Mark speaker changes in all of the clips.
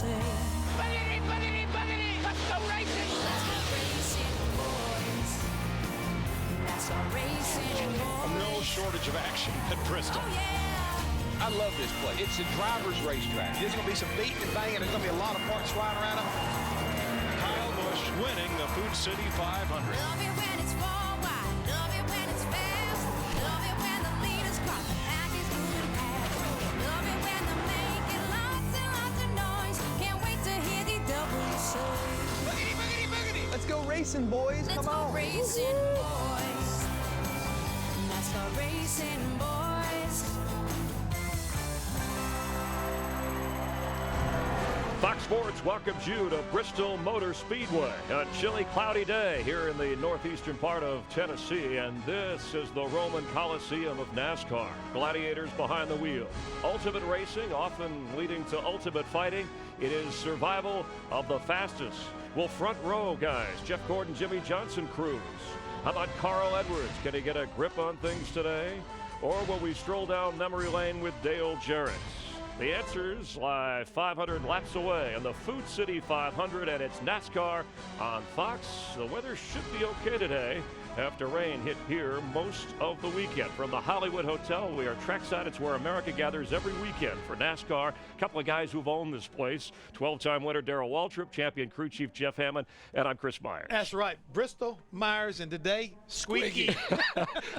Speaker 1: say.
Speaker 2: Buggity, buggity, buggity! Let's go racing!
Speaker 1: Let's go racing, boys. NASCAR racing, boys.
Speaker 3: No shortage of action at Bristol.
Speaker 1: Oh, yeah.
Speaker 4: I love this place. It's a driver's racetrack.
Speaker 3: There's going to be some beating and banging. There's going to be a lot of parts flying around him. Kyle Busch winning the Food City 500.
Speaker 1: Love it when it's four wide. Love it when it's fast. Love it when the leaders cross the pack is moving past. Love it when they're making lots and lots of noise. Can't wait to hear the double soul.
Speaker 2: Buggity, buggity, buggity!
Speaker 4: Let's go racing, boys.
Speaker 1: Let's
Speaker 4: Come
Speaker 1: go
Speaker 4: on.
Speaker 1: racing, boys. NASCAR racing, boys.
Speaker 5: Fox Sports welcomes you to Bristol Motor Speedway. A chilly, cloudy day here in the northeastern part of Tennessee, and this is the Roman Coliseum of NASCAR. Gladiators behind the wheel. Ultimate racing, often leading to ultimate fighting. It is survival of the fastest. Will front row guys, Jeff Gordon, Jimmy Johnson cruise? How about Carl Edwards? Can he get a grip on things today? Or will we stroll down memory lane with Dale Jarrett? The answers lie 500 laps away in the Food City 500, and it's NASCAR on Fox. The weather should be okay today after rain hit here most of the weekend. From the Hollywood Hotel, we are trackside. It's where America gathers every weekend for NASCAR. A couple of guys who've owned this place. 12-time winner Darrell Waltrip, champion crew chief Jeff Hammond, and I'm Chris Myers.
Speaker 6: That's right. Bristol, Myers, and today, Squeaky.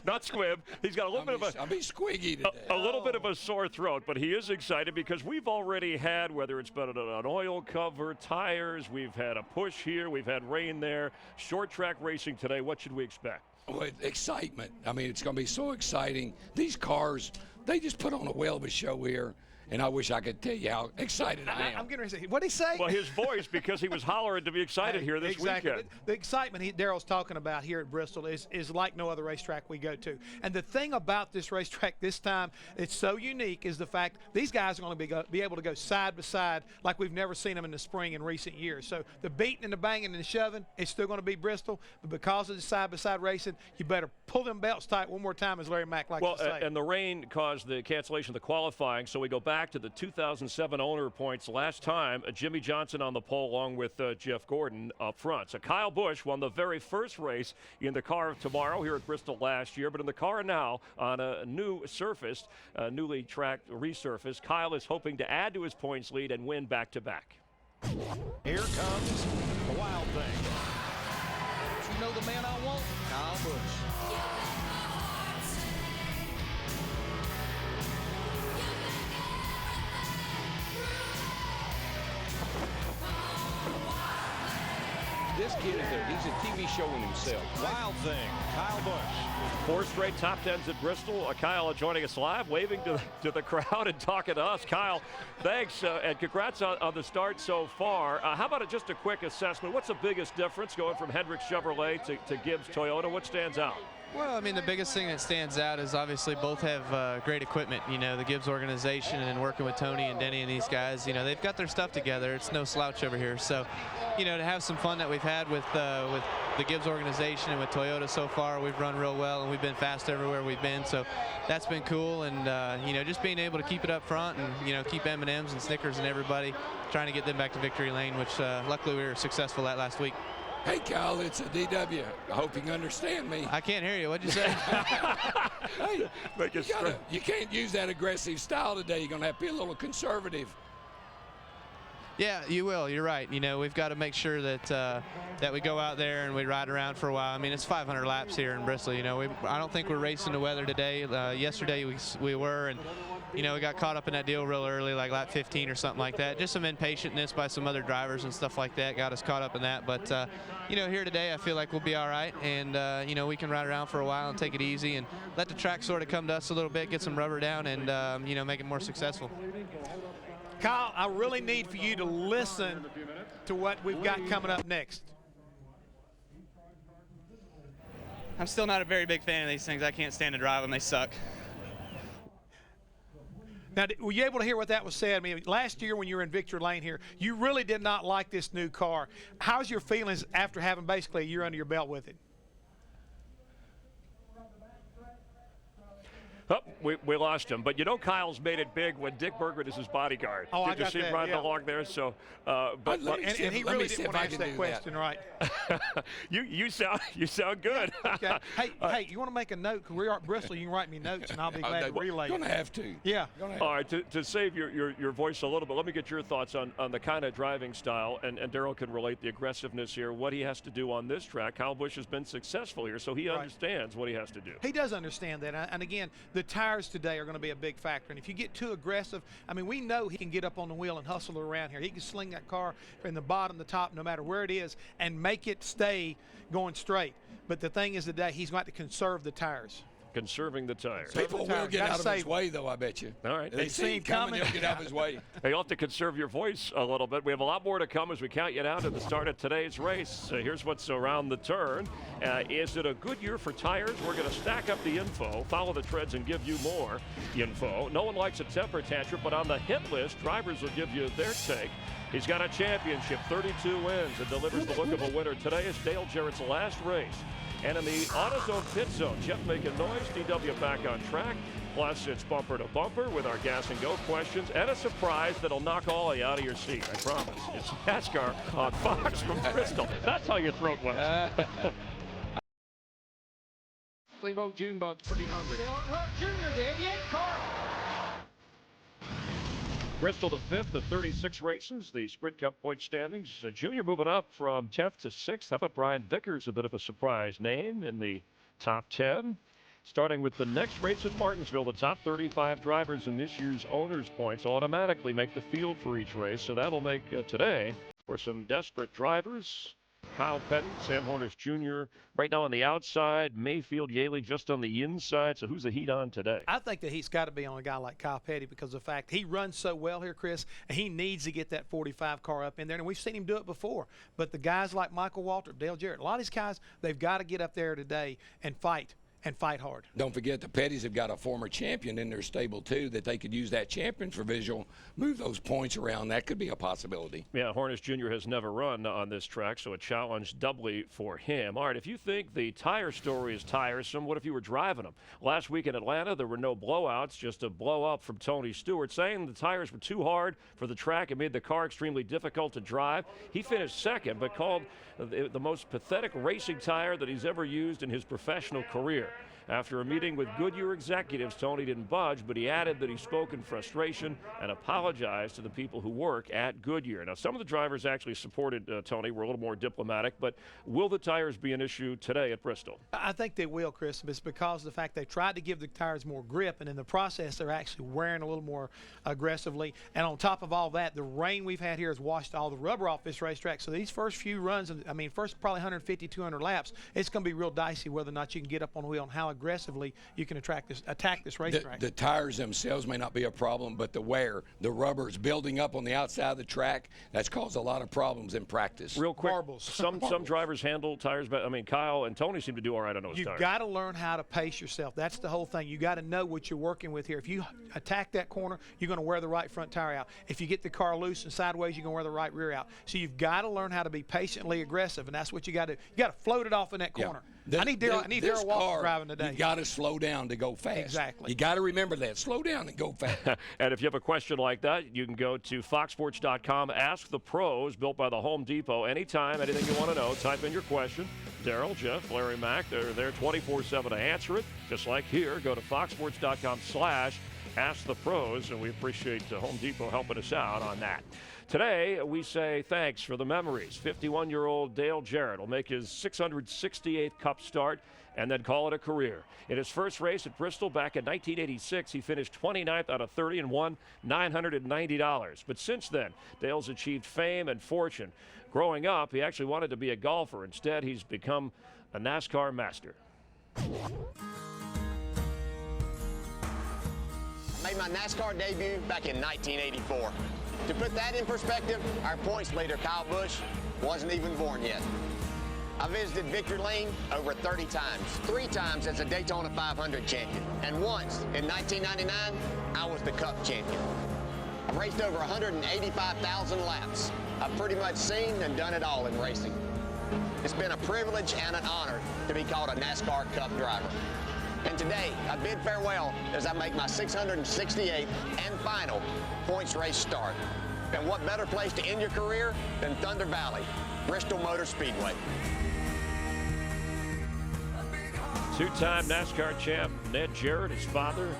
Speaker 5: Not Squib. He's got a little bit of
Speaker 4: I'll be squiggy today.
Speaker 5: a little bit of a sore throat, but he is excited because we've already had, whether it's been an oil cover, tires, we've had a push here, we've had rain there, short track racing today. What should we expect?
Speaker 4: Well, excitement. I mean, it's going to be so exciting. These cars, they just put on a whale of a show here, and I wish I could tell you how excited I am.
Speaker 6: I'm getting ready to say, what did he say?
Speaker 5: Well, his voice, because he was hollering to be excited here this weekend.
Speaker 6: The excitement Darrell's talking about here at Bristol is like no other racetrack we go to. And the thing about this racetrack this time, it's so unique, is the fact these guys are going to be able to go side by side like we've never seen them in the spring in recent years. So the beating and the banging and the shoving, it's still going to be Bristol. But because of the side-by-side racing, you better pull them belts tight one more time, as Larry Mack likes to say.
Speaker 5: And the rain caused the cancellation of the qualifying, so we go back to the 2007 owner points. Last time, Jimmy Johnson on the pole along with Jeff Gordon up front. So Kyle Busch won the very first race in the car of tomorrow here at Bristol last year, but in the car now on a new surface, newly tracked resurface. Kyle is hoping to add to his points lead and win back-to-back.
Speaker 3: Here comes the wild thing. You know the man I want? Kyle Busch.
Speaker 4: This kid he's a TV show in himself.
Speaker 3: Wild thing, Kyle Busch.
Speaker 5: 4 straight top tens at Bristol. Kyle joining us live, waving to the crowd and talking to us. Kyle, thanks, and congrats on the start so far. How about just a quick assessment? What's the biggest difference going from Hendrick Chevrolet to Gibbs Toyota? What stands out?
Speaker 7: Well, I mean, the biggest thing that stands out is obviously both have great equipment. You know, the Gibbs organization and working with Tony and Denny and these guys, you know, they've got their stuff together. It's no slouch over here. So, you know, to have some fun that we've had with the Gibbs organization and with Toyota so far, we've run real well and we've been fast everywhere we've been. So that's been cool. And, you know, just being able to keep it up front and, you know, keep M&Ms and Snickers and everybody, trying to get them back to victory lane, which luckily we were successful at last week.
Speaker 4: Hey, Kyle, it's a DW. I hope you can understand me.
Speaker 7: I can't hear you. What'd you say?
Speaker 4: Hey, you can't use that aggressive style today. You're going to have to be a little conservative.
Speaker 7: Yeah, you will. You're right. You know, we've got to make sure that that we go out there and we ride around for a while. I mean, it's 500 laps here in Bristol. You know, I don't think we're racing the weather today. Yesterday we were, and you know, we got caught up in that deal real early, like lap 15 or something like that. Just some impatientness by some other drivers and stuff like that got us caught up in that. But you know, here today, I feel like we'll be all right, and you know, we can ride around for a while and take it easy and let the track sort of come to us a little bit, get some rubber down, and you know, make it more successful.
Speaker 6: Kyle, I really need for you to listen to what we've got coming up next.
Speaker 8: I'm still not a very big fan of these things. I can't stand to drive them. They suck.
Speaker 6: Now, were you able to hear what that was said? I mean, last year when you were in Victory Lane here, you really did not like this new car. How's your feelings after having basically a year under your belt with it?
Speaker 5: Oh, we lost him. But you know Kyle's made it big when Dick Berggren is his bodyguard.
Speaker 6: Oh,
Speaker 5: Did you see him riding along there? So, but
Speaker 6: and he really didn't want to answer that question, right?
Speaker 5: you sound good.
Speaker 6: Okay. Hey, you want to make a note? Because we are at Bristol. You can write me notes, and I'll be glad to relay.
Speaker 4: You're going to have to.
Speaker 6: Yeah.
Speaker 5: All right, to save your voice a little bit, let me get your thoughts on the kind of driving style, and Darrell can relate the aggressiveness here, what he has to do on this track. Kyle Busch has been successful here, so he understands what he has to do.
Speaker 6: He does understand that, and again, the tires today are going to be a big factor, and if you get too aggressive, I mean, we know he can get up on the wheel and hustle around here. He can sling that car from the bottom to the top, no matter where it is, and make it stay going straight. But the thing is today, he's going to conserve the tires.
Speaker 5: Conserving the tires.
Speaker 4: People will get out of his way, though, I bet you.
Speaker 5: All right.
Speaker 4: They see him coming, they'll get out of his way.
Speaker 5: Hey, you'll have to conserve your voice a little bit. We have a lot more to come as we count you down to the start of today's race. Here's what's around the turn. Is it a good year for tires? We're going to stack up the info, follow the treads, and give you more info. No one likes a temper tantrum, but on the hit list, drivers will give you their take. He's got a championship, 32 wins, and delivers the look of a winner. Today is Dale Jarrett's last race. And in the AutoZone pit zone, Jeff making noise, DW back on track. Plus, it's bumper to bumper with our gas and go questions and a surprise that'll knock all of you out of your seat. I promise. It's NASCAR on Fox from Bristol. That's how your throat was.
Speaker 4: Clevo Junebug's pretty hungry.
Speaker 5: Bristol the 5th of 36 races, the Sprint Cup point standings. Junior moving up from 10th to 6th. How about Brian Vickers, a bit of a surprise name in the top 10. Starting with the next race at Martinsville, the top 35 drivers in this year's owners' points automatically make the field for each race. So that'll make today for some desperate drivers. Kyle Petty, Sam Hornish Jr. right now on the outside. Mayfield, Yaley just on the inside. So who's the heat on today?
Speaker 6: I think that he's got to be on a guy like Kyle Petty because of the fact he runs so well here, Chris, and he needs to get that 45 car up in there. And we've seen him do it before. But the guys like Michael Waltrip, Dale Jarrett, a lot of these guys, they've got to get up there today and fight hard.
Speaker 4: Don't forget the Petties have got a former champion in their stable, too, that they could use that champion for visual, move those points around. That could be a possibility.
Speaker 5: Yeah, Hornish Jr. has never run on this track, so a challenge doubly for him. All right, if you think the tire story is tiresome, what if you were driving them? Last week in Atlanta, there were no blowouts, just a blow-up from Tony Stewart, saying the tires were too hard for the track and made the car extremely difficult to drive. He finished second, but called the most pathetic racing tire that he's ever used in his professional career. After a meeting with Goodyear executives, Tony didn't budge, but he added that he spoke in frustration and apologized to the people who work at Goodyear. Now, some of the drivers actually supported Tony, were a little more diplomatic, but will the tires be an issue today at Bristol?
Speaker 6: I think they will, Chris. It's because of the fact they tried to give the tires more grip, and in the process, they're actually wearing a little more aggressively. And on top of all that, the rain we've had here has washed all the rubber off this racetrack. So these first few runs, I mean, first probably 150, 200 laps, it's going to be real dicey whether or not you can get up on the wheel and how aggressively you can attack this racetrack.
Speaker 4: The tires themselves may not be a problem, but the wear, the rubber is building up on the outside of the track. That's caused a lot of problems in practice.
Speaker 5: Real quick,
Speaker 6: Marbles.
Speaker 5: Some drivers handle tires, but I mean, Kyle and Tony seem to do all right on those tires.
Speaker 6: You've got to learn how to pace yourself. That's the whole thing. You got to know what you're working with here. If you attack that corner, you're going to wear the right front tire out. If you get the car loose and sideways, you're going to wear the right rear out. So you've got to learn how to be patiently aggressive, and that's what you got to do. You got to float it off in that corner. I need Darrell Waltrip driving today.
Speaker 4: You got to slow down to go fast.
Speaker 6: Exactly.
Speaker 4: You got to remember that. Slow down and go fast.
Speaker 5: And if you have a question like that, you can go to foxsports.com, Ask the Pros, built by the Home Depot. Anytime, anything you want to know, type in your question. Darrell, Jeff, Larry, Mack, they're there 24/7 to answer it. Just like here, go to foxsports.com/Ask the Pros, and we appreciate Home Depot helping us out on that. Today, we say thanks for the memories. 51-year-old Dale Jarrett will make his 668th Cup start and then call it a career. In his first race at Bristol back in 1986, he finished 29th out of 30 and won $990. But since then, Dale's achieved fame and fortune. Growing up, he actually wanted to be a golfer. Instead, he's become a NASCAR master.
Speaker 9: Made my NASCAR debut back in 1984. To put that in perspective, our points leader, Kyle Busch, wasn't even born yet. I visited Victory Lane over 30 times, 3 times as a Daytona 500 champion, and once, in 1999, I was the Cup champion. I've raced over 185,000 laps. I've pretty much seen and done it all in racing. It's been a privilege and an honor to be called a NASCAR Cup driver. And today, I bid farewell as I make my 668th and final points race start. And what better place to end your career than Thunder Valley, Bristol Motor Speedway.
Speaker 5: Two-time NASCAR champ Ned Jarrett, his father,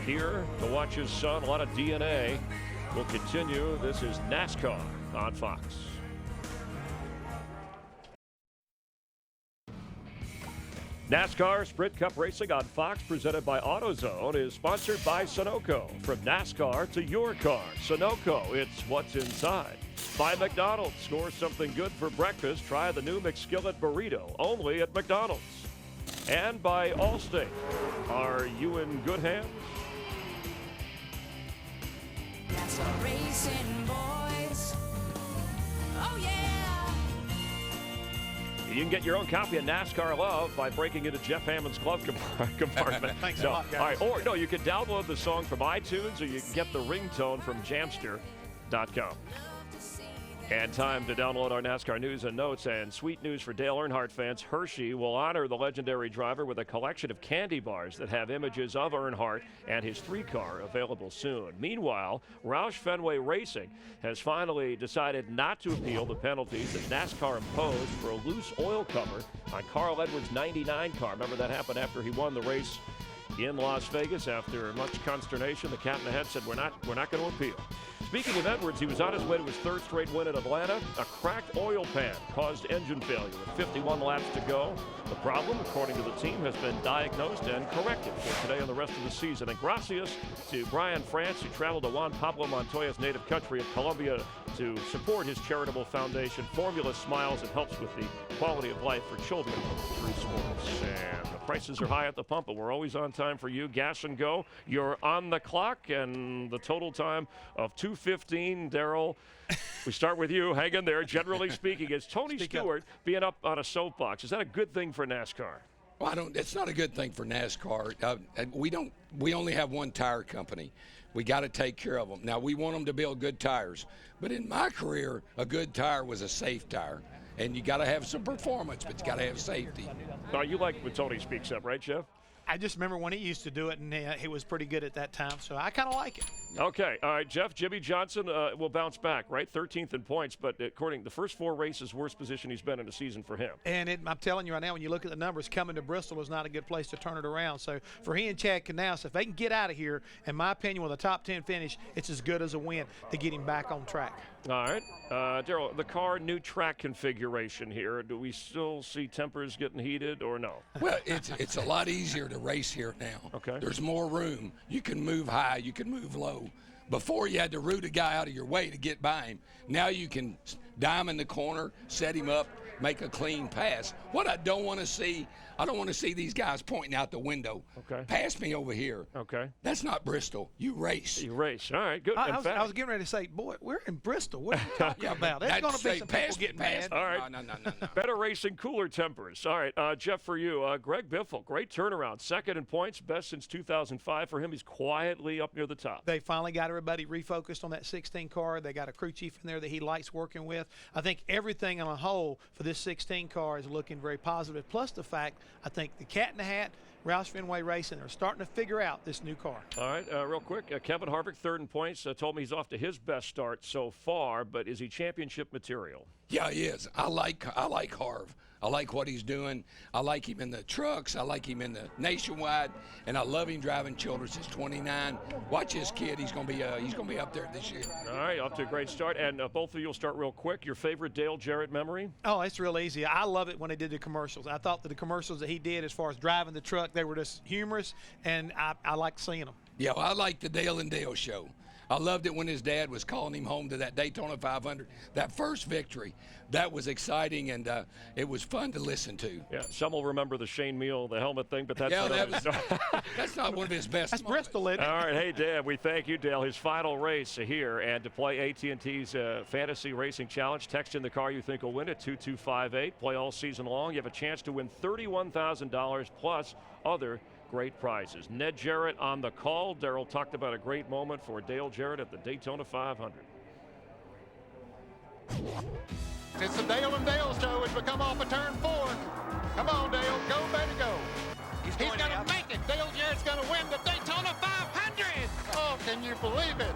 Speaker 5: here to watch his son. A lot of DNA. Will continue. This is NASCAR on Fox. NASCAR Sprint Cup Racing on Fox, presented by AutoZone, is sponsored by Sunoco. From NASCAR to your car, Sunoco, it's what's inside. By McDonald's, score something good for breakfast. Try the new McSkillet Burrito, only at McDonald's. And by Allstate. Are you in good hands?
Speaker 1: NASCAR racing boys. Oh yeah.
Speaker 5: You can get your own copy of NASCAR Love by breaking into Jeff Hammond's glove compartment.
Speaker 6: Thanks a lot, guys.
Speaker 5: All right, or no, you can download the song from iTunes, or you can get the ringtone from Jamster.com. And time to download our NASCAR news and notes. And sweet news for Dale Earnhardt fans. Hershey will honor the legendary driver with a collection of candy bars that have images of Earnhardt and his 3-car available soon. Meanwhile, Roush Fenway Racing has finally decided not to appeal the penalties that NASCAR imposed for a loose oil cover on Carl Edwards' 99 car. Remember, that happened after he won the race in Las Vegas. After much consternation, the cat in the head said, we're not going to appeal. Speaking of Edwards, he was on his way to his 3rd straight win at Atlanta. A cracked oil pan caused engine failure with 51 laps to go. The problem, according to the team, has been diagnosed and corrected for today and the rest of the season. And gracias to Brian France, who traveled to Juan Pablo Montoya's native country of Colombia to support his charitable foundation. Formula smiles and helps with the quality of life for children through sports. And the prices are high at the pump, but we're always on time for you. Gas and Go, you're on the clock, and the total time of 2:15. Darrell, we start with you. Hang in there. Generally speaking, is Tony Stewart being up on a soapbox, is that a good thing for NASCAR?
Speaker 4: Well, it's not a good thing for NASCAR. We only have one tire company. We got to take care of them. Now, we want them to build good tires. But in my career, a good tire was a safe tire. And you got to have some performance, but you got to have safety.
Speaker 5: Now, you like when Tony speaks up, right, Jeff?
Speaker 6: I just remember when he used to do it, and he was pretty good at that time, so I kind of like it.
Speaker 5: Okay, all right, Jeff, Jimmy Johnson will bounce back, right? 13th in points, but according to the first 4 races, worst position he's been in a season for him.
Speaker 6: And I'm telling you right now, when you look at the numbers, coming to Bristol is not a good place to turn it around. So for he and Chad Knaus, if they can get out of here, in my opinion, with a top 10 finish, it's as good as a win to get him back on track.
Speaker 5: All right. Darrell, the car, new track configuration here. Do we still see tempers getting heated or no?
Speaker 4: Well, it's a lot easier to race here now.
Speaker 5: Okay.
Speaker 4: There's more room. You can move high. You can move low. Before, you had to root a guy out of your way to get by him. Now you can dime in the corner, set him up, make a clean pass. What I don't want to see, I don't want to see these guys pointing out the window.
Speaker 5: Okay.
Speaker 4: Pass me over here.
Speaker 5: Okay.
Speaker 4: That's not Bristol. You race.
Speaker 5: You race. All right, good.
Speaker 6: I was getting ready to say, boy, we're in Bristol. What are you talking about? There's going to be some people getting mad.
Speaker 5: All right.
Speaker 4: No.
Speaker 5: Better racing, cooler tempers. All right, Jeff, for you, Greg Biffle, great turnaround. 2nd in points, best since 2005 for him. He's quietly up near the top.
Speaker 6: They finally got everybody refocused on that 16 car. They got a crew chief in there that he likes working with. I think everything on a whole for this 16 car is looking very positive. Plus the fact, I think the Cat in the Hat, Roush Fenway Racing, are starting to figure out this new car.
Speaker 5: All right, real quick, Kevin Harvick, 3rd in points, told me he's off to his best start so far, but is he championship material?
Speaker 4: Yeah, he is. I like Harv. I like what he's doing. I like him in the trucks. I like him in the nationwide, and I love him driving Childress. He's 29. Watch this kid. He's gonna be up there this year.
Speaker 5: All right, off to a great start. And both of you will start real quick. Your favorite Dale Jarrett memory?
Speaker 6: Oh, it's real easy. I love it when they did the commercials. I thought that the commercials that he did, as far as driving the truck, they were just humorous, and I liked seeing them.
Speaker 4: Yeah, well, I like the Dale and Dale show. I loved it when his dad was calling him home to that Daytona 500. That first victory, that was exciting, and it was fun to listen to.
Speaker 5: Yeah, some will remember the Shane Meal, the helmet thing, but that's
Speaker 4: that's not one of his best.
Speaker 6: That's
Speaker 4: moments.
Speaker 6: Bristol, isn't it?
Speaker 5: All right, hey, Dan, we thank you, Dale. His final race here, and to play AT&T's Fantasy Racing Challenge, text in the car you think will win it, 2258. Play all season long. You have a chance to win $31,000 plus other great prizes. Ned Jarrett on the call. Darrell talked about a great moment for Dale Jarrett at the Daytona 500.
Speaker 3: It's the Dale and Dale show as we come off of turn 4. Come on, Dale. Go, baby, go.
Speaker 10: He's going to make it. Dale Jarrett's going to win the Daytona 500. Oh, can you believe it?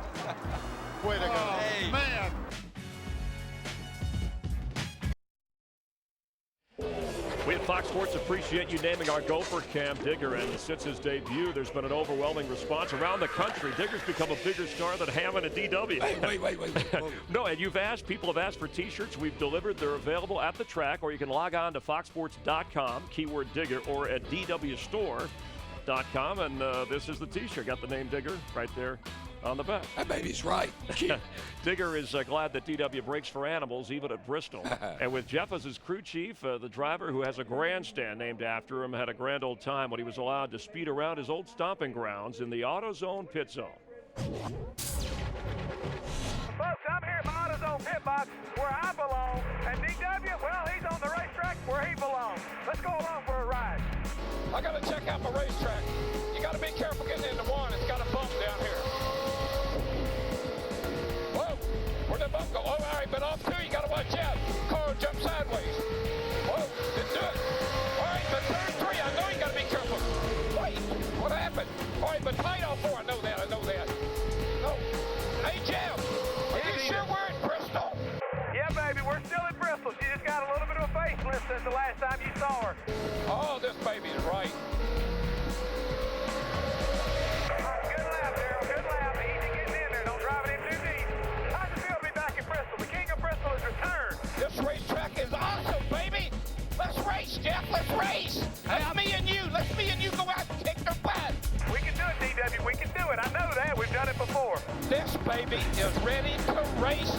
Speaker 10: Way to go.
Speaker 3: Hey.
Speaker 10: Man.
Speaker 5: We at Fox Sports appreciate you naming our Gopher Cam Digger, and since his debut, there's been an overwhelming response around the country. Digger's become a bigger star than Hammond and DW.
Speaker 4: Hey, wait.
Speaker 5: No, and people have asked for T-shirts. We've delivered. They're available at the track, or you can log on to foxsports.com, keyword Digger, or at dwstore.com, and this is the T-shirt. Got the name Digger right there on the back.
Speaker 4: That baby's right.
Speaker 5: Digger is glad that DW breaks for animals, even at Bristol. And with Jeff as his crew chief, the driver who has a grandstand named after him had a grand old time when he was allowed to speed around his old stomping grounds in the AutoZone pit zone.
Speaker 11: Folks, I'm here at my AutoZone pit box where I belong, and DW, well, he's on the racetrack where he belongs. Let's go along for a ride.
Speaker 3: I got to check out my racetrack. You got to be careful getting into one. It's got a bump down here. Whoa, where'd that bump go? Oh, all right, but off two, you got to watch out. Car will jump sideways. Whoa, didn't do it. All right, but turn three, I know you got to be careful. Wait, what happened? All right, but tight off four, I know that. No. Hey, Jeff, are you sure we're in Bristol?
Speaker 11: Yeah, baby, we're still in Bristol. She just got a little bit of a facelift since the last time you saw her.
Speaker 3: Oh, this baby's right.
Speaker 11: Good lap, Darrell, good lap. Easy getting in there. Don't drive it in too deep. How's it feel to be back in Bristol? The king of Bristol has returned.
Speaker 3: This racetrack is awesome, baby. Let's race, Jeff. Let's race. Let's me and you go out and kick their butt.
Speaker 11: We can do it, DW. We can do it. I know that. We've done it before.
Speaker 3: This baby is ready to race.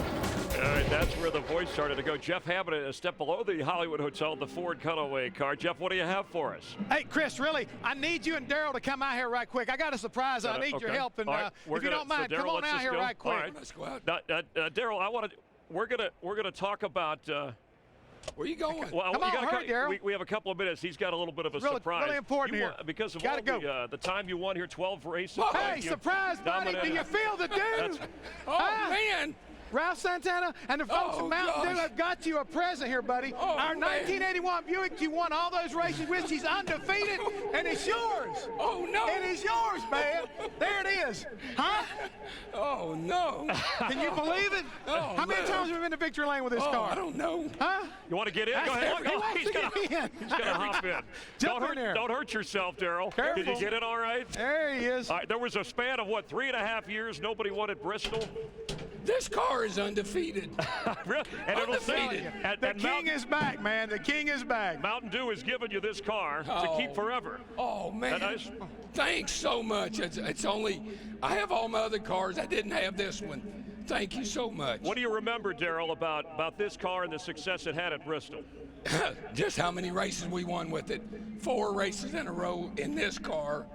Speaker 5: All right, that's where the voice started to go. Jeff Hammond, a step below the Hollywood Hotel, the Ford Cutaway car. Jeff, what do you have for us?
Speaker 6: Hey, Chris, really, I need you and Darrell to come out here right quick. I got a surprise. I need your help, and
Speaker 5: right,
Speaker 6: if you don't mind, come on out here right quick.
Speaker 5: All right.
Speaker 4: Let's go out.
Speaker 5: Darrell, we're gonna talk about.
Speaker 4: Where you going?
Speaker 5: Well,
Speaker 6: Come on, hurry, Darrell.
Speaker 5: we have a couple of minutes. He's got a little bit of a
Speaker 6: Really-
Speaker 5: surprise.
Speaker 6: really important here.
Speaker 5: Because of
Speaker 6: Gotta
Speaker 5: all
Speaker 6: go.
Speaker 5: the time you won here, 12 races.
Speaker 6: Hey,
Speaker 5: you
Speaker 6: surprise, buddy. Do
Speaker 5: dominated.
Speaker 6: you feel the dude?
Speaker 4: Oh, man.
Speaker 6: Ralph Santana and the folks
Speaker 4: Oh,
Speaker 6: at Mountain Dew
Speaker 4: gosh.
Speaker 6: have got you a present here, buddy.
Speaker 4: Oh,
Speaker 6: Our
Speaker 4: man.
Speaker 6: 1981 Buick, you won all those races with. She's undefeated, and it's yours.
Speaker 4: Oh, no.
Speaker 6: It is yours, man. There it is. Huh?
Speaker 4: Oh, no.
Speaker 6: Can you believe it?
Speaker 4: Oh,
Speaker 6: How many
Speaker 4: man.
Speaker 6: times have we been to Victory Lane with this
Speaker 4: Oh,
Speaker 6: car?
Speaker 4: I don't know.
Speaker 6: Huh?
Speaker 5: You want to get in? Go ahead.
Speaker 6: He wants
Speaker 5: He's
Speaker 6: to
Speaker 5: gonna
Speaker 6: get in.
Speaker 5: hop in.
Speaker 6: Jump in there.
Speaker 5: Don't hurt yourself, Darrell.
Speaker 6: Careful.
Speaker 5: Did you get it all right?
Speaker 6: There he is.
Speaker 5: All right, there was a span of, 3.5 years? Nobody won at Bristol?
Speaker 4: This car is undefeated.
Speaker 5: Really? And it'll say
Speaker 4: Undefeated.
Speaker 6: The king is back, man. The king is back.
Speaker 5: Mountain Dew has given you this car to keep forever.
Speaker 4: Oh, man.
Speaker 5: That nice?
Speaker 4: Thanks so much. It's only, I have all my other cars. I didn't have this one. Thank you so much.
Speaker 5: What do you remember, Darrell, about this car and the success it had at Bristol?
Speaker 4: Just how many races we won with it. 4 races in a row in this car,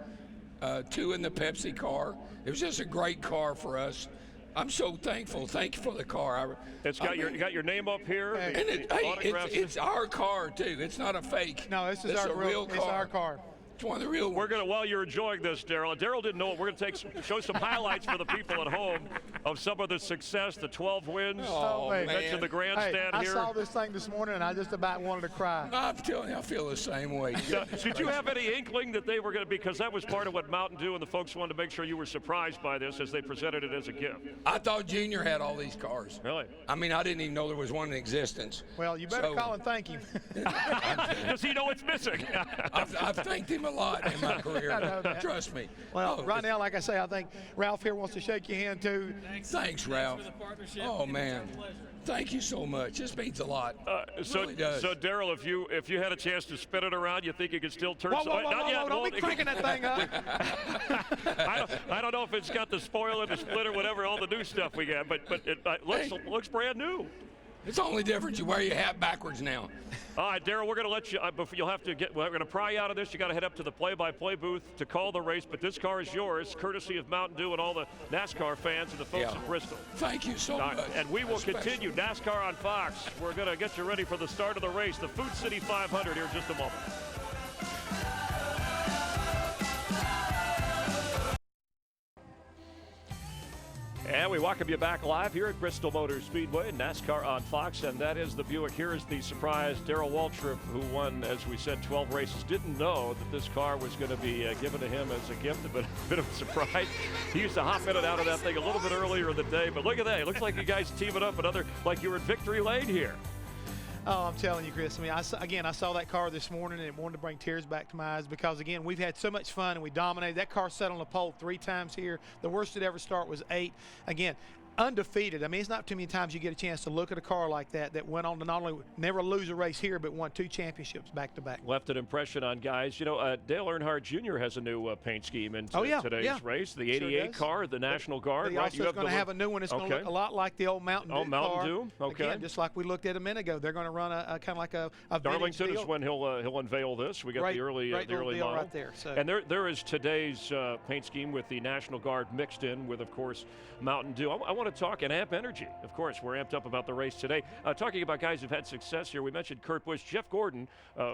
Speaker 4: 2 in the Pepsi car. It was just a great car for us. I'm so thankful. Thank you for the car.
Speaker 5: It's got your name up here.
Speaker 4: And it's our car too. It's not a fake.
Speaker 6: No, this is
Speaker 4: It's
Speaker 6: our
Speaker 4: a real car.
Speaker 6: It's our car.
Speaker 4: It's one of the real.
Speaker 5: While you're enjoying this, Darrell didn't know it. We're going to show some highlights for the people at home of some of the success, the 12 wins.
Speaker 4: Oh,
Speaker 5: You mentioned the grandstand
Speaker 6: I
Speaker 5: here.
Speaker 6: saw this thing this morning, and I just about wanted to cry.
Speaker 4: I'm telling you, I feel the same way.
Speaker 5: Did you have any inkling that they were going to, because that was part of what Mountain Dew and the folks wanted to make sure you were surprised by this as they presented it as a gift?
Speaker 4: I thought Junior had all these cars.
Speaker 5: Really?
Speaker 4: I mean, I didn't even know there was one in existence.
Speaker 6: Well, you better call and thank him.
Speaker 5: Does he know it's missing?
Speaker 4: I've thanked him a lot in my career.
Speaker 6: I know that.
Speaker 4: Trust me.
Speaker 6: Well, right now, like I say, I think Ralph here wants to shake your hand, too.
Speaker 4: Thanks, Ralph. Oh, man. Thank you so much. This means a lot. It really does.
Speaker 5: So, Darrell, if you had a chance to spin it around, you think you could still turn?
Speaker 6: Whoa,
Speaker 5: Not yet.
Speaker 6: don't be cranking that thing up.
Speaker 5: I don't know if it's got the spoiler, the splitter, whatever, all the new stuff we got, but it looks brand new.
Speaker 4: It's the only difference. You wear your hat backwards now.
Speaker 5: All right, Darrell, we're going to let you. You'll have to we're going to pry you out of this. You got to head up to the play-by-play booth to call the race. But this car is yours, courtesy of Mountain Dew and all the NASCAR fans and the folks at Bristol.
Speaker 4: Thank you so much.
Speaker 5: And we will continue NASCAR on Fox. We're going to get you ready for the start of the race, the Food City 500, here in just a moment. And And we welcome you back live here at Bristol Motor Speedway, NASCAR on Fox, and that is the Buick. Here is the surprise. Darrell Waltrip, who won, as we said, 12 races, didn't know that this car was going to be given to him as a gift, but a bit of a surprise. He used to hop in and out of that thing a little bit earlier in the day, but look at that. It looks like you guys teaming up another, like you were in victory lane here.
Speaker 6: Oh, I'm telling you, Chris. I mean, I saw that car this morning, and it wanted to bring tears back to my eyes because, again, we've had so much fun and we dominated. That car sat on the pole 3 times here. The worst it ever start was 8. Again, undefeated. I mean, it's not too many times you get a chance to look at a car like that went on to not only never lose a race here, but won 2 championships back to back.
Speaker 5: Left an impression on guys. You know, Dale Earnhardt Jr. has a new paint scheme in today's race. The 88 car, the National Guard.
Speaker 6: He also is going to have a new one. It's going to look a lot like the old Mountain Dew car.
Speaker 5: Mountain Dew. Okay.
Speaker 6: Again, just like we looked at a minute ago. They're going to run a kind of like a
Speaker 5: Darlington is when he'll unveil this. We got the early model
Speaker 6: right there. So.
Speaker 5: And there is today's paint scheme with the National Guard mixed in with, of course, Mountain Dew. I want to talk and amp energy. Of course, we're amped up about the race today. Talking about guys who've had success here, we mentioned Kurt Busch. Jeff Gordon,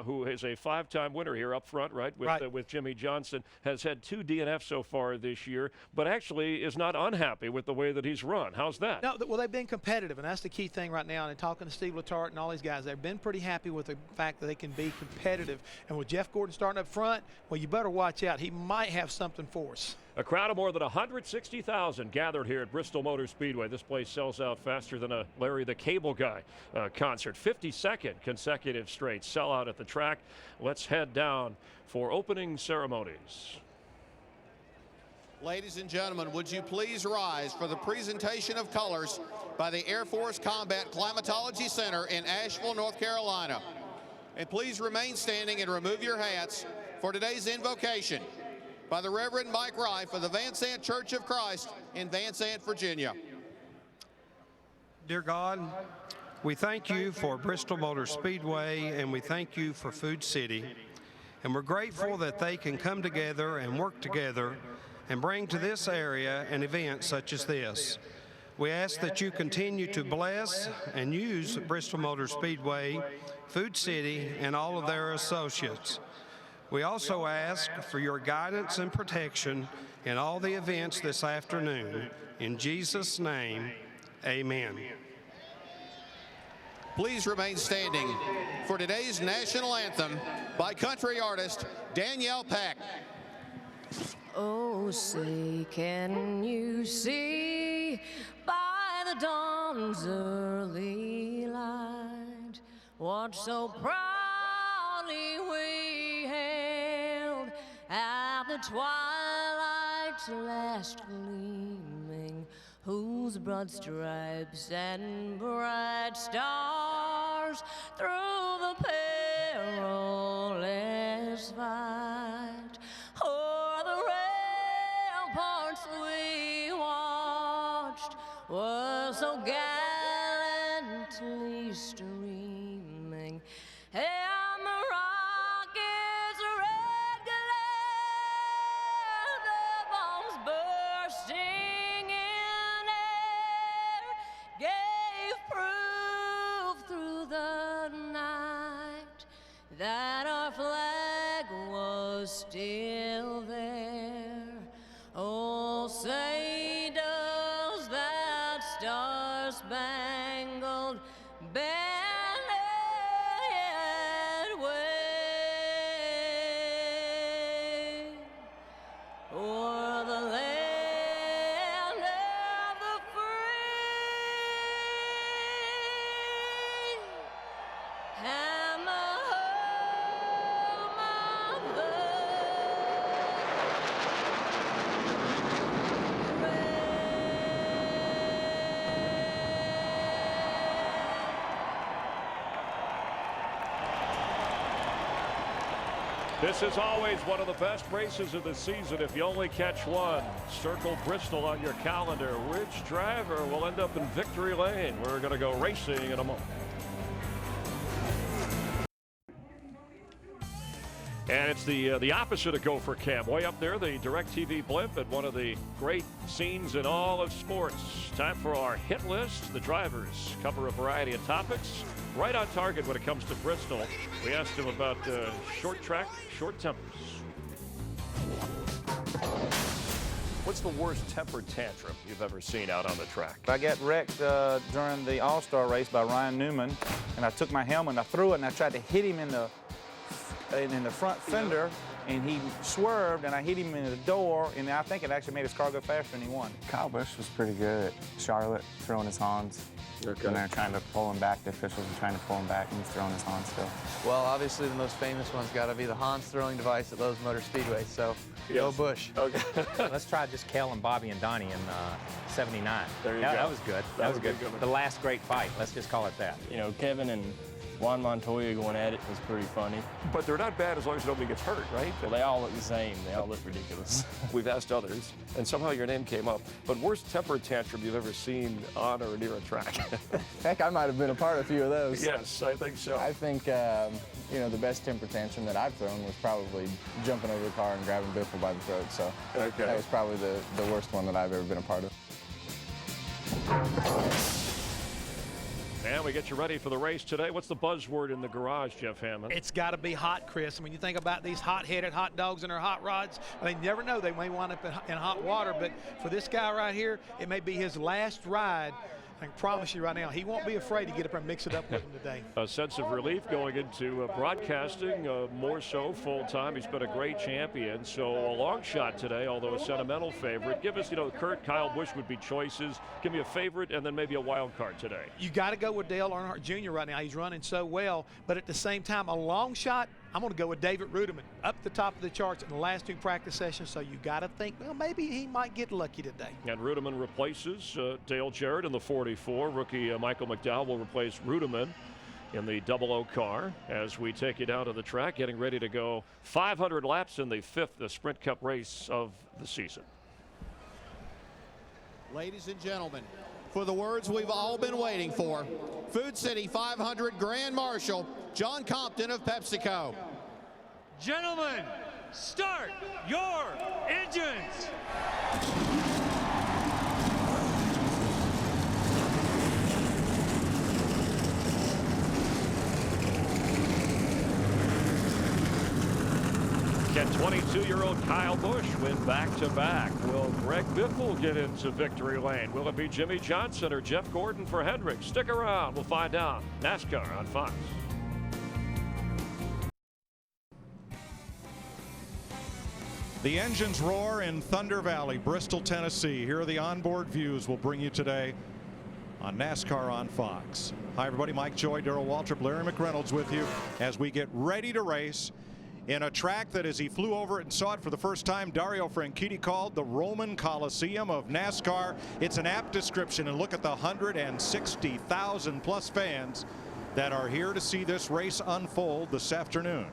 Speaker 5: who is a 5-time winner here up front, right, with Jimmy Johnson, has had 2 DNFs so far this year, but actually is not unhappy with the way that he's run. How's that?
Speaker 6: No, well, they've been competitive, and that's the key thing right now. And talking to Steve Letarte and all these guys, they've been pretty happy with the fact that they can be competitive. And with Jeff Gordon starting up front, well, you better watch out. He might have something for us.
Speaker 5: A crowd of more than 160,000 gathered here at Bristol Motor Speedway. This place sells out faster than a Larry the Cable Guy concert. 52nd consecutive straight sellout at the track. Let's head down for opening ceremonies.
Speaker 12: Ladies and gentlemen, would you please rise for the presentation of colors by the Air Force Combat Climatology Center in Asheville, North Carolina. And please remain standing and remove your hats for today's invocation by the Reverend Mike Rife of the Van Sant Church of Christ in Van Sant, Virginia.
Speaker 13: Dear God, we thank you for Bristol Motor Speedway, and we thank you for Food City. And we're grateful that they can come together and work together and bring to this area an event such as this. We ask that you continue to bless and use Bristol Motor Speedway, Food City, and all of their associates. We also ask for your guidance and protection in all the events this afternoon. In Jesus' name, amen.
Speaker 12: Please remain standing for today's national anthem by country artist Danielle Pack.
Speaker 1: Oh, say, can you see by the dawn's early light what so proudly we hailed at the twilight's last gleaming, whose broad stripes and bright stars through the perilous fight o'er the ramparts we watched were so gallantly streaming, and the rocket's red glare, the bombs bursting in air, gave proof through the night that our flag was still there. Oh, say does that star-spangled banner yet wave o'er the land of the free and the home of the
Speaker 5: This is always one of the best races of the season if you only catch one. Circle Bristol on your calendar. Which driver will end up in victory lane? We're going to go racing in a moment. And it's the opposite of Gopher Cam. Way up there, the DirecTV blimp at one of the great scenes in all of sports. Time for our hit list. The drivers cover a variety of topics. Right on target when it comes to Bristol. We asked him about short track, short tempers. What's the worst tempered tantrum you've ever seen out on the track?
Speaker 14: I got wrecked during the All-Star race by Ryan Newman, and I took my helmet and I threw it and I tried to hit him in the front fender, and he swerved and I hit him in the door, and I think it actually made his car go faster and he won.
Speaker 15: Kyle Busch was pretty good at Charlotte, throwing his horns.
Speaker 4: Okay.
Speaker 15: And they're trying to pull him back. The officials are trying to pull him back, and he's throwing his horns still.
Speaker 7: Well, obviously the most famous one's got to be the Hans throwing device at Lowe's Motor Speedway. So go Busch.
Speaker 5: Okay.
Speaker 16: Let's try just Kel and Bobby and Donnie in '79.
Speaker 5: There you go.
Speaker 16: That was good. That was good.
Speaker 5: one.
Speaker 16: The last great fight. Let's just call it that.
Speaker 17: You know, Kevin and Juan Montoya going at it was pretty funny.
Speaker 5: But they're not bad as long as nobody gets hurt, right?
Speaker 17: Well, they all look the same. They all look ridiculous.
Speaker 5: We've asked others, and somehow your name came up. But worst tempered tantrum you've ever seen on or near a track?
Speaker 17: Heck, I might have been a part of a few of those.
Speaker 5: Yes, I think so.
Speaker 17: I think, you know, the best temper tantrum that I've thrown was probably jumping over the car and grabbing Biffle by the throat. So that was probably the worst one that I've ever been a part of.
Speaker 5: And we get you ready for the race today. What's the buzzword in the garage, Jeff Hammond?
Speaker 6: It's got to be hot, Chris. I mean, you think about these hot-headed hot dogs and their hot rods. They never know. They may wind up in hot water. But for this guy right here, it may be his last ride. I can promise you right now, he won't be afraid to get up there and mix it up with him today.
Speaker 5: A sense of relief going into broadcasting, more so full-time. He's been a great champion, so a long shot today, although a sentimental favorite. Give us, you know, Kurt, Kyle Busch would be choices. Give me a favorite and then maybe a wild card today.
Speaker 6: You got to go with Dale Earnhardt Jr. right now. He's running so well, but at the same time, a long shot, I'm going to go with David Rudiman, up the top of the charts in the last 2 practice sessions, so you got to think, well, maybe he might get lucky today.
Speaker 5: And Rudiman replaces Dale Jarrett in the 44. Rookie Michael McDowell will replace Rudiman in the 00 car as we take you down to the track, getting ready to go 500 laps in the 5th Sprint Cup race of the season.
Speaker 12: Ladies and gentlemen, for the words we've all been waiting for, Food City 500 Grand Marshal John Compton of PepsiCo.
Speaker 18: Gentlemen, start your engines.
Speaker 5: Can 22-year-old Kyle Busch win back-to-back? Will Greg Biffle get into victory lane? Will it be Jimmy Johnson or Jeff Gordon for Hendrick? Stick around. We'll find out. NASCAR on Fox.
Speaker 19: The engines roar in Thunder Valley, Bristol, Tennessee. Here are the onboard views we'll bring you today on NASCAR on Fox. Hi, everybody. Mike Joy, Darrell Waltrip, Larry McReynolds with you as we get ready to race in a track that, as he flew over it and saw it for the first time, Dario Franchitti called the Roman Coliseum of NASCAR. It's an apt description, and look at the 160,000 plus fans that are here to see this race unfold this afternoon.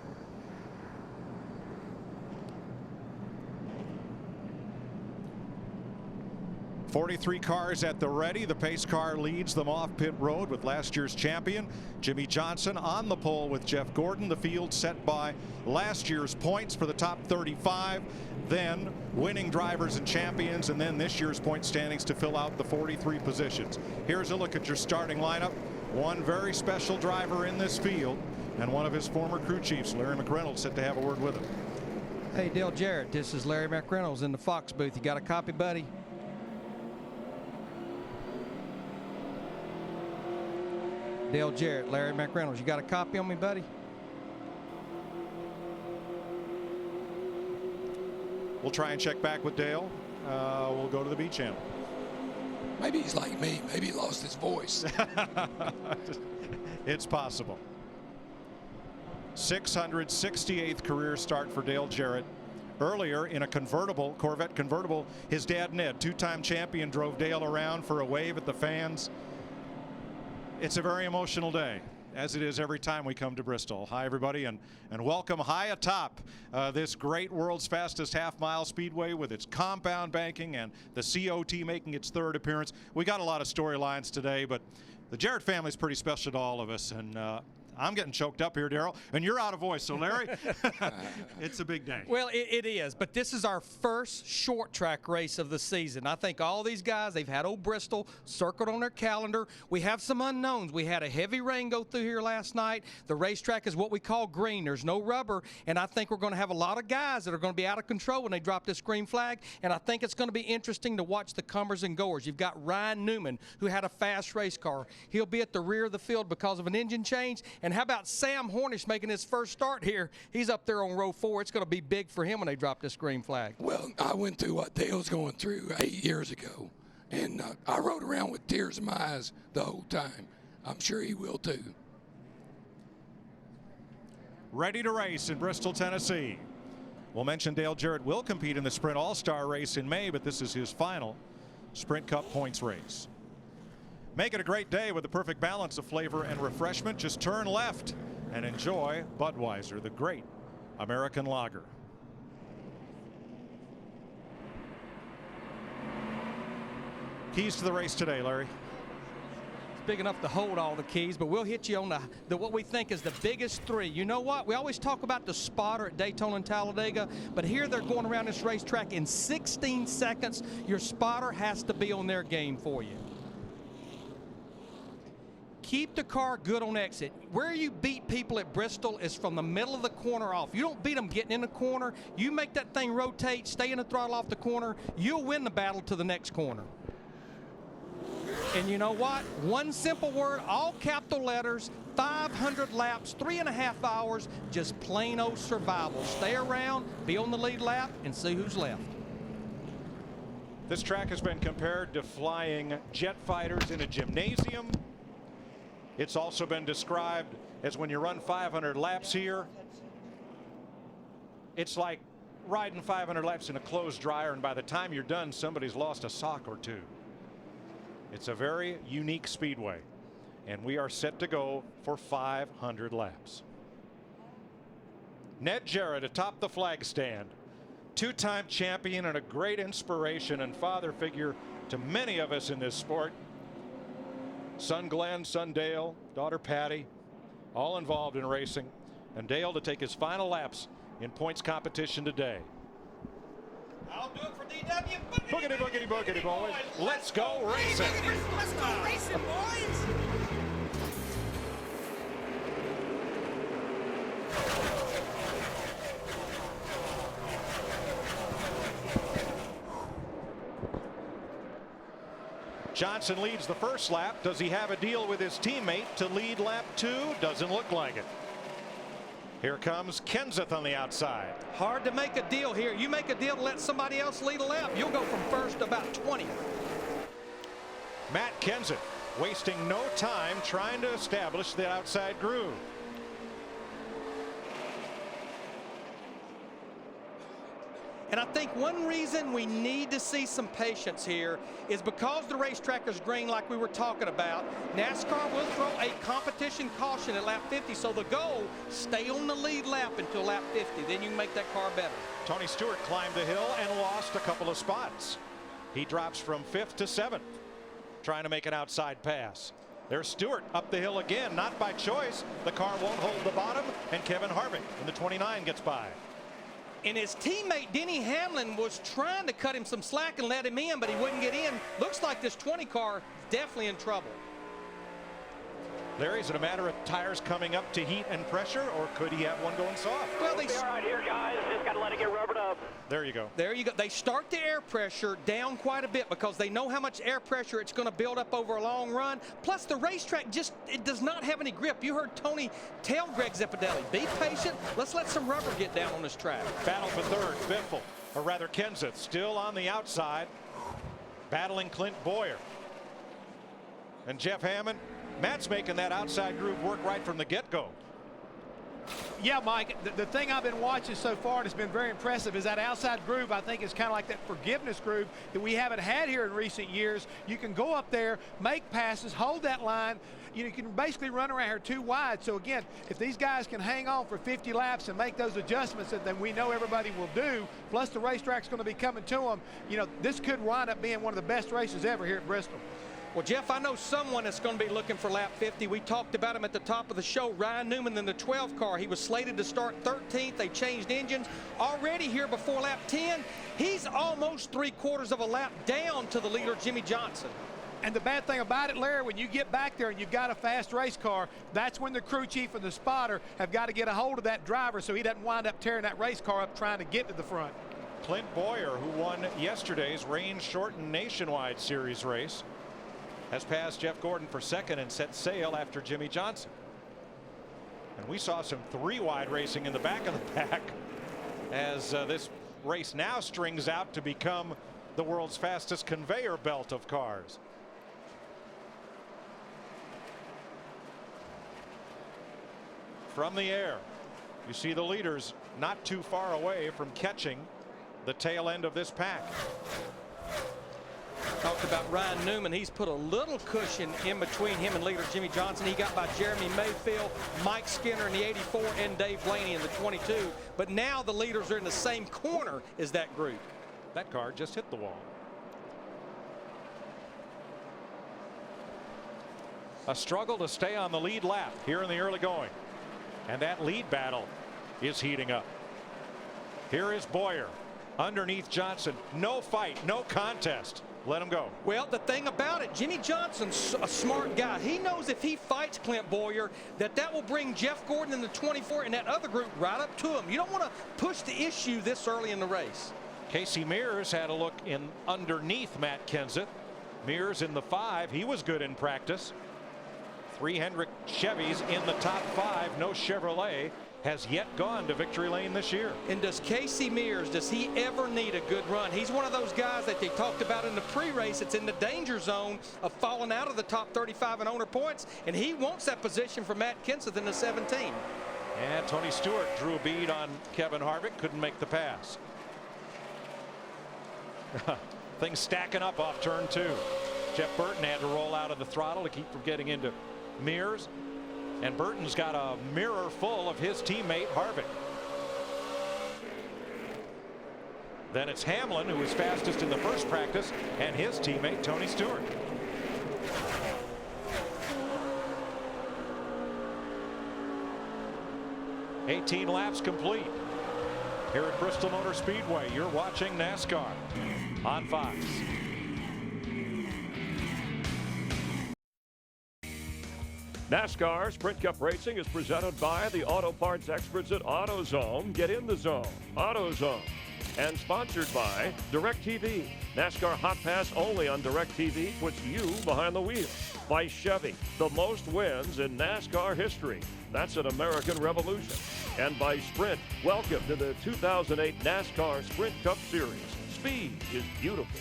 Speaker 19: .43 cars at the ready. The pace car leads them off pit road with last year's champion Jimmy Johnson on the pole with Jeff Gordon. The field set by last year's points for the top 35, then winning drivers and champions, and then this year's point standings to fill out the 43 positions. Here's a look at your starting lineup. One very special driver in this field and one of his former crew chiefs, Larry McReynolds, set to have a word with him.
Speaker 20: Hey, Dale Jarrett, this is Larry McReynolds in the Fox booth. You got a copy, buddy? Dale Jarrett, Larry McReynolds, you got a copy on me, buddy?
Speaker 19: We'll try and check back with Dale. We'll go to the B channel.
Speaker 4: Maybe he's like me. Maybe he lost his voice.
Speaker 19: It's possible. 668th career start for Dale Jarrett. Earlier in a convertible, Corvette convertible, his dad Ned, two-time champion, drove Dale around for a wave at the fans. It's a very emotional day, as it is every time we come to Bristol. Hi, everybody, and welcome high atop this great world's fastest half-mile speedway with its compound banking and the COT making its 3rd appearance. We got a lot of storylines today, but the Jarrett family is pretty special to all of us, and I'm getting choked up here, Darrell, and you're out of voice. So, Larry, it's a big day.
Speaker 20: Well, it is, but this is our first short track race of the season. I think all these guys, they've had old Bristol circled on their calendar. We have some unknowns. We had a heavy rain go through here last night. The racetrack is what we call green. There's no rubber, and I think we're going to have a lot of guys that are going to be out of control when they drop this green flag, and I think it's going to be interesting to watch the comers and goers. You've got Ryan Newman, who had a fast race car. He'll be at the rear of the field because of an engine change. And how about Sam Hornish making his first start here? He's up there on row 4. It's going to be big for him when they drop this green flag.
Speaker 4: Well, I went through what Dale's going through 8 years ago, and I rode around with tears in my eyes the whole time. I'm sure he will too.
Speaker 19: Ready to race in Bristol, Tennessee. We'll mention Dale Jarrett will compete in the Sprint All-Star race in May, but this is his final Sprint Cup points race. Make it a great day with the perfect balance of flavor and refreshment. Just turn left and enjoy Budweiser, the great American lager. Keys to the race today, Larry.
Speaker 20: It's big enough to hold all the keys, but we'll hit you on the what we think is the biggest 3. You know what? We always talk about the spotter at Daytona and Talladega, but here they're going around this racetrack in 16 seconds. Your spotter has to be on their game for you. Keep the car good on exit. Where you beat people at Bristol is from the middle of the corner off. You don't beat them getting in the corner. You make that thing rotate, stay in the throttle off the corner, you'll win the battle to the next corner. And you know what? One simple word, all capital letters, 500 laps, 3.5 hours, just plain old survival. Stay around, be on the lead lap, and see who's left.
Speaker 19: This track has been compared to flying jet fighters in a gymnasium. It's also been described as when you run 500 laps here, it's like riding 500 laps in a clothes dryer, and by the time you're done, somebody's lost a sock or two. It's a very unique speedway, and we are set to go for 500 laps. Ned Jarrett atop the flag stand, 2-time champion and a great inspiration and father figure to many of us in this sport. Son Glenn, son Dale, daughter Patty, all involved in racing, and Dale to take his final laps in points competition today.
Speaker 20: I'll do it for DW.
Speaker 19: Boogity, boogity, boogity, boys. Let's go racing.
Speaker 1: Let's go racing, boys.
Speaker 19: Johnson leads the first lap. Does he have a deal with his teammate to lead lap 2? Doesn't look like it. Here comes Kenseth on the outside.
Speaker 20: Hard to make a deal here. You make a deal to let somebody else lead a lap, you'll go from first to about 20th.
Speaker 19: Matt Kenseth wasting no time trying to establish the outside groove.
Speaker 20: And I think one reason we need to see some patience here is because the racetrack is green like we were talking about. NASCAR will throw a competition caution at lap 50. So the goal, stay on the lead lap until lap 50. Then you can make that car better.
Speaker 19: Tony Stewart climbed the hill and lost a couple of spots. He drops from 5th to 7th, trying to make an outside pass. There's Stewart up the hill again, not by choice. The car won't hold the bottom, and Kevin Harvick in the 29 gets by.
Speaker 20: And his teammate Denny Hamlin was trying to cut him some slack and let him in, but he wouldn't get in. Looks like this 20 car is definitely in trouble.
Speaker 19: Larry, is it a matter of tires coming up to heat and pressure, or could he have one going soft?
Speaker 20: Well, they
Speaker 11: All right here, guys. Just got to let it get rubbered up.
Speaker 19: There you go.
Speaker 20: There you go. They start the air pressure down quite a bit because they know how much air pressure it's going to build up over a long run. Plus, the racetrack it does not have any grip. You heard Tony tell Greg Zippodelli, be patient. Let's let some rubber get down on this track.
Speaker 19: Battle for third. Biffle, or rather Kenseth, still on the outside, battling Clint Boyer. And Jeff Hammond. Matt's making that outside groove work right from the get-go.
Speaker 6: Yeah, Mike, the thing I've been watching so far and has been very impressive is that outside groove. I think is kind of like that forgiveness groove that we haven't had here in recent years. You can go up there, make passes, hold that line. You can basically run around here too wide. So again, if these guys can hang on for 50 laps and make those adjustments that then we know everybody will do, plus the racetrack's going to be coming to them, you know, this could wind up being one of the best races ever here at Bristol.
Speaker 20: Well, Jeff, I know someone that's going to be looking for lap 50. We talked about him at the top of the show, Ryan Newman in the 12 car. He was slated to start 13th. They changed engines. Already here before lap 10, he's almost 3/4 of a lap down to the leader, Jimmy Johnson.
Speaker 6: And the bad thing about it, Larry, when you get back there and you've got a fast race car, that's when the crew chief and the spotter have got to get a hold of that driver so he doesn't wind up tearing that race car up trying to get to the front.
Speaker 19: Clint Boyer, who won yesterday's rain-shortened Nationwide Series race, has passed Jeff Gordon for second and set sail after Jimmy Johnson. And we saw some 3-wide racing in the back of the pack as this race now strings out to become the world's fastest conveyor belt of cars. From the air, you see the leaders not too far away from catching the tail end of this pack.
Speaker 20: Talked about Ryan Newman. He's put a little cushion in between him and leader Jimmy Johnson. He got by Jeremy Mayfield, Mike Skinner in the 84, and Dave Blaney in the 22. But now the leaders are in the same corner as that group.
Speaker 19: That car just hit the wall. A struggle to stay on the lead lap here in the early going. And that lead battle is heating up. Here is Boyer underneath Johnson. No fight, no contest. Let him go.
Speaker 20: Well, the thing about it, Jimmy Johnson's a smart guy. He knows if he fights Clint Boyer, that will bring Jeff Gordon in the 24 and that other group right up to him. You don't want to push the issue this early in the race.
Speaker 19: Casey Mears had a look in underneath Matt Kenseth. Mears in the 5. He was good in practice. 3 Hendrick Chevys in the top 5. No Chevrolet has yet gone to victory lane this year.
Speaker 20: And does Casey Mears, does he ever need a good run? He's one of those guys that they talked about in the pre-race. It's in the danger zone of falling out of the top 35 in owner points, and he wants that position for Matt Kenseth in the 17.
Speaker 19: And Tony Stewart drew a bead on Kevin Harvick, couldn't make the pass. Things stacking up off turn 2. Jeff Burton had to roll out of the throttle to keep from getting into Mears, and Burton's got a mirror full of his teammate Harvick. Then it's Hamlin, who was fastest in the first practice, and his teammate Tony Stewart. "18 laps complete here at Bristol Motor Speedway. You're watching NASCAR on Fox.
Speaker 5: NASCAR Sprint Cup Racing is presented by the auto parts experts at AutoZone. Get in the zone. AutoZone. And sponsored by DirecTV. NASCAR Hot Pass only on DirecTV puts you behind the wheel. By Chevy, the most wins in NASCAR history. That's an American revolution. And by Sprint, welcome to the 2008 NASCAR Sprint Cup Series. Speed is beautiful.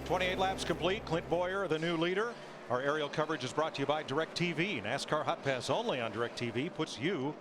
Speaker 19: 28 laps complete. Clint Boyer, the new leader. Our aerial coverage is brought to you by DirecTV. NASCAR Hot Pass only on DirecTV puts you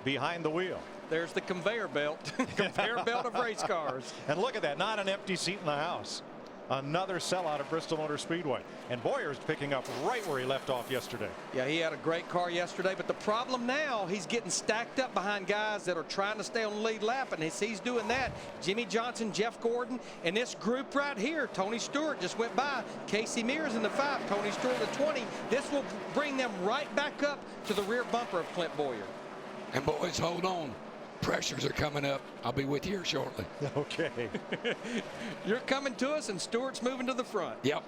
Speaker 19: behind the wheel.
Speaker 20: There's the conveyor belt. Conveyor belt of race cars.
Speaker 19: And look at that, not an empty seat in the house. Another sellout at Bristol Motor Speedway. And Boyer's picking up right where he left off yesterday.
Speaker 20: Yeah, he had a great car yesterday, but the problem now, he's getting stacked up behind guys that are trying to stay on the lead lap, and as he's doing that, Jimmy Johnson, Jeff Gordon, and this group right here, Tony Stewart just went by, Casey Mears in the 5, Tony Stewart in the 20. This will bring them right back up to the rear bumper of Clint Boyer.
Speaker 4: And boys, hold on. Pressures are coming up. I'll be with you here shortly.
Speaker 19: Okay.
Speaker 20: You're coming to us and Stewart's moving to the front.
Speaker 4: Yep.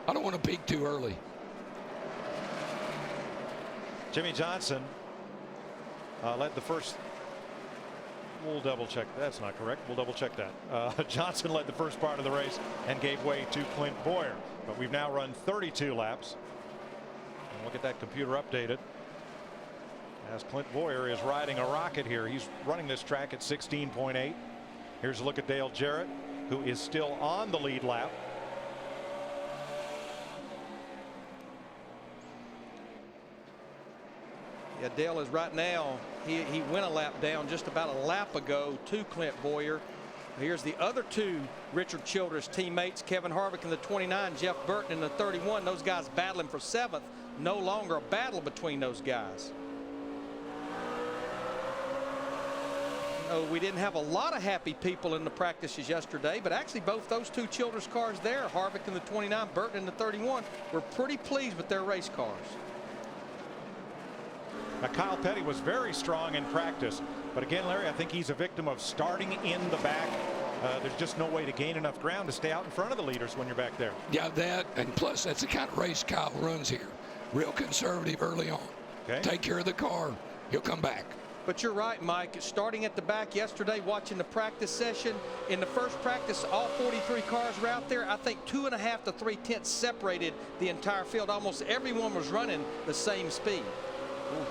Speaker 4: I don't want to peak too early.
Speaker 19: Jimmy Johnson led the first. We'll double check. That's not correct. We'll double check that. Johnson led the first part of the race and gave way to Clint Boyer. But we've now run 32 laps. And look at that computer updated. As Clint Boyer is riding a rocket here. He's running this track at 16.8. Here's a look at Dale Jarrett, who is still on the lead lap.
Speaker 20: Yeah, Dale is right now, he went a lap down just about a lap ago to Clint Boyer. Here's the other 2 Richard Childress teammates, Kevin Harvick in the 29, Jeff Burton in the 31. Those guys battling for 7th. No longer a battle between those guys. we didn't have a lot of happy people in the practices yesterday, but actually both those two Childress cars there, Harvick in the 29, Burton in the 31, were pretty pleased with their race cars.
Speaker 19: Now, Kyle Petty was very strong in practice, but again, Larry, I think he's a victim of starting in the back. There's just no way to gain enough ground to stay out in front of the leaders when you're back there.
Speaker 4: Yeah, that, and plus that's the kind of race Kyle runs here. Real conservative early on.
Speaker 19: Okay.
Speaker 4: Take care of the car, he'll come back.
Speaker 20: But you're right, Mike. Starting at the back yesterday, watching the practice session, in the first practice, all 43 cars were out there. I think 2.5 to 3 tenths separated the entire field. Almost everyone was running the same speed.
Speaker 19: Ooh.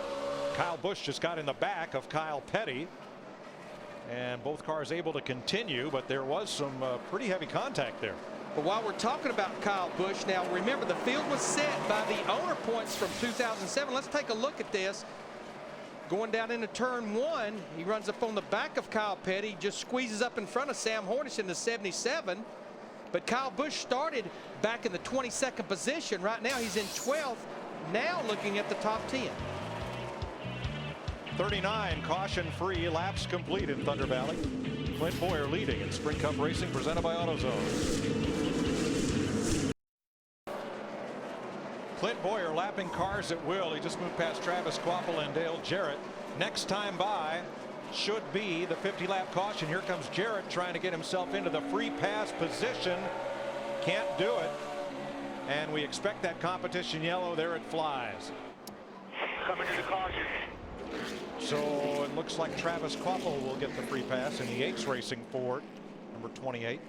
Speaker 19: Kyle Busch just got in the back of Kyle Petty, and both cars able to continue, but there was some pretty heavy contact there.
Speaker 20: But while we're talking about Kyle Busch, now remember the field was set by the owner points from 2007. Let's take a look at this. Going down into turn 1, he runs up on the back of Kyle Petty, just squeezes up in front of Sam Hornish in the 77. But Kyle Busch started back in the 22nd position. Right now he's in 12th, now looking at the top 10.
Speaker 19: 39 caution-free laps complete in Thunder Valley. Clint Boyer leading in Sprint Cup Racing, presented by AutoZone. Clint Boyer lapping cars at will. He just moved past Travis Kvapil and Dale Jarrett. Next time by should be the 50-lap caution. Here comes Jarrett trying to get himself into the free pass position. Can't do it. And we expect that competition yellow. There it flies.
Speaker 11: Coming to the caution.
Speaker 19: So it looks like Travis Kvapil will get the free pass in the Yates Racing Ford, number 28.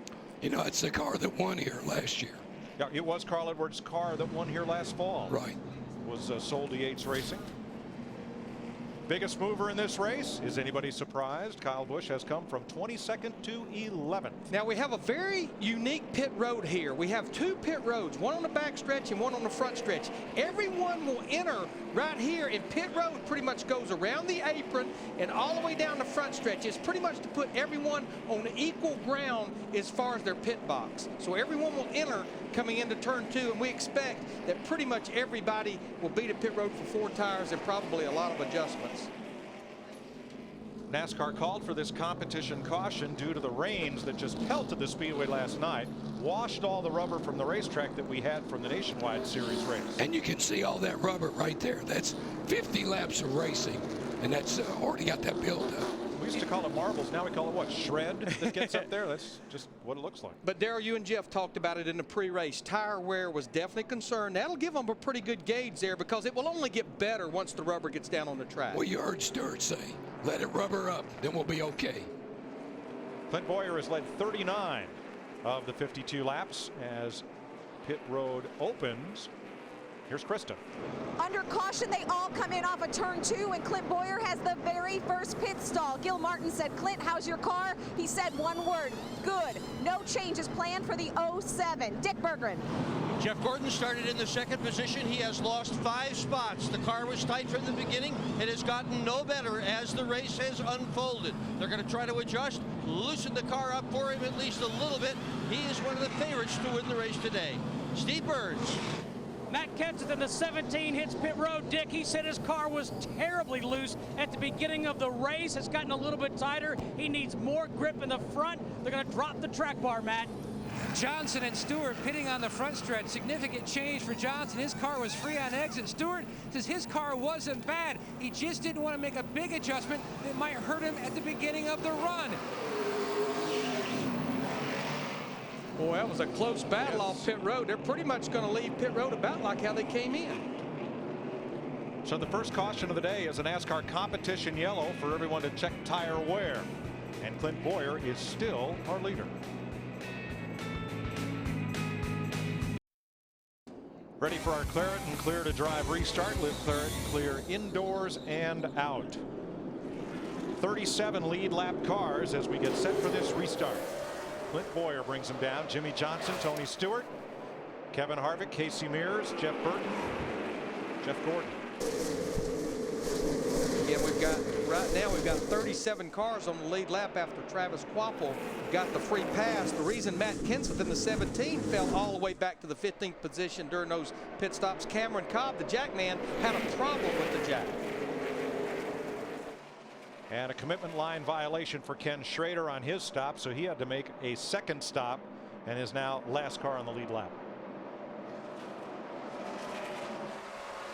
Speaker 4: You know, it's the car that won here last year.
Speaker 19: Yeah, it was Carl Edwards' car that won here last fall.
Speaker 4: Right.
Speaker 19: Was sold to Yates Racing. Biggest mover in this race. Is anybody surprised? Kyle Busch has come from 22nd to 11th.
Speaker 20: Now we have a very unique pit road here. We have two pit roads, one on the back stretch and one on the front stretch. Everyone will enter right here, and pit road pretty much goes around the apron and all the way down the front stretch. It's pretty much to put everyone on equal ground as far as their pit box. So everyone will enter coming into turn 2, and we expect that pretty much everybody will beat a pit road for 4 tires and probably a lot of adjustments.
Speaker 19: NASCAR called for this competition caution due to the rains that just pelted the Speedway last night, washed all the rubber from the racetrack that we had from the Nationwide Series race.
Speaker 4: And you can see all that rubber right there. That's 50 laps of racing, and that's already got that build up.
Speaker 19: We used to call it marbles. Now we call it what? Shred that gets up there. That's just what it looks like.
Speaker 20: But Darrell, you and Jeff talked about it in the pre-race. Tire wear was definitely concerned. That'll give them a pretty good gauge there because it will only get better once the rubber gets down on the track.
Speaker 4: Well, you heard Stewart say, let it rubber up, then we'll be okay.
Speaker 19: Clint Boyer has led 39 of the 52 laps as pit road opens. Here's Krista.
Speaker 21: Under caution, they all come in off of turn 2, and Clint Boyer has the very first pit stall. Gil Martin said, Clint, how's your car? He said one word, good. No changes planned for the 07. Dick Berggren.
Speaker 22: Jeff Gordon started in the 2nd position. He has lost 5 spots. The car was tight from the beginning. It has gotten no better as the race has unfolded. They're going to try to adjust, loosen the car up for him at least a little bit. He is one of the favorites to win the race today. Steve Burns.
Speaker 23: Matt Kenseth in the 17 hits pit road. Dick, he said his car was terribly loose at the beginning of the race. It's gotten a little bit tighter. He needs more grip in the front. They're going to drop the track bar, Matt.
Speaker 24: Johnson and Stewart pitting on the front stretch. Significant change for Johnson. His car was free on exit. Stewart says his car wasn't bad. He just didn't want to make a big adjustment that might hurt him at the beginning of the run.
Speaker 20: Boy, that was a close battle off pit road. They're pretty much going to leave pit road about like how they came in.
Speaker 19: So the first caution of the day is a NASCAR competition yellow for everyone to check tire wear. And Clint Boyer is still our leader. Ready for our Claret and Clear to Drive restart. Live Claret and Clear indoors and out. 37 lead lap cars as we get set for this restart. Clint Boyer brings him down. Jimmy Johnson, Tony Stewart, Kevin Harvick, Casey Mears, Jeff Burton, Jeff Gordon.
Speaker 20: Yeah, we've got 37 cars on the lead lap after Travis Kvapil got the free pass. The reason Matt Kenseth in the 17 fell all the way back to the 15th position during those pit stops, Cameron Cobb, the jack man, had a problem with the jack.
Speaker 19: And a commitment line violation for Ken Schrader on his stop, so he had to make a second stop and is now last car on the lead lap.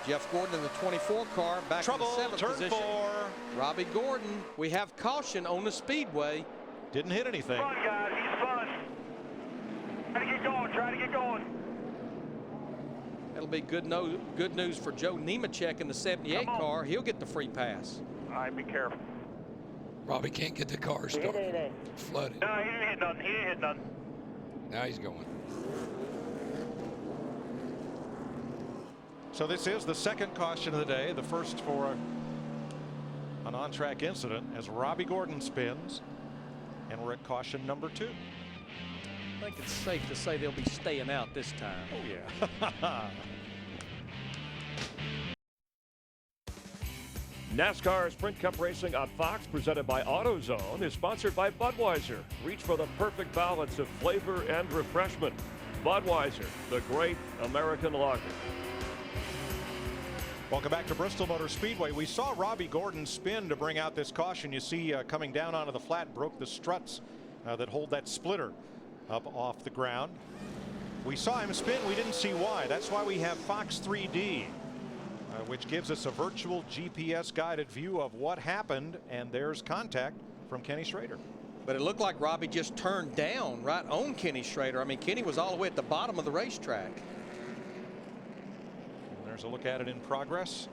Speaker 20: Jeff Gordon in the 24 car back
Speaker 19: Trouble,
Speaker 20: in the 7th
Speaker 19: turn
Speaker 20: position.
Speaker 19: 4.
Speaker 20: Robbie Gordon, we have caution on the Speedway.
Speaker 19: Didn't hit anything.
Speaker 11: Fun, guys. He's fun. Try to get going. Try to get going.
Speaker 20: That'll be good news for Joe Nemechek in the 78 car. He'll get the free pass.
Speaker 11: All right, be careful.
Speaker 4: Robbie can't get the car started. Flooded.
Speaker 11: No, he didn't hit nothing. He didn't hit nothing.
Speaker 4: Now he's going.
Speaker 19: So this is the second caution of the day, the first for an on-track incident as Robbie Gordon spins, and we're at caution number 2.
Speaker 20: I think it's safe to say they'll be staying out this time.
Speaker 19: Oh yeah.
Speaker 5: NASCAR Sprint Cup Racing on Fox, presented by AutoZone, is sponsored by Budweiser. Reach for the perfect balance of flavor and refreshment. Budweiser, the great American lager.
Speaker 19: Welcome back to Bristol Motor Speedway. We saw Robbie Gordon spin to bring out this caution. You see coming down onto the flat, broke the struts that hold that splitter up off the ground. We saw him spin. We didn't see why. That's why we have Fox 3D, which gives us a virtual GPS guided view of what happened, and there's contact from Kenny Schrader.
Speaker 20: But it looked like Robbie just turned down right on Kenny Schrader. I mean, Kenny was all the way at the bottom of the racetrack.
Speaker 19: There's a look at it in progress.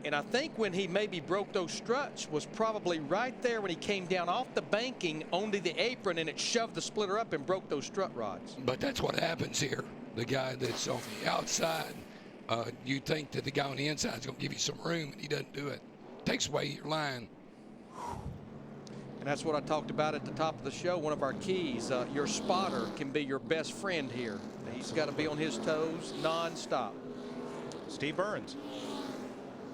Speaker 20: And I think when he maybe broke those struts was probably right there when he came down off the banking onto the apron, and it shoved the splitter up and broke those strut rods.
Speaker 4: But that's what happens here. The guy that's on the outside, you think that the guy on the inside is going to give you some room, and he doesn't do it. Takes away your line.
Speaker 20: And that's what I talked about at the top of the show. One of our keys, your spotter can be your best friend here. He's got to be on his toes nonstop.
Speaker 19: Steve Burns.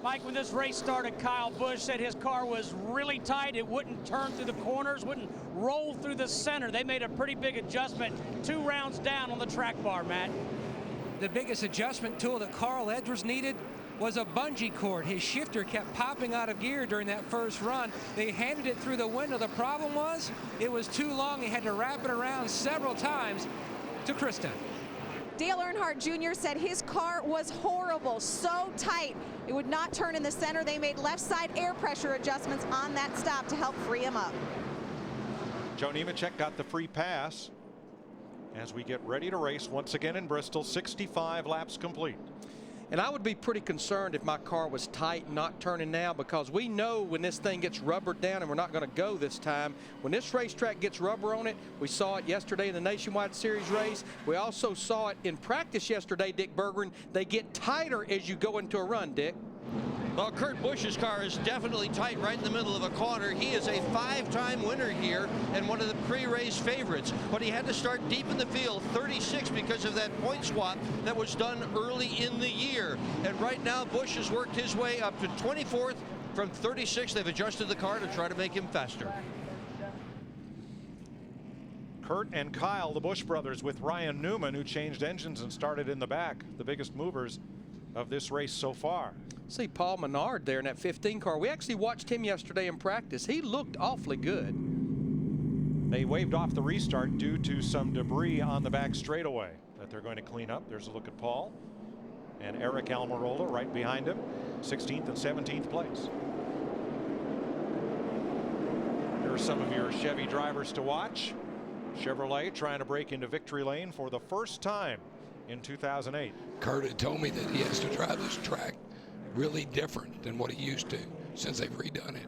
Speaker 23: Mike, when this race started, Kyle Busch said his car was really tight. It wouldn't turn through the corners, wouldn't roll through the center. They made a pretty big adjustment 2 rounds down on the track bar, Matt.
Speaker 1: The biggest adjustment tool that Carl Edwards needed was a bungee cord. His shifter kept popping out of gear during that first run. They handed it through the window. The problem was it was too long. He had to wrap it around several times to Krista.
Speaker 21: Dale Earnhardt Jr. said his car was horrible, so tight it would not turn in the center. They made left side air pressure adjustments on that stop to help free him up.
Speaker 19: Joe Nemechek got the free pass as we get ready to race once again in Bristol. 65 laps complete.
Speaker 20: And I would be pretty concerned if my car was tight and not turning now, because we know when this thing gets rubbered down, and we're not going to go this time, when this racetrack gets rubber on it, we saw it yesterday in the Nationwide Series race. We also saw it in practice yesterday, Dick Berggren. They get tighter as you go into a run, Dick.
Speaker 22: Well, Kurt Busch's car is definitely tight right in the middle of a corner. He is a 5-time winner here and one of the pre-race favorites, but he had to start deep in the field, 36, because of that point swap that was done early in the year. And right now, Busch has worked his way up to 24th from 36. They've adjusted the car to try to make him faster.
Speaker 19: Kurt and Kyle, the Busch brothers, with Ryan Newman, who changed engines and started in the back, the biggest movers of this race so far.
Speaker 20: See Paul Menard there in that 15 car. We actually watched him yesterday in practice. He looked awfully good.
Speaker 19: They waved off the restart due to some debris on the back straightaway that they're going to clean up. There's a look at Paul and Eric Almirola right behind him, 16th and 17th place. Here are some of your Chevy drivers to watch. Chevrolet trying to break into victory lane for the first time in 2008.
Speaker 4: Kurt had told me that he has to drive this track really different than what he used to since they've redone it.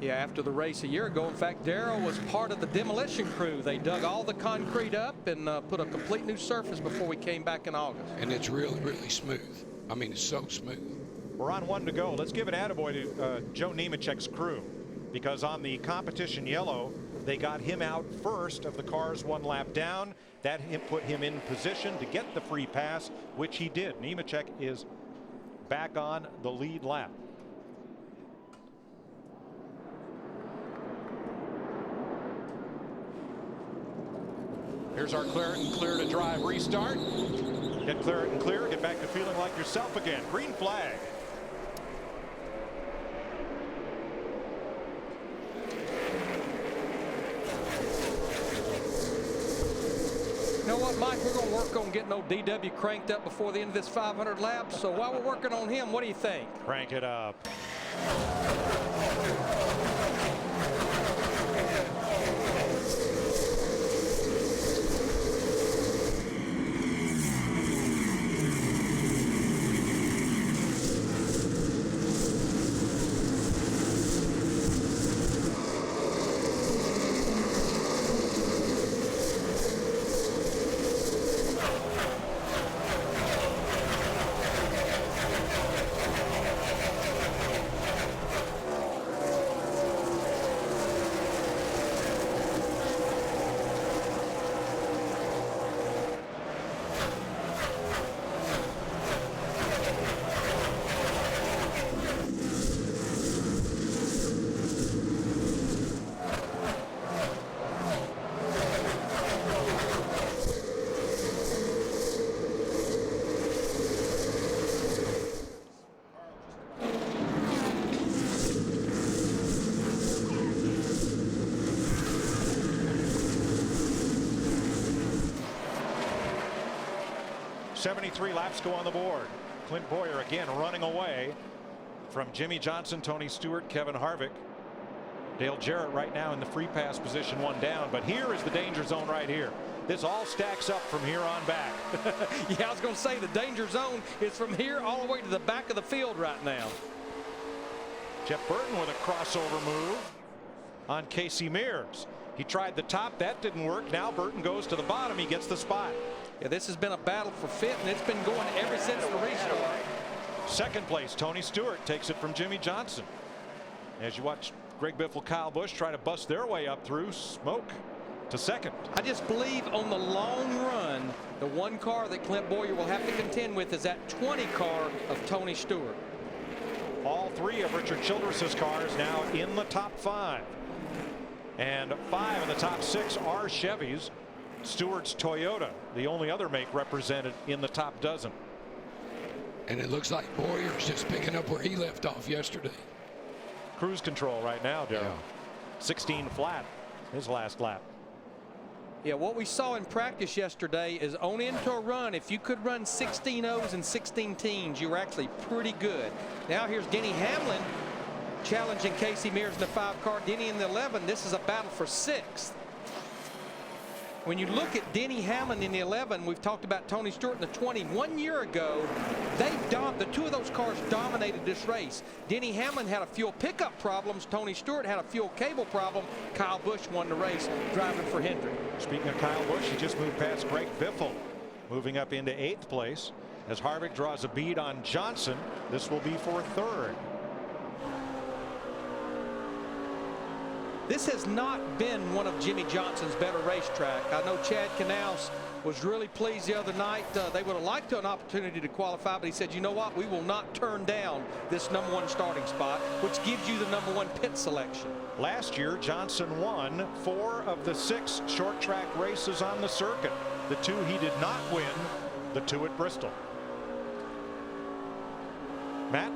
Speaker 20: Yeah, after the race a year ago, in fact, Darrell was part of the demolition crew. They dug all the concrete up and put a complete new surface before we came back in August.
Speaker 4: And it's really, really smooth. I mean, it's so smooth.
Speaker 19: We're on 1 to go. Let's give an attaboy to Joe Nemechek's crew, because on the competition yellow, they got him out first of the cars 1 lap down. That put him in position to get the free pass, which he did. Nemechek is back on the lead lap. Here's our Claret and Clear to drive restart. Get Claret and Clear, get back to feeling like yourself again. Green flag.
Speaker 20: what, Mike? We're going to work on getting old DW cranked up before the end of this 500 laps. So while we're working on him, what do you think?
Speaker 19: Crank it up. .73 laps go on the board. Clint Bowyer again running away from Jimmy Johnson, Tony Stewart, Kevin Harvick. Dale Jarrett right now in the free pass position, one down. But here is the danger zone right here. This all stacks up from here on back.
Speaker 20: Yeah, I was going to say the danger zone is from here all the way to the back of the field right now.
Speaker 19: Jeff Burton with a crossover move on Casey Mears. He tried the top. That didn't work. Now Burton goes to the bottom. He gets the spot.
Speaker 20: Yeah, this has been a battle for fifth, and it's been going ever since the restart.
Speaker 19: Second place, Tony Stewart takes it from Jimmy Johnson. As you watch Greg Biffle, Kyle Busch try to bust their way up through smoke to second.
Speaker 20: I just believe on the long run, the one car that Clint Bowyer will have to contend with is that 20 car of Tony Stewart.
Speaker 19: All three of Richard Childress's cars now in the top 5. And 5 of the top 6 are Chevys. Stewart's Toyota, the only other make represented in the top dozen.
Speaker 4: And it looks like Bowyer's just picking up where he left off yesterday.
Speaker 19: Cruise control right now, Darrell. Yeah. 16 flat, his last lap.
Speaker 20: Yeah, what we saw in practice yesterday is on into a run. If you could run 16 O's and 16 teens, you were actually pretty good. Now here's Denny Hamlin challenging Casey Mears in the 5 car. Denny in the 11. This is a battle for 6th. When you look at Denny Hamlin in the 11, we've talked about Tony Stewart in the 20. 1 year ago, the two of those cars dominated this race. Denny Hamlin had a fuel pickup problems. Tony Stewart had a fuel cable problem. Kyle Busch won the race driving for Hendrick.
Speaker 19: Speaking of Kyle Busch, he just moved past Greg Biffle, moving up into 8th place. As Harvick draws a bead on Johnson, this will be for 3rd.
Speaker 20: This has not been one of Jimmy Johnson's better racetrack. I know Chad Canals was really pleased the other night. They would have liked an opportunity to qualify, but he said, you know what, we will not turn down this #1 starting spot, which gives you the #1 pit selection.
Speaker 19: Last year, Johnson won 4 of the 6 short track races on the circuit. The 2 he did not win, the 2 at Bristol. Matt?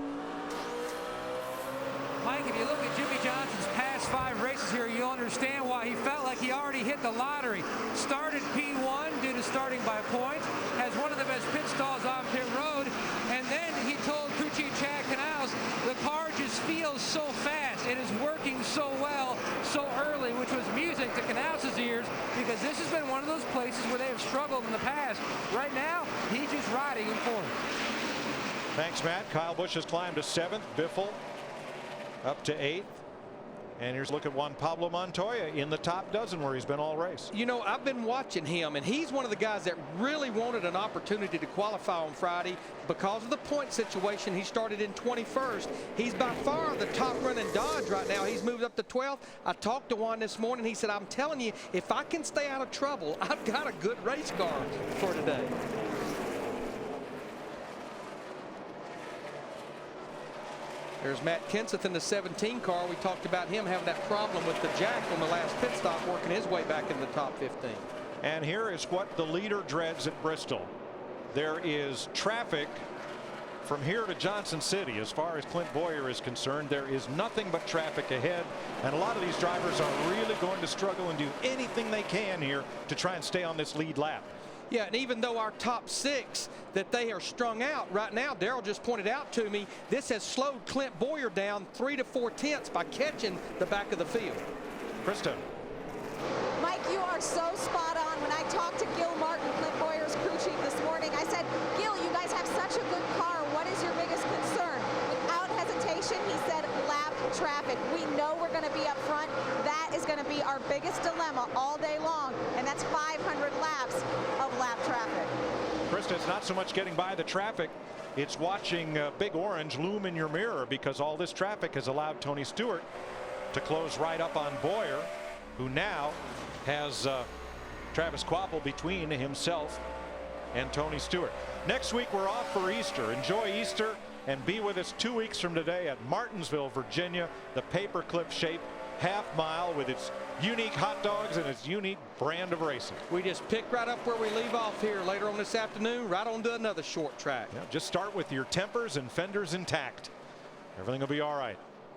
Speaker 24: Mike, if you look at Jimmy Johnson's past 5 races here, you'll understand why he felt like he already hit the lottery. Started P1 due to starting by points, has one of the best pit stalls on pit road, and then he told crew chief Chad Canals, the car just feels so fast. It is working so well so early, which was music to Canals' ears, because this has been one of those places where they have struggled in the past. Right now, he's just riding in form.
Speaker 19: Thanks, Matt. Kyle Busch has climbed to 7th. Biffle up to 8th. And here's a look at Juan Pablo Montoya in the top dozen where he's been all race.
Speaker 20: You know, I've been watching him, and he's one of the guys that really wanted an opportunity to qualify on Friday. Because of the point situation, he started in 21st. He's by far the top running Dodge right now. He's moved up to 12th. I talked to Juan this morning. He said, I'm telling you, if I can stay out of trouble, I've got a good race car for today. There's Matt Kenseth in the 17 car. We talked about him having that problem with the jack on the last pit stop, working his way back in the top 15.
Speaker 19: And here is what the leader dreads at Bristol. There is traffic from here to Johnson City. As far as Clint Bowyer is concerned, there is nothing but traffic ahead. And a lot of these drivers are really going to struggle and do anything they can here to try and stay on this lead lap.
Speaker 20: Yeah, and even though our top 6 that they are strung out right now, Darrell just pointed out to me, this has slowed Clint Boyer down 3 to 4 tenths by catching the back of the field.
Speaker 19: Krista.
Speaker 21: Mike, you are so spot on. When I talked to Gil Martin, Clint Boyer's crew chief this morning, I said, Gil, you guys have such a good car. What is your biggest concern? Without hesitation, he said, lap traffic. We know we're going to be up front. That is going to be our biggest dilemma all day long, and that's 500 laps of lap traffic.
Speaker 19: Krista, it's not so much getting by the traffic. It's watching Big Orange loom in your mirror, because all this traffic has allowed Tony Stewart to close right up on Boyer, who now has Travis Kvapil between himself and Tony Stewart. Next week we're off for Easter. Enjoy Easter and be with us 2 weeks from today at Martinsville, Virginia, the paperclip shaped half mile with its unique hot dogs and its unique brand of racing.
Speaker 20: We just pick right up where we leave off here later on this afternoon, right on to another short track.
Speaker 19: Yeah, just start with your tempers and fenders intact. Everything will be all right.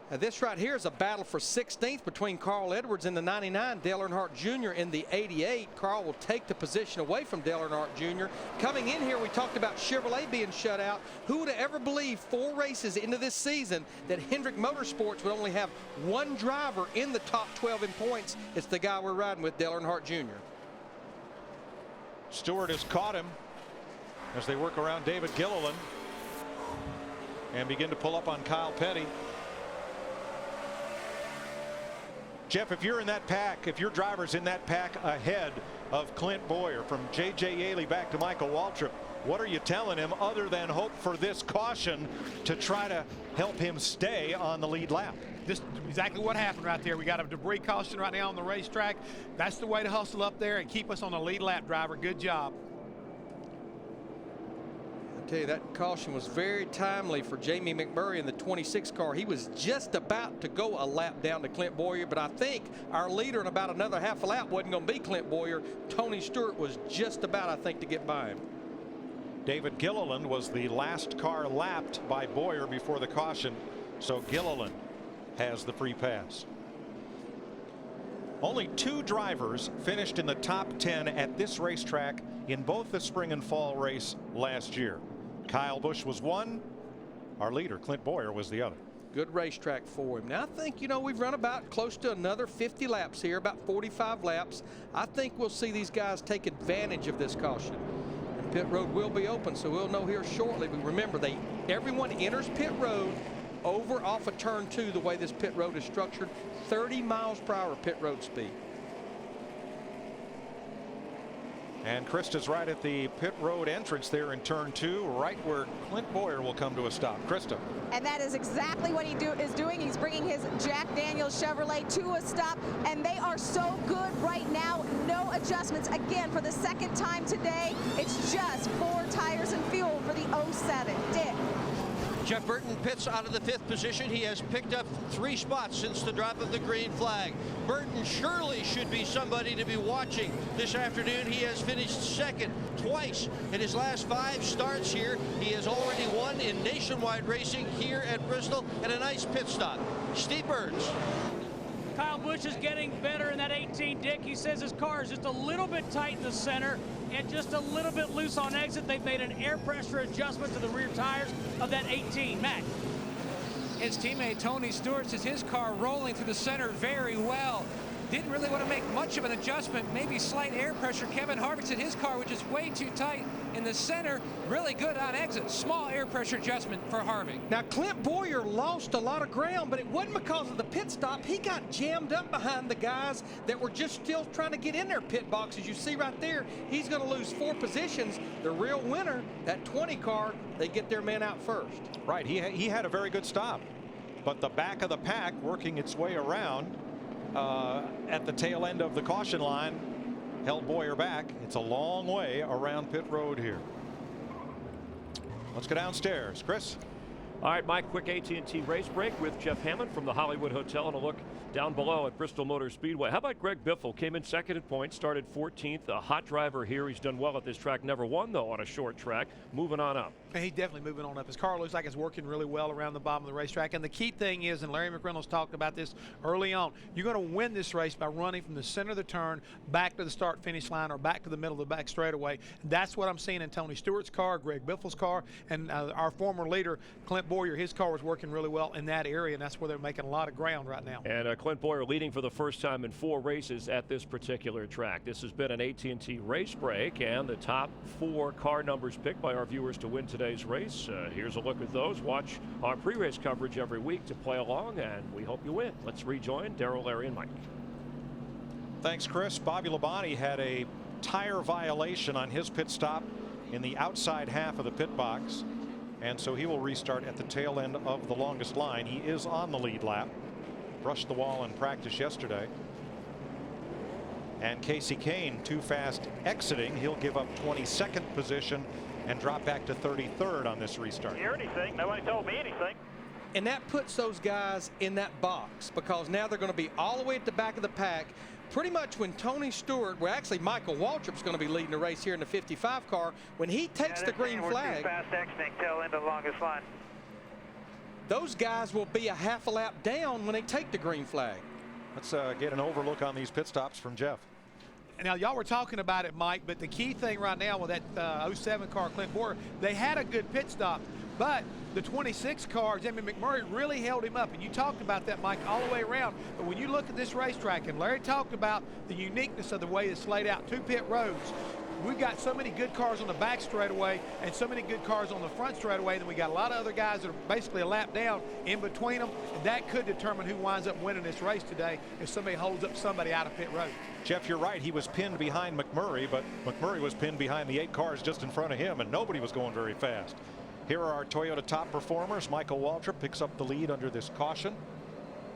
Speaker 20: Now this right here is a battle for 16th between Carl Edwards in the 99, Dale Earnhardt Jr. in the 88. Carl will take the position away from Dale Earnhardt Jr. Coming in here, we talked about Chevrolet being shut out. Who would have ever believed 4 races into this season that Hendrick Motorsports would only have 1 driver in the top 12 in points? It's the guy we're riding with, Dale Earnhardt Jr.
Speaker 19: Stewart has caught him as they work around David Gilliland and begin to pull up on Kyle Petty. Jeff, if you're in that pack, if your driver's in that pack ahead of Clint Boyer, from J.J. Yaley back to Michael Waltrip, what are you telling him other than hope for this caution to try to help him stay on the lead lap?
Speaker 6: Just exactly what happened right there. We got a debris caution right now on the racetrack. That's the way to hustle up there and keep us on the lead lap, driver. Good job.
Speaker 20: I tell you, that caution was very timely for Jamie McMurray in the 26 car. He was just about to go a lap down to Clint Boyer, but I think our leader in about another half a lap wasn't going to be Clint Boyer. Tony Stewart was just about, I think, to get by him.
Speaker 19: David Gilliland was the last car lapped by Boyer before the caution, so Gilliland has the free pass. Only 2 drivers finished in the top 10 at this racetrack in both the spring and fall race last year. Kyle Busch was one. Our leader, Clint Boyer, was the other.
Speaker 20: Good racetrack for him. Now, I think, you know, we've run about close to another 50 laps here, about 45 laps. I think we'll see these guys take advantage of this caution. And pit road will be open, so we'll know here shortly. But remember, everyone enters pit road over off of turn 2 the way this pit road is structured. 30 miles per hour pit road speed.
Speaker 19: And Krista's right at the pit road entrance there in turn 2, right where Clint Boyer will come to a stop. Krista.
Speaker 21: And that is exactly what he is doing. He's bringing his Jack Daniels Chevrolet to a stop, and they are so good right now. No adjustments. Again, for the second time today, it's just 4 tires and fuel for the 07. Dick.
Speaker 22: Jeff Burton pits out of the 5th position. He has picked up 3 spots since the drop of the green flag. Burton surely should be somebody to be watching this afternoon. He has finished 2nd twice in his last 5 starts here. He has already won in nationwide racing here at Bristol, and a nice pit stop. Steve Burns.
Speaker 23: Kyle Busch is getting better in that 18, Dick. He says his car is just a little bit tight in the center and just a little bit loose on exit. They've made an air pressure adjustment to the rear tires of that 18. Matt.
Speaker 1: His teammate Tony Stewart says his car rolling through the center very well. Didn't really want to make much of an adjustment, maybe slight air pressure. Kevin Harvick said his car was just way too tight in the center. Really good on exit. Small air pressure adjustment for Harvick.
Speaker 20: Now, Clint Boyer lost a lot of ground, but it wasn't because of the pit stop. He got jammed up behind the guys that were just still trying to get in their pit box. As you see right there, he's going to lose 4 positions. The real winner, that 20 car, they get their man out first.
Speaker 19: Right, he had a very good stop, but the back of the pack working its way around at the tail end of the caution line held Boyer back. It's a long way around pit road here. Let's go downstairs. Chris.
Speaker 5: All right, Mike, quick AT&T race break with Jeff Hammond from the Hollywood Hotel and a look down below at Bristol Motor Speedway. How about Greg Biffle? Came in second at points, started 14th. A hot driver here. He's done well at this track. Never won, though, on a short track. Moving on up.
Speaker 6: He's definitely moving on up. His car looks like it's working really well around the bottom of the racetrack. And the key thing is, and Larry McReynolds talked about this early on, you're going to win this race by running from the center of the turn back to the start-finish line or back to the middle of the back straightaway. That's what I'm seeing in Tony Stewart's car, Greg Biffle's car, and our former leader, Clint Boyer. His car was working really well in that area, and that's where they're making a lot of ground right now.
Speaker 5: And Clint Boyer leading for the first time in 4 races at this particular track. This has been an AT&T race break, and the top 4 car numbers picked by our viewers to win today's race. Here's a look at those. Watch our pre-race coverage every week to play along, and we hope you win. Let's rejoin Darrell, Larry, and Mike.
Speaker 19: Thanks, Chris. Bobby Labonte had a tire violation on his pit stop in the outside half of the pit box, and so he will restart at the tail end of the longest line. He is on the lead lap. Brushed the wall in practice yesterday. And Casey Kane too fast exiting. He'll give up 22nd position and drop back to 33rd on this restart.
Speaker 2: Hear anything? Nobody told me anything.
Speaker 20: And that puts those guys in that box because now they're going to be all the way at the back of the pack. Pretty much when Tony Stewart, well, actually Michael Waltrip's going to be leading the race here in the 55 car. When he takes the green flag,
Speaker 2: fast exiting tail end of the longest line.
Speaker 20: Those guys will be a half a lap down when they take the green flag.
Speaker 19: Let's get an overlook on these pit stops from Jeff.
Speaker 6: Now, y'all were talking about it, Mike, but the key thing right now with that 07 car, Clint Boyer, they had a good pit stop, but the 26 car, Jimmy McMurray, really held him up. And you talked about that, Mike, all the way around. But when you look at this racetrack, and Larry talked about the uniqueness of the way it's laid out, 2 pit roads. We've got so many good cars on the back straightaway and so many good cars on the front straightaway. Then we got a lot of other guys that are basically a lap down in between them. And that could determine who winds up winning this race today if somebody holds up somebody out of pit road.
Speaker 19: Jeff, you're right. He was pinned behind McMurray, but McMurray was pinned behind the 8 cars just in front of him, and nobody was going very fast. Here are our Toyota top performers. Michael Waltrip picks up the lead under this caution.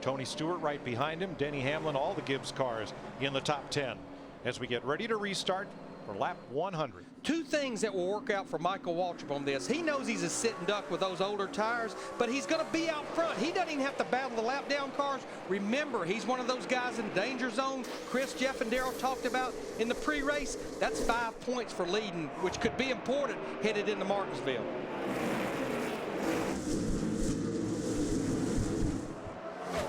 Speaker 19: Tony Stewart right behind him. Denny Hamlin, all the Gibbs cars in the top 10 as we get ready to restart for lap 100.
Speaker 20: 2 things that will work out for Michael Waltrip on this. He knows he's a sitting duck with those older tires, but he's going to be out front. He doesn't even have to battle the lap down cars. Remember, he's one of those guys in danger zone. Chris, Jeff, and Darrell talked about in the pre-race. That's 5 points for leading, which could be important headed into Martinsville.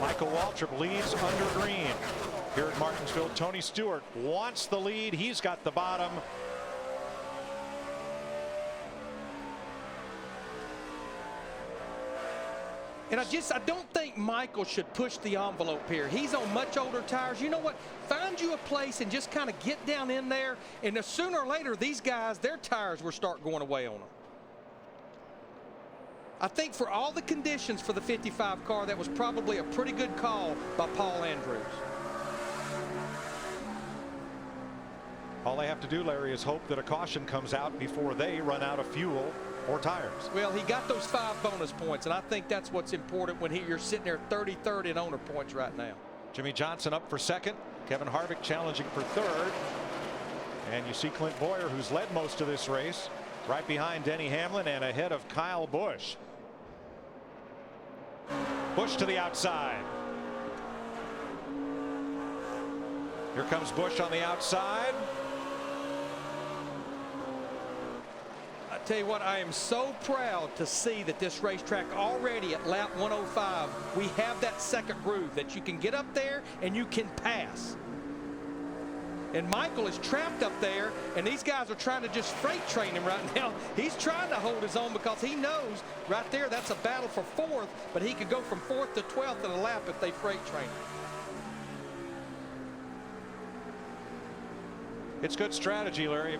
Speaker 19: Michael Waltrip leads under green. Here at Martinsville, Tony Stewart wants the lead. He's got the bottom.
Speaker 20: And I don't think Michael should push the envelope here. He's on much older tires. You know what? Find you a place and just kind of get down in there. And sooner or later, these guys, their tires will start going away on them. I think for all the conditions for the 55 car, that was probably a pretty good call by Paul Andrews.
Speaker 19: All they have to do, Larry, is hope that a caution comes out before they run out of fuel or tires.
Speaker 20: Well, he got those 5 bonus points, and I think that's what's important when you're sitting there 33rd in owner points right now.
Speaker 19: Jimmy Johnson up for 2nd. Kevin Harvick challenging for 3rd. And you see Clint Boyer, who's led most of this race, right behind Denny Hamlin and ahead of Kyle Busch. Busch to the outside. Here comes Busch on the outside.
Speaker 20: I tell you what, I am so proud to see that this racetrack already at lap 105, we have that second groove that you can get up there and you can pass. And Michael is trapped up there, and these guys are trying to just freight train him right now. He's trying to hold his own because he knows right there that's a battle for 4th, but he could go from 4th to 12th in a lap if they freight train him.
Speaker 19: It's good strategy, Larry,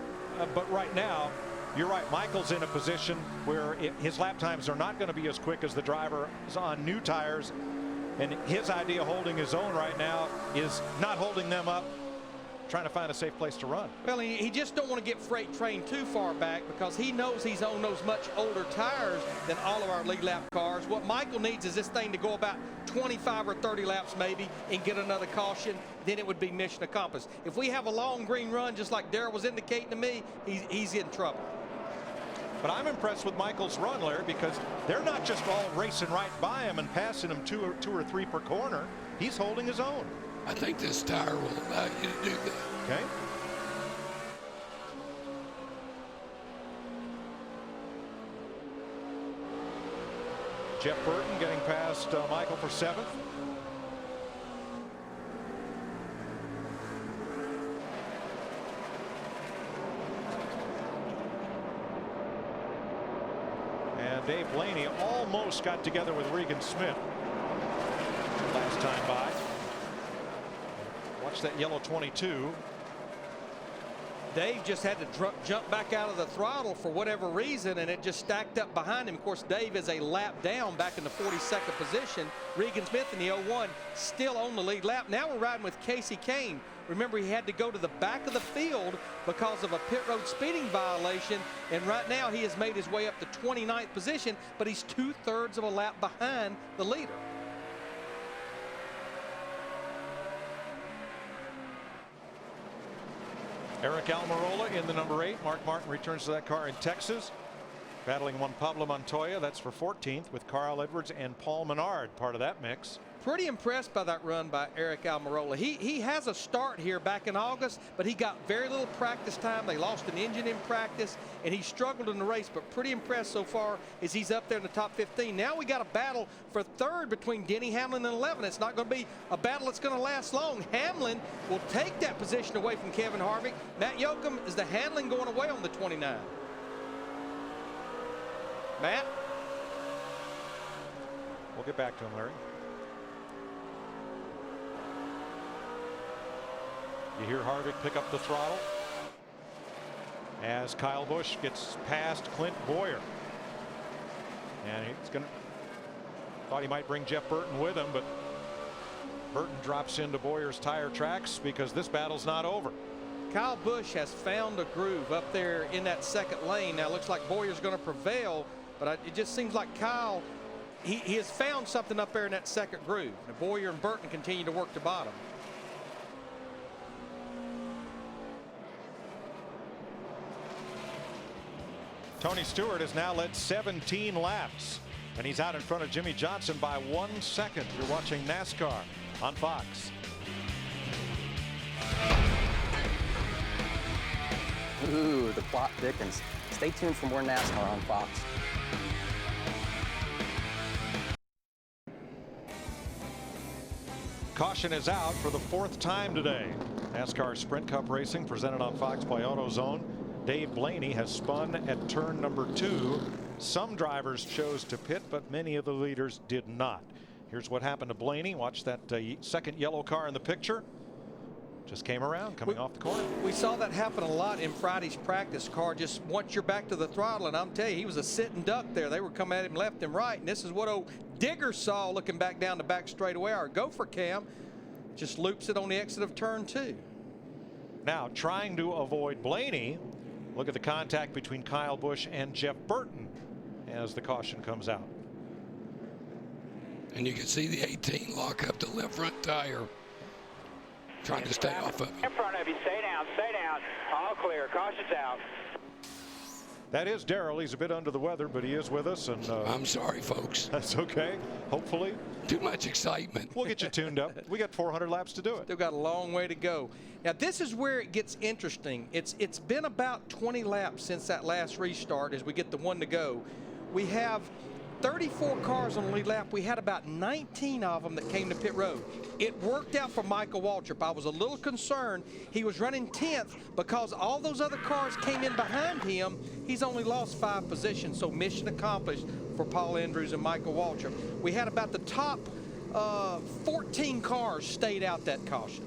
Speaker 19: but right now, you're right. Michael's in a position where his lap times are not going to be as quick as the driver is on new tires, and his idea of holding his own right now is not holding them up, trying to find a safe place to run.
Speaker 20: Well, he just don't want to get freight trained too far back because he knows he's on those much older tires than all of our lead lap cars. What Michael needs is this thing to go about 25 or 30 laps maybe and get another caution. Then it would be mission accomplished. If we have a long green run, just like Darrell was indicating to me, he's in trouble.
Speaker 19: But I'm impressed with Michael's run, Larry, because they're not just all racing right by him and passing him two or three per corner. He's holding his own.
Speaker 4: I think this tire will allow you to do that.
Speaker 19: Okay. Jeff Burton getting past Michael for 7th. And Dave Blaney almost got together with Regan Smith last time by. Watch that yellow 22.
Speaker 20: Dave just had to jump back out of the throttle for whatever reason, and it just stacked up behind him. Of course, Dave is a lap down back in the 42nd position. Regan Smith in the 01 still on the lead lap. Now we're riding with Casey Kane. Remember, he had to go to the back of the field because of a pit road speeding violation, and right now he has made his way up to 29th position, but he's 2/3 of a lap behind the leader.
Speaker 19: Eric Almirola in the number 8. Mark Martin returns to that car in Texas. Battling one Pablo Montoya, that's for 14th, with Carl Edwards and Paul Menard part of that mix.
Speaker 20: Pretty impressed by that run by Eric Almirola. He has a start here back in August, but he got very little practice time. They lost an engine in practice, and he struggled in the race, but pretty impressed so far as he's up there in the top 15. Now we got a battle for 3rd between Denny Hamlin and 11. It's not going to be a battle that's going to last long. Hamlin will take that position away from Kevin Harvick. Matt Yoakum is the handling going away on the 29. Matt?
Speaker 19: We'll get back to him, Larry. You hear Harvick pick up the throttle as Kyle Busch gets past Clint Boyer. And he's going to, thought he might bring Jeff Burton with him, but Burton drops into Boyer's tire tracks because this battle's not over.
Speaker 20: Kyle Busch has found a groove up there in that 2nd lane. Now it looks like Boyer's going to prevail, but it just seems like Kyle, he has found something up there in that 2nd groove. Now Boyer and Burton continue to work the bottom.
Speaker 19: Tony Stewart has now led 17 laps, and he's out in front of Jimmy Johnson by 1 second. You're watching NASCAR on Fox.
Speaker 3: Ooh, the plot thickens. Stay tuned for more NASCAR on Fox.
Speaker 19: Caution is out for the 4th time today. NASCAR Sprint Cup Racing presented on Fox by AutoZone. Dave Blaney has spun at turn number 2. Some drivers chose to pit, but many of the leaders did not. Here's what happened to Blaney. Watch that 2nd yellow car in the picture. Just came around coming off the corner.
Speaker 20: We saw that happen a lot in Friday's practice car. Just once you're back to the throttle, and I'm telling you, he was a sitting duck there. They were coming at him left and right, and this is what old Digger saw looking back down the back straightaway. Our gopher cam just loops it on the exit of turn 2.
Speaker 19: Now trying to avoid Blaney. Look at the contact between Kyle Busch and Jeff Burton as the caution comes out.
Speaker 4: And you can see the 18 lock up the left front tire, trying to stay off of it.
Speaker 2: In front of you, stay down, all clear, caution's out.
Speaker 19: That is Darrell. He's a bit under the weather, but he is with us. And
Speaker 4: I'm sorry, folks.
Speaker 19: That's okay. Hopefully.
Speaker 4: Too much excitement.
Speaker 19: We'll get you tuned up. We got 400 laps to do it.
Speaker 20: Still got a long way to go. Now this is where it gets interesting. It's been about 20 laps since that last restart as we get the 1 to go. We have 34 cars on the lead lap. We had about 19 of them that came to pit road. It worked out for Michael Waltrip. I was a little concerned. He was running 10th because all those other cars came in behind him. He's only lost 5 positions, so mission accomplished for Paul Andrews and Michael Waltrip. We had about the top 14 cars stayed out that caution.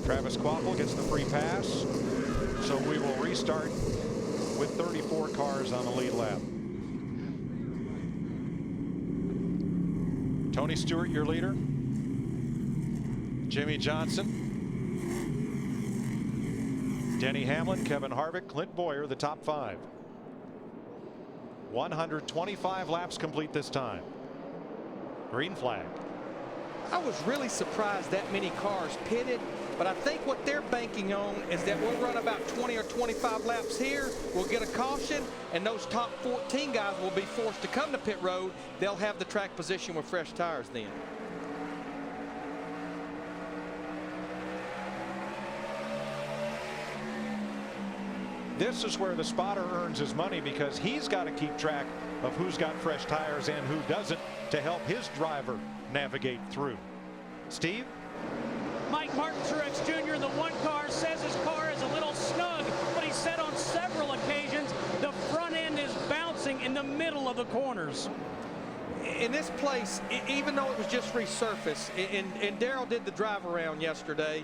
Speaker 19: Travis Kvapil gets the free pass, so we will restart with 34 cars on the lead lap. Tony Stewart, your leader. Jimmy Johnson. Denny Hamlin, Kevin Harvick, Clint Boyer, the top 5. 125 laps complete this time. Green flag.
Speaker 20: I was really surprised that many cars pitted, but I think what they're banking on is that we'll run about 20 or 25 laps here, we'll get a caution, and those top 14 guys will be forced to come to pit road. They'll have the track position with fresh tires then.
Speaker 19: This is where the spotter earns his money, because he's got to keep track of who's got fresh tires and who doesn't to help his driver navigate through. Steve?
Speaker 23: Mike Martin Truex Jr. in the one car says his car is a little snug, but he said on several occasions the front end is bouncing in the middle of the corners.
Speaker 20: In this place, even though it was just resurfaced, and Darrell did the drive around yesterday,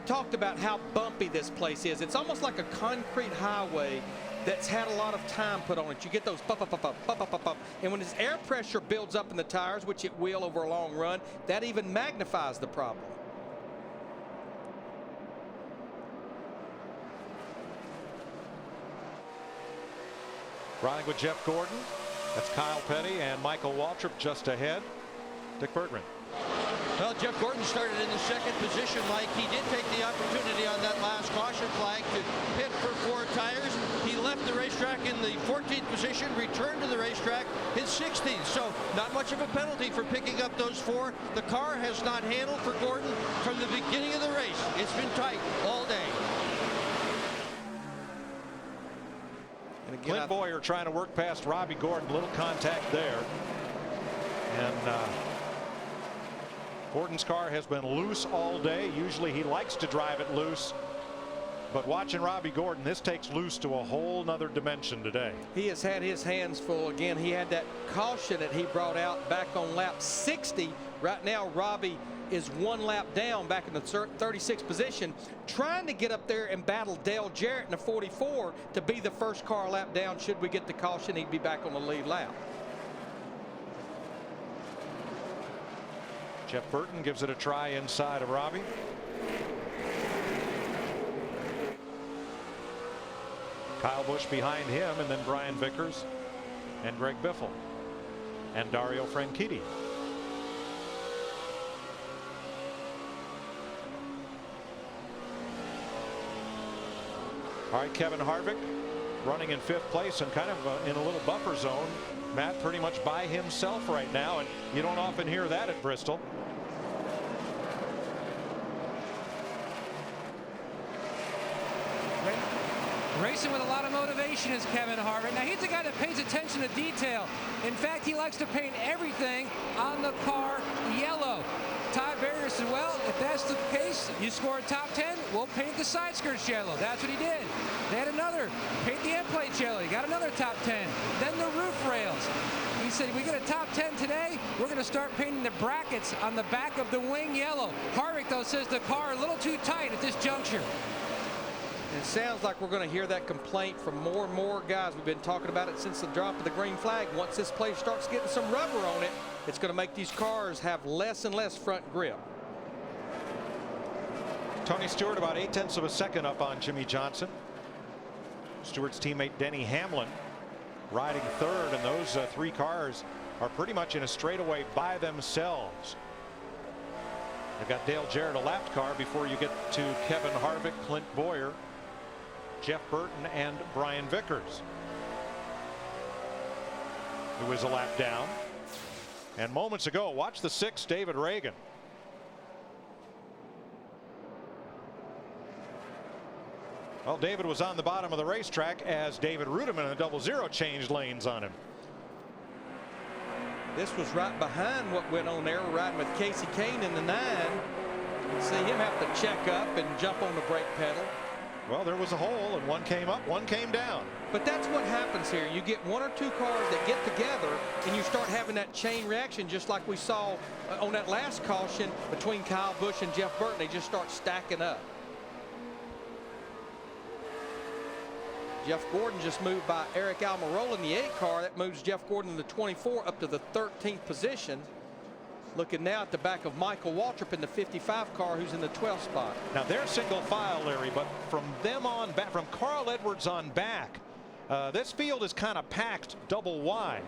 Speaker 20: talked about how bumpy this place is. It's almost like a concrete highway that's had a lot of time put on it. You get those bump, bump, bump, bump, bump, bump. And when this air pressure builds up in the tires, which it will over a long run, that even magnifies the problem.
Speaker 19: Riding with Jeff Gordon. That's Kyle Petty and Michael Waltrip just ahead. Dick Bergman.
Speaker 22: Well, Jeff Gordon started in the second position, Mike. He did take the opportunity on that last caution flag to pit for 4 tires. He left the racetrack in the 14th position, returned to the racetrack in 16th. So not much of a penalty for picking up those 4. The car has not handled for Gordon from the beginning of the race. It's been tight all day.
Speaker 19: And again, Clint Boyer trying to work past Robbie Gordon. Little contact there. And Gordon's car has been loose all day. Usually he likes to drive it loose. But watching Robbie Gordon, this takes loose to a whole nother dimension today.
Speaker 20: He has had his hands full. Again, he had that caution that he brought out back on lap 60. Right now, Robbie is 1 lap down back in the 36th position, trying to get up there and battle Dale Jarrett in the 44 to be the first car lap down. Should we get the caution, he'd be back on the lead lap.
Speaker 19: Jeff Burton gives it a try inside of Robbie. Kyle Busch behind him, and then Brian Vickers and Greg Biffle and Dario Franchitti. All right, Kevin Harvick running in 5th place and kind of in a little buffer zone. Matt pretty much by himself right now, and you don't often hear that at Bristol.
Speaker 24: Racing with a lot of motivation is Kevin Harvick. Now, he's a guy that pays attention to detail. In fact, he likes to paint everything on the car yellow. Todd Berger said, well, if that's the case, you score a top 10, we'll paint the side skirts yellow. That's what he did. They had another, paint the end plates yellow. He got another top 10. Then the roof rails. He said, we get a top 10 today, we're going to start painting the brackets on the back of the wing yellow. Harvick, though, says the car a little too tight at this juncture.
Speaker 20: It sounds like we're going to hear that complaint from more and more guys. We've been talking about it since the drop of the green flag. Once this place starts getting some rubber on it, it's going to make these cars have less and less front grip.
Speaker 19: Tony Stewart about 0.8 of a second up on Jimmy Johnson. Stewart's teammate Denny Hamlin riding 3rd, and those 3 cars are pretty much in a straightaway by themselves. They've got Dale Jarrett, a lapped car, before you get to Kevin Harvick, Clint Boyer, Jeff Burton, and Brian Vickers, who is a lap down. And moments ago, watch the 6, David Reagan. Well, David was on the bottom of the racetrack as David Rudiman in the 00 changed lanes on him.
Speaker 20: This was right behind what went on there, riding with Casey Kane in the 9. You see him have to check up and jump on the brake pedal.
Speaker 19: Well, there was a hole, and one came up, one came down.
Speaker 20: But that's what happens here. You get 1 or 2 cars that get together, and you start having that chain reaction, just like we saw on that last caution between Kyle Busch and Jeff Burton. They just start stacking up. Jeff Gordon just moved by Eric Almirola in the 8 car. That moves Jeff Gordon in the 24 up to the 13th position. Looking now at the back of Michael Waltrip in the 55 car, who's in the 12th spot.
Speaker 19: Now they're single file, Larry, but from them on back, from Carl Edwards on back, this field is kind of packed double wide.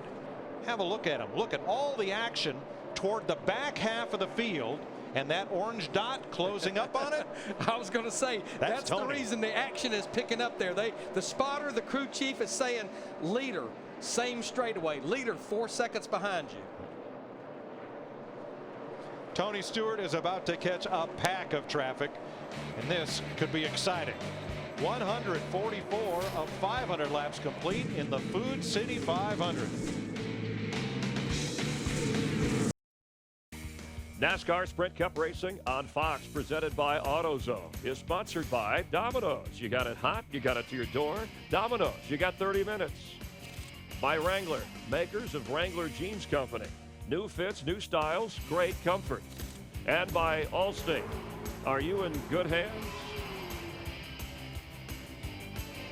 Speaker 19: Have a look at them. Look at all the action toward the back half of the field, and that orange dot closing up on it.
Speaker 20: I was going to say, that's the reason the action is picking up there. The spotter, the crew chief is saying, leader, same straightaway. Leader, 4 seconds behind you.
Speaker 19: Tony Stewart is about to catch a pack of traffic, and this could be exciting. 144 of 500 laps complete in the Food City 500.
Speaker 5: NASCAR Sprint Cup Racing on Fox, presented by AutoZone, is sponsored by Domino's. You got it hot, you got it to your door. Domino's, you got 30 minutes. By Wrangler, makers of Wrangler Jeans Company. New fits, new styles, great comfort. And by Allstate. Are you in good hands?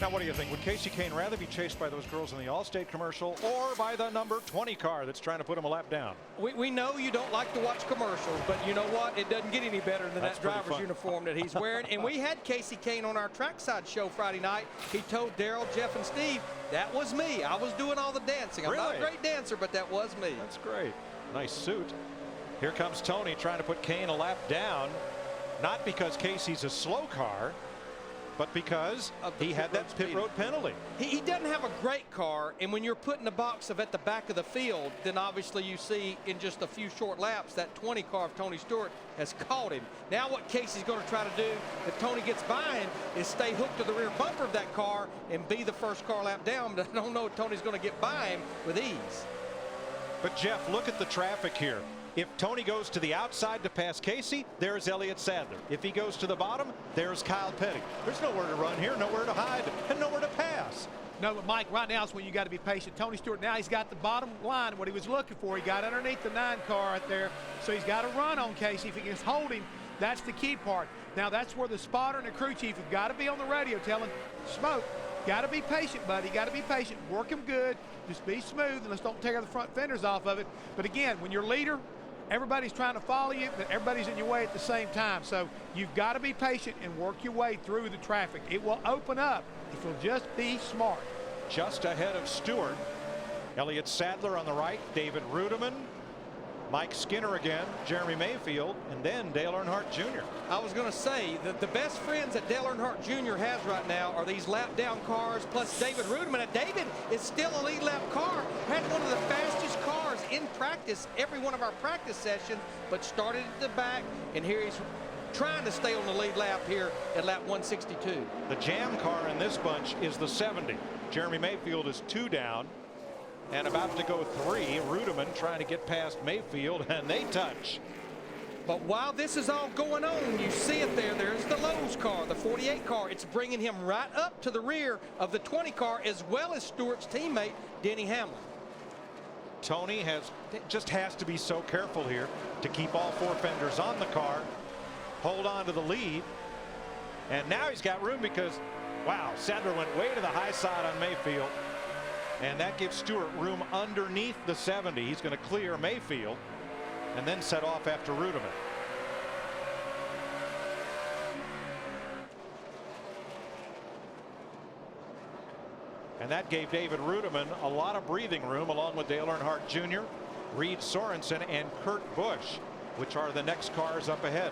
Speaker 19: Now, what do you think? Would Casey Kane rather be chased by those girls in the Allstate commercial or by the number 20 car that's trying to put him a lap down?
Speaker 20: We know you don't like to watch commercials, but you know what? It doesn't get any better than that driver's uniform that he's wearing. And we had Casey Kane on our trackside show Friday night. He told Darrell, Jeff, and Steve, that was me. I was doing all the dancing. I'm not a great dancer, but that was me.
Speaker 19: That's great. Nice suit. Here comes Tony trying to put Kane a lap down, not because Casey's a slow car, but because he had that pit road penalty.
Speaker 20: He doesn't have a great car, and when you're put in the box of at the back of the field, then obviously you see in just a few short laps that 20 car of Tony Stewart has caught him. Now what Casey's going to try to do if Tony gets by him is stay hooked to the rear bumper of that car and be the first car lap down, but I don't know if Tony's going to get by him with ease.
Speaker 19: But Jeff, look at the traffic here. If Tony goes to the outside to pass Casey, there's Elliott Sadler. If he goes to the bottom, there's Kyle Petty. There's nowhere to run here, nowhere to hide, and nowhere to pass.
Speaker 6: No, but Mike, right now is when you got to be patient. Tony Stewart, now he's got the bottom line, what he was looking for. He got underneath the 9 car right there, so he's got to run on Casey. If he can hold him, that's the key part. Now that's where the spotter and the crew chief have got to be on the radio telling Smoke, got to be patient, buddy. Got to be patient. Work him good. Just be smooth, and let's don't tear the front fenders off of it. But again, when you're leader, everybody's trying to follow you, but everybody's in your way at the same time. So you've got to be patient and work your way through the traffic. It will open up if you'll just be smart.
Speaker 19: Just ahead of Stewart, Elliott Sadler on the right, David Rudiman, Mike Skinner again, Jeremy Mayfield, and then Dale Earnhardt Jr.
Speaker 20: I was going to say that the best friends that Dale Earnhardt Jr. has right now are these lap down cars plus David Rudiman. And David is still a lead lap car, had one of the fastest cars in practice every one of our practice sessions, but started at the back, and here he's trying to stay on the lead lap here at lap 162.
Speaker 19: The jam car in this bunch is the 70. Jeremy Mayfield is 2 down and about to go 3. Rudiman trying to get past Mayfield, and they touch.
Speaker 20: But while this is all going on, you see it there. There's the Lowe's car, the 48 car. It's bringing him right up to the rear of the 20 car, as well as Stewart's teammate, Denny Hamlin.
Speaker 19: Tony just has to be so careful here to keep all 4 fenders on the car, hold on to the lead, and now he's got room because, wow, Sadler went way to the high side on Mayfield, and that gives Stewart room underneath the 70. He's going to clear Mayfield and then set off after Rudiman. And that gave David Rudiman a lot of breathing room, along with Dale Earnhardt Jr., Reed Sorensen, and Kurt Busch, which are the next cars up ahead.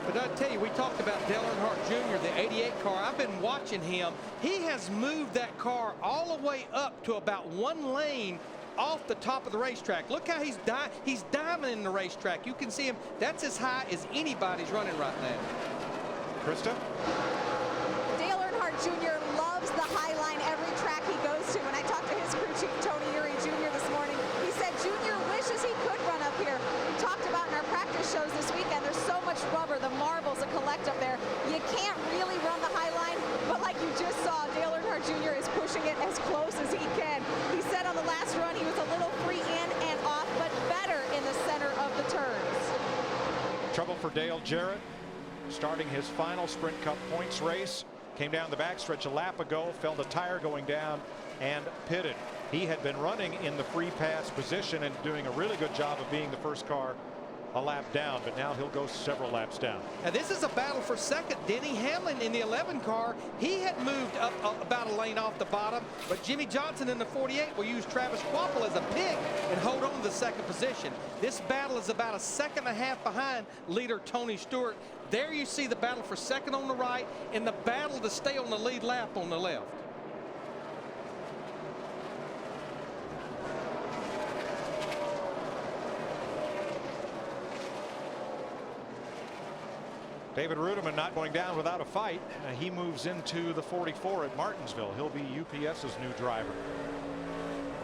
Speaker 20: But I tell you, we talked about Dale Earnhardt Jr., the 88 car. I've been watching him. He has moved that car all the way up to about 1 lane off the top of the racetrack. Look how he's diamonding the racetrack. You can see him. That's as high as anybody's running right now.
Speaker 19: Krista?
Speaker 21: Dale Earnhardt Jr. loves the high line every track he goes to. When I talked to his crew chief, Tony Uri Jr. this morning, he said Jr. wishes he could run up here. We talked about in our practice shows this weekend, there's so much rubber, the marbles that collect up there. You can't really run the high line, but like you just saw, Dale Earnhardt Jr. is pushing it as close as he can. He said on the last run he was a little free in and off, but better in the center of the turns.
Speaker 19: Trouble for Dale Jarrett, starting his final Sprint Cup points race. Came down the backstretch a lap ago, felt a tire going down, and pitted. He had been running in the free pass position and doing a really good job of being the first car a lap down, but now he'll go several laps down.
Speaker 20: Now this is a battle for second. Denny Hamlin in the 11 car, he had moved up about a lane off the bottom, but Jimmy Johnson in the 48 will use Travis Quapple as a pick and hold on to the second position. This battle is about a second and a half behind leader Tony Stewart. There you see the battle for second on the right and the battle to stay on the lead lap on the left.
Speaker 19: David Rudiman not going down without a fight. He moves into the 44 at Martinsville. He'll be UPS's new driver,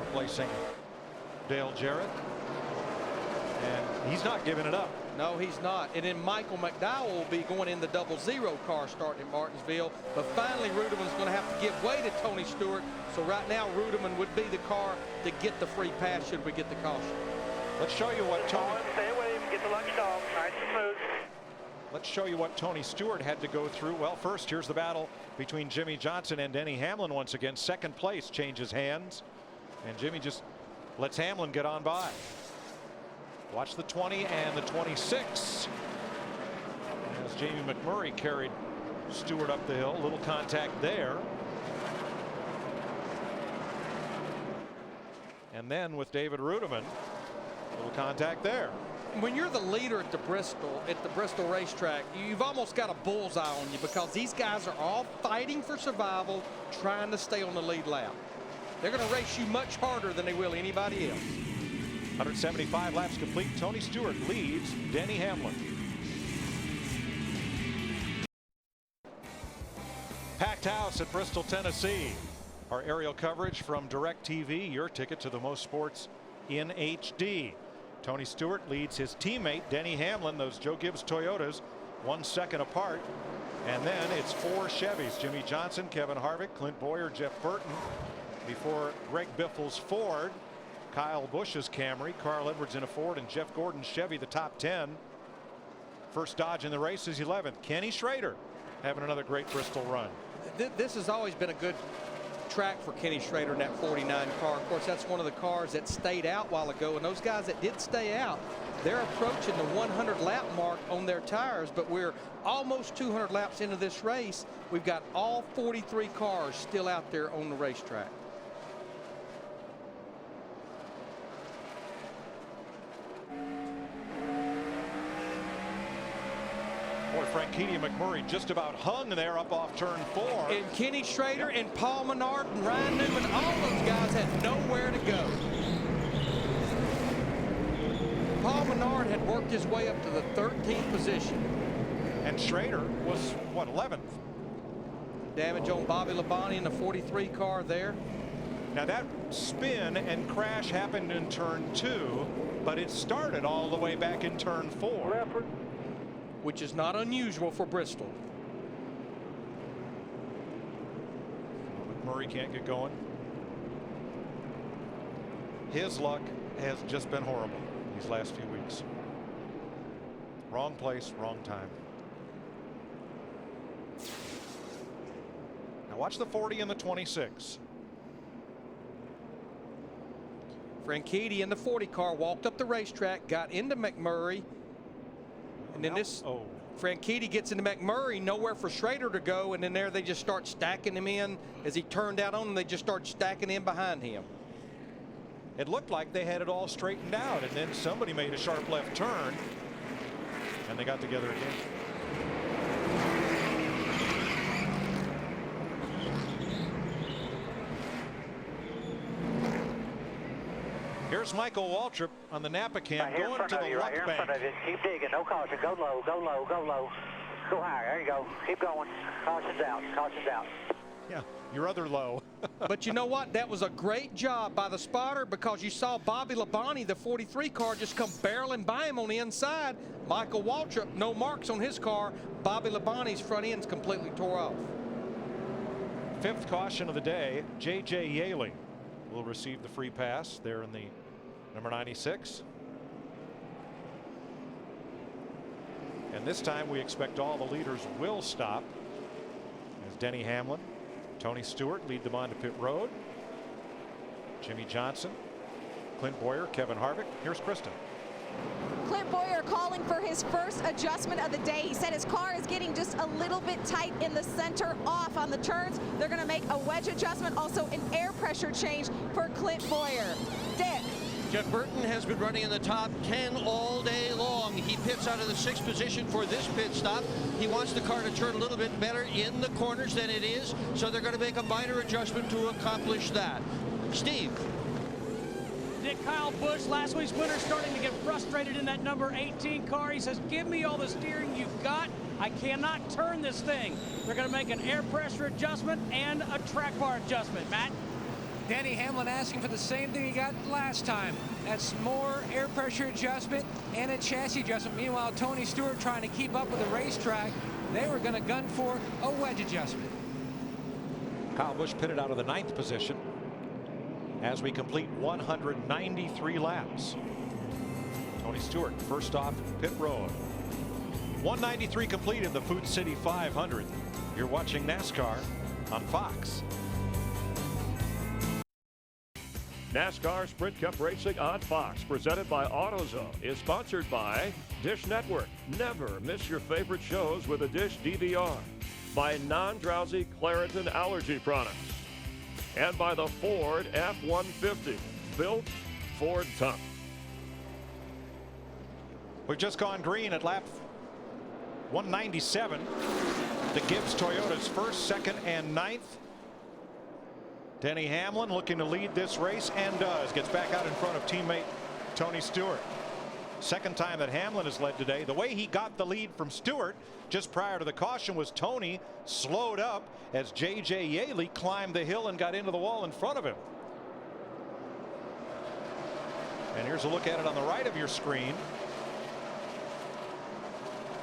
Speaker 19: replacing Dale Jarrett. And he's not giving it up.
Speaker 20: No, he's not. And then Michael McDowell will be going in the 00 car starting at Martinsville. But finally, Rudiman's going to have to give way to Tony Stewart. So right now, Rudiman would be the car to get the free pass should we get the caution.
Speaker 19: Let's show you what Tony...
Speaker 11: Stay with him, get the lunch dog, nice and smooth.
Speaker 19: Let's show you what Tony Stewart had to go through. Well, first, here's the battle between Jimmy Johnson and Denny Hamlin once again. Second place changes hands, and Jimmy just lets Hamlin get on by. Watch the 20 and the 26. As Jamie McMurray carried Stewart up the hill. Little contact there. And then with David Rudiman, little contact there.
Speaker 20: When you're the leader at the Bristol racetrack, you've almost got a bullseye on you because these guys are all fighting for survival, trying to stay on the lead lap. They're going to race you much harder than they will anybody else.
Speaker 19: 175 laps complete. Tony Stewart leads Denny Hamlin. Packed house at Bristol, Tennessee. Our aerial coverage from DirecTV, your ticket to the most sports in HD. Tony Stewart leads his teammate Denny Hamlin, those Joe Gibbs Toyotas, 1 second apart. And then it's 4 Chevys: Jimmy Johnson, Kevin Harvick, Clint Boyer, Jeff Burton, before Greg Biffle's Ford, Kyle Busch's Camry, Carl Edwards in a Ford, and Jeff Gordon's Chevy, the top 10. First Dodge in the race is 11th. Kenny Schrader having another great Bristol run.
Speaker 20: This has always been a good track for Kenny Schrader in that 49 car. Of course, that's one of the cars that stayed out a while ago, and those guys that did stay out, they're approaching the 100 lap mark on their tires, but we're almost 200 laps into this race. We've got all 43 cars still out there on the racetrack.
Speaker 19: Boy, Franchitti and McMurray just about hung there up off turn 4.
Speaker 20: And Kenny Schrader and Paul Menard and Ryan Newman, all those guys had nowhere to go. Paul Menard had worked his way up to the 13th position.
Speaker 19: And Schrader was, what, 11th?
Speaker 20: Damage on Bobby Labonte in the 43 car there.
Speaker 19: Now that spin and crash happened in turn 2, but it started all the way back in turn 4.
Speaker 20: Which is not unusual for Bristol.
Speaker 19: McMurray can't get going. His luck has just been horrible these last few weeks. Wrong place, wrong time. Now watch the 40 and the 26.
Speaker 20: Franchitti in the 40 car walked up the racetrack, got into McMurray. And then Franchitti gets into McMurray, nowhere for Schrader to go, and then there they just start stacking him in. As he turned out on them, they just start stacking in behind him.
Speaker 19: It looked like they had it all straightened out, and then somebody made a sharp left turn, and they got together again. Here's Michael Waltrip on the Napa cam going to the left bank.
Speaker 2: Keep digging. No caution. Go low. Go low. Go low. Go higher. There you go. Keep going. Caution's out. Caution's out.
Speaker 19: Yeah, your other low.
Speaker 20: But you know what? That was a great job by the spotter because you saw Bobby Labonte, the 43 car, just come barreling by him on the inside. Michael Waltrip, no marks on his car. Bobby Labonte's front end's completely tore off.
Speaker 19: 5th caution of the day. J.J. Yaley will receive the free pass there in the number 96. And this time we expect all the leaders will stop as Denny Hamlin, Tony Stewart lead them onto pit road. Jimmy Johnson, Clint Boyer, Kevin Harvick. Here's Kristen.
Speaker 21: Clint Boyer calling for his first adjustment of the day. He said his car is getting just a little bit tight in the center off on the turns. They're going to make a wedge adjustment, also an air pressure change for Clint Boyer. Dick.
Speaker 22: Jeff Burton has been running in the top 10 all day long. He pits out of the 6th position for this pit stop. He wants the car to turn a little bit better in the corners than it is, so they're going to make a minor adjustment to accomplish that. Steve.
Speaker 23: Nick Kyle Busch, last week's winner, starting to get frustrated in that number 18 car. He says, give me all the steering you've got. I cannot turn this thing. They're going to make an air pressure adjustment and a track bar adjustment. Matt?
Speaker 1: Denny Hamlin asking for the same thing he got last time. That's more air pressure adjustment and a chassis adjustment. Meanwhile, Tony Stewart trying to keep up with the racetrack. They were going to gun for a wedge adjustment.
Speaker 19: Kyle Busch pitted out of the 9th position as we complete 193 laps. Tony Stewart first off pit road. 193 complete in the Food City 500. You're watching NASCAR on Fox.
Speaker 5: NASCAR Sprint Cup Racing on Fox, presented by AutoZone, is sponsored by Dish Network. Never miss your favorite shows with a Dish DVR. By non-drowsy Claritin allergy products. And by the Ford F-150, built Ford tough.
Speaker 19: We've just gone green at lap 197. The Gibbs Toyota's 1st, 2nd, and 9th. Denny Hamlin looking to lead this race, and does. Gets back out in front of teammate Tony Stewart. 2nd time that Hamlin has led today. The way he got the lead from Stewart just prior to the caution was Tony slowed up as J.J. Yaley climbed the hill and got into the wall in front of him. And here's a look at it on the right of your screen.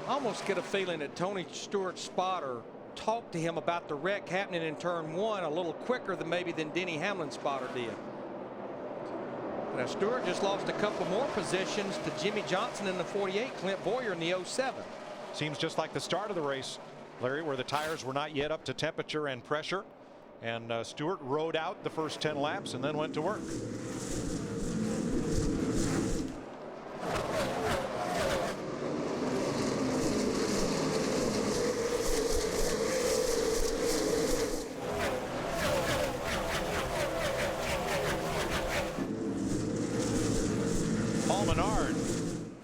Speaker 20: I almost get a feeling that Tony Stewart's spotter talked to him about the wreck happening in turn 1 a little quicker than maybe than Denny Hamlin's spotter did. Now Stewart just lost a couple more positions to Jimmy Johnson in the 48, Clint Boyer in the 07.
Speaker 19: Seems just like the start of the race, Larry, where the tires were not yet up to temperature and pressure, and Stewart rode out the first 10 laps and then went to work.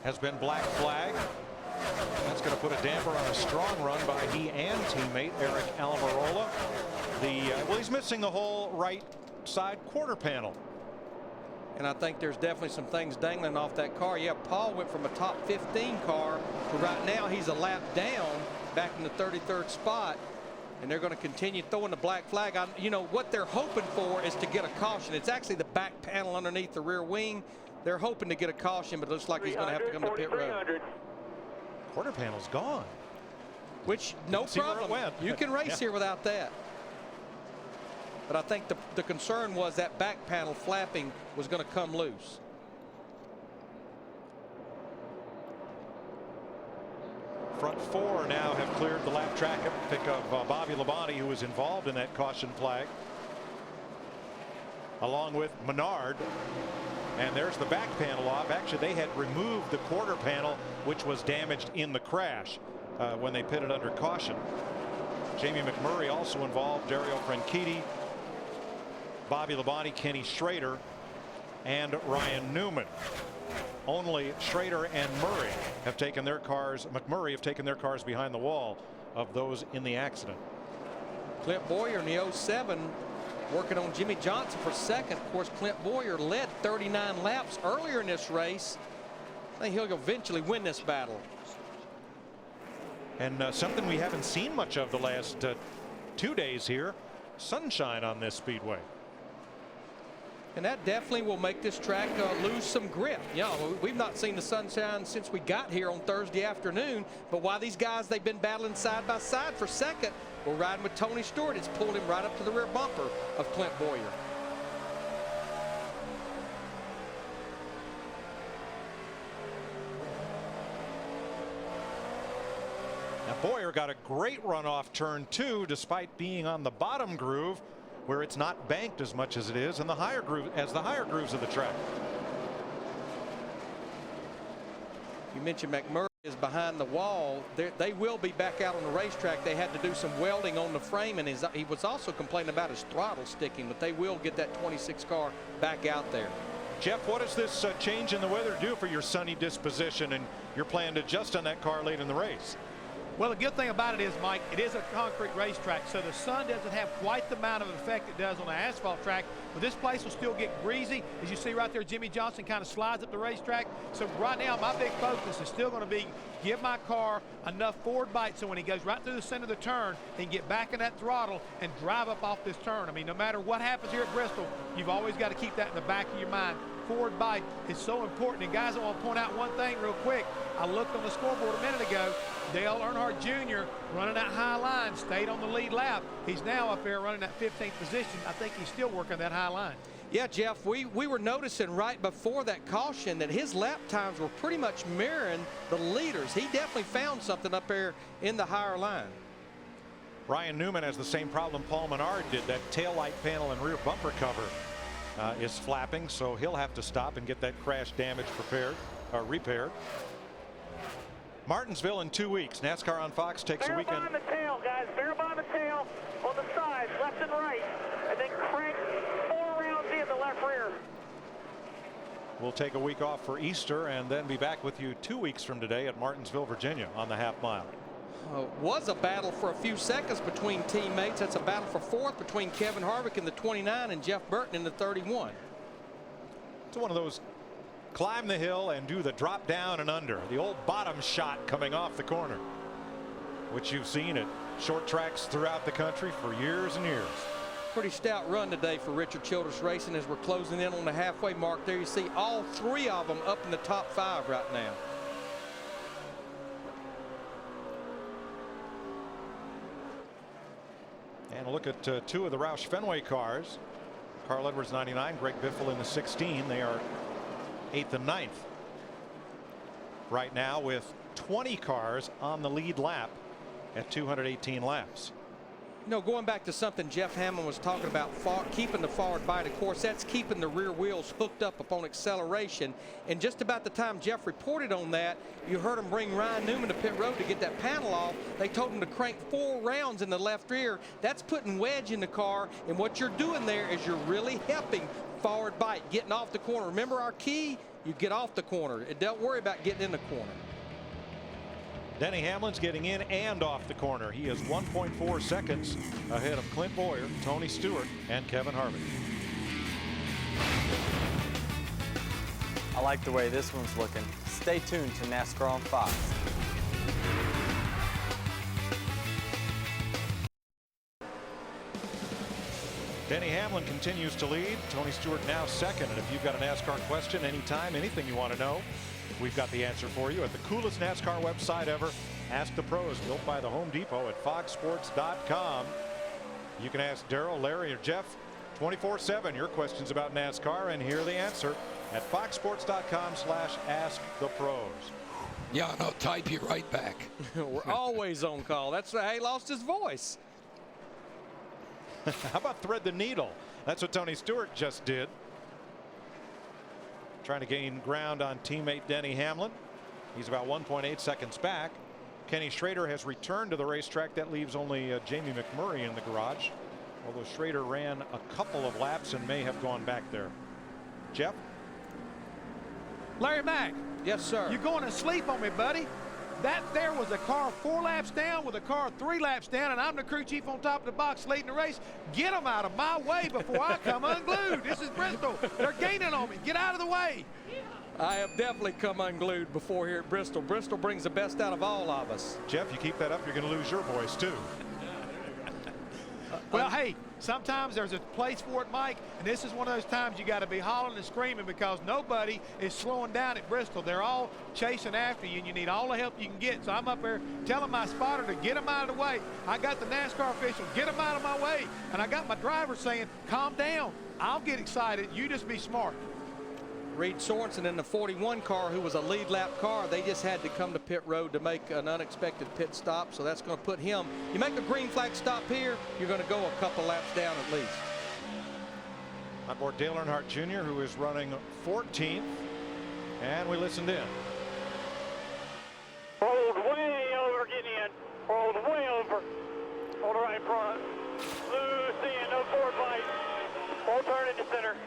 Speaker 19: Has been black flagged. That's going to put a damper on a strong run by he and teammate Eric Almirola. Well, he's missing the whole right side quarter panel.
Speaker 20: And I think there's definitely some things dangling off that car. Yeah, Paul went from a top 15 car to right now he's a lap down back in the 33rd spot. And they're going to continue throwing the black flag. You know, what they're hoping for is to get a caution. It's actually the back panel underneath the rear wing. They're hoping to get a caution, but it looks like he's going to have to come to pit road.
Speaker 19: Quarter panel's gone.
Speaker 20: Which, no problem. You can race here without that. But I think the concern was that back panel flapping was going to come loose.
Speaker 19: Front 4 now have cleared the lap track pick of Bobby Labonte, who was involved in that caution flag, along with Menard. And there's the back panel off. Actually, they had removed the quarter panel, which was damaged in the crash when they pitted under caution. Jamie McMurray also involved, Dario Franchitti, Bobby Labonte, Kenny Schrader, and Ryan Newman. Only Schrader and Murray have taken their cars. McMurray have taken their cars behind the wall of those in the accident.
Speaker 20: Clint Boyer in the 07. Working on Jimmy Johnson for 2nd. Of course, Clint Boyer led 39 laps earlier in this race. I think he'll eventually win this battle.
Speaker 19: And something we haven't seen much of the last 2 days here, sunshine on this speedway.
Speaker 20: And that definitely will make this track lose some grip. You know, we've not seen the sunshine since we got here on Thursday afternoon. But while these guys, they've been battling side by side for 2nd, we're riding with Tony Stewart. It's pulled him right up to the rear bumper of Clint Boyer.
Speaker 19: Now Boyer got a great run off turn 2 despite being on the bottom groove, where it's not banked as much as it is in the higher groove grooves of the track.
Speaker 20: You mentioned McMurray is behind the wall. They will be back out on the racetrack. They had to do some welding on the frame, and he was also complaining about his throttle sticking, but they will get that 26 car back out there.
Speaker 19: Jeff, what does this change in the weather do for your sunny disposition and your plan to adjust on that car late in the race?
Speaker 6: Well, the good thing about it is, Mike, it is a concrete racetrack, so the sun doesn't have quite the amount of effect it does on an asphalt track, but this place will still get greasy. As you see right there, Jimmy Johnson kind of slides up the racetrack. So right now, my big focus is still going to be give my car enough forward bite so when he goes right through the center of the turn, he can get back in that throttle and drive up off this turn. I mean, no matter what happens here at Bristol, you've always got to keep that in the back of your mind. Forward bite is so important. And guys, I want to point out one thing real quick. I looked on the scoreboard a minute ago. Dale Earnhardt Jr. running that high line, stayed on the lead lap. He's now up there running that 15th position. I think he's still working that high line.
Speaker 20: Yeah, Jeff, we were noticing right before that caution that his lap times were pretty much mirroring the leaders. He definitely found something up there in the higher line.
Speaker 19: Ryan Newman has the same problem Paul Menard did. That tail light panel and rear bumper cover is flapping, so he'll have to stop and get that crash damage repaired. Martinsville in 2 weeks. NASCAR on Fox takes a weekend.
Speaker 11: Bear by the tail, guys. Bear by the tail on the sides, left and right, and then crank 4 rounds in the left rear.
Speaker 19: We'll take a week off for Easter and then be back with you 2 weeks from today at Martinsville, Virginia on the half mile.
Speaker 20: Was a battle for a few seconds between teammates. That's a battle for fourth between Kevin Harvick in the 29 and Jeff Burton in the 31.
Speaker 19: It's one of those climb the hill and do the drop down and under, the old bottom shot coming off the corner, which you've seen at short tracks throughout the country for years and years.
Speaker 20: Pretty stout run today for Richard Childress Racing as we're closing in on the halfway mark there. You see all 3 of them up in the top 5 right now.
Speaker 19: And look at 2 of the Roush Fenway cars. Carl Edwards 99, Greg Biffle in the 16. They are 8th and 9th right now with 20 cars on the lead lap at 218 laps.
Speaker 20: You know, going back to something Jeff Hammond was talking about, keeping the forward bite, of course, that's keeping the rear wheels hooked up upon acceleration. And just about the time Jeff reported on that, you heard him bring Ryan Newman to pit road to get that panel off. They told him to crank 4 rounds in the left rear. That's putting wedge in the car. And what you're doing there is you're really helping forward bite, getting off the corner. Remember our key? You get off the corner. Don't worry about getting in the corner.
Speaker 19: Denny Hamlin's getting in and off the corner. He is 1.4 seconds ahead of Clint Boyer, Tony Stewart, and Kevin Harvick.
Speaker 3: I like the way this one's looking. Stay tuned to NASCAR on Fox.
Speaker 19: Denny Hamlin continues to lead. Tony Stewart now second. And if you've got a NASCAR question anytime, anything you want to know, we've got the answer for you at the coolest NASCAR website ever, Ask the Pros, built by the Home Depot at foxsports.com. You can ask Darrell, Larry, or Jeff 24/7 your questions about NASCAR and hear the answer at foxsports.com/askthepros.
Speaker 4: Yeah, and I'll type you right back.
Speaker 20: We're always on call. That's why he lost his voice.
Speaker 19: How about thread the needle? That's what Tony Stewart just did. Trying to gain ground on teammate Denny Hamlin. He's about 1.8 seconds back. Kenny Schrader has returned to the racetrack. That leaves only Jamie McMurray in the garage, although Schrader ran a couple of laps and may have gone back there. Jeff?
Speaker 6: Larry Mack.
Speaker 20: Yes, sir.
Speaker 6: You're going to sleep on me, buddy. That there was a car 4 laps down with a car 3 laps down, and I'm the crew chief on top of the box leading the race. Get them out of my way before I come unglued. This is Bristol. They're gaining on me. Get out of the way.
Speaker 20: I have definitely come unglued before here at Bristol. Bristol brings the best out of all of us.
Speaker 19: Jeff, you keep that up, you're going to lose your voice too.
Speaker 6: Well, hey, sometimes there's a place for it, Mike, and this is one of those times you got to be hollering and screaming because nobody is slowing down at Bristol. They're all chasing after you, and you need all the help you can get. So I'm up there telling my spotter to get them out of the way. I got the NASCAR official, get them out of my way. And I got my driver saying, calm down. I'll get excited. You just be smart.
Speaker 20: Reed Sorensen in the 41 car, who was a lead lap car, they just had to come to pit road to make an unexpected pit stop. So that's going to put him. You make a green flag stop here, you're going to go a couple laps down at least.
Speaker 19: On board Dale Earnhardt Jr., who is running 14th, and we listened in.
Speaker 11: Rolled way over, get in. Rolled way over. Hold right front. Loose in, no forward bite. Full turn into center.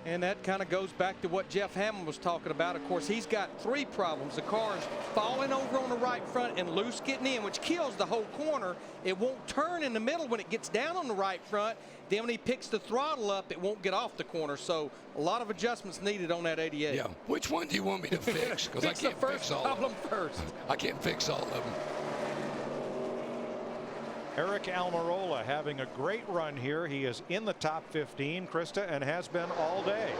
Speaker 20: And that kind of goes back to what Jeff Hamlin was talking about. Of course, he's got 3 problems. The car is falling over on the right front and loose getting in, which kills the whole corner. It won't turn in the middle when it gets down on the right front. Then when he picks the throttle up, it won't get off the corner. So a lot of adjustments needed on that 88.
Speaker 4: Yeah. Which one do you want me to fix? Because I
Speaker 20: Fix the
Speaker 4: can't
Speaker 20: first
Speaker 4: fix all
Speaker 20: problem
Speaker 4: of them.
Speaker 20: first.
Speaker 4: I can't fix all of them.
Speaker 19: Eric Almirola having a great run here. He is in the top 15, Krista, and has been all day.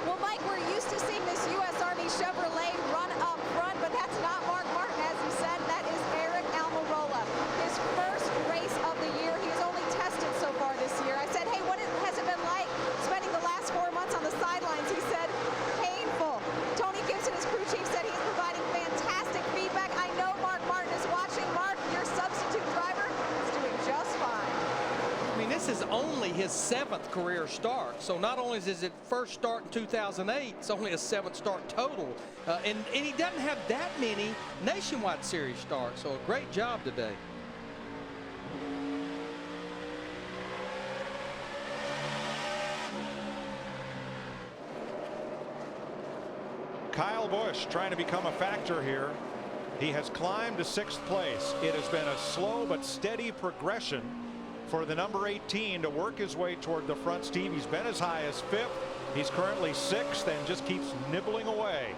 Speaker 21: Well, Mike, we're used to seeing this U.S. Army Chevrolet run up front, but that's not Mark Martin, as you said. That is Eric Almirola. His first race of the year. He has only tested so far this year. I said, hey, what has it been like spending the last 4 months on the sidelines? He said, painful. Tony Gibson, his crew chief, said he's providing fantastic feedback. I know Mark Martin is watching. Mark, your substitute driver, is doing just fine.
Speaker 20: I mean, this is only his 7th career start. So not only is it first start in 2008, it's only a 7th start total. And he doesn't have that many Nationwide Series starts. So a great job today.
Speaker 19: Kyle Busch trying to become a factor here. He has climbed to 6th place. It has been a slow but steady progression for the number 18 to work his way toward the front. Steve, he's been as high as 5th. He's currently 6th and just keeps nibbling away.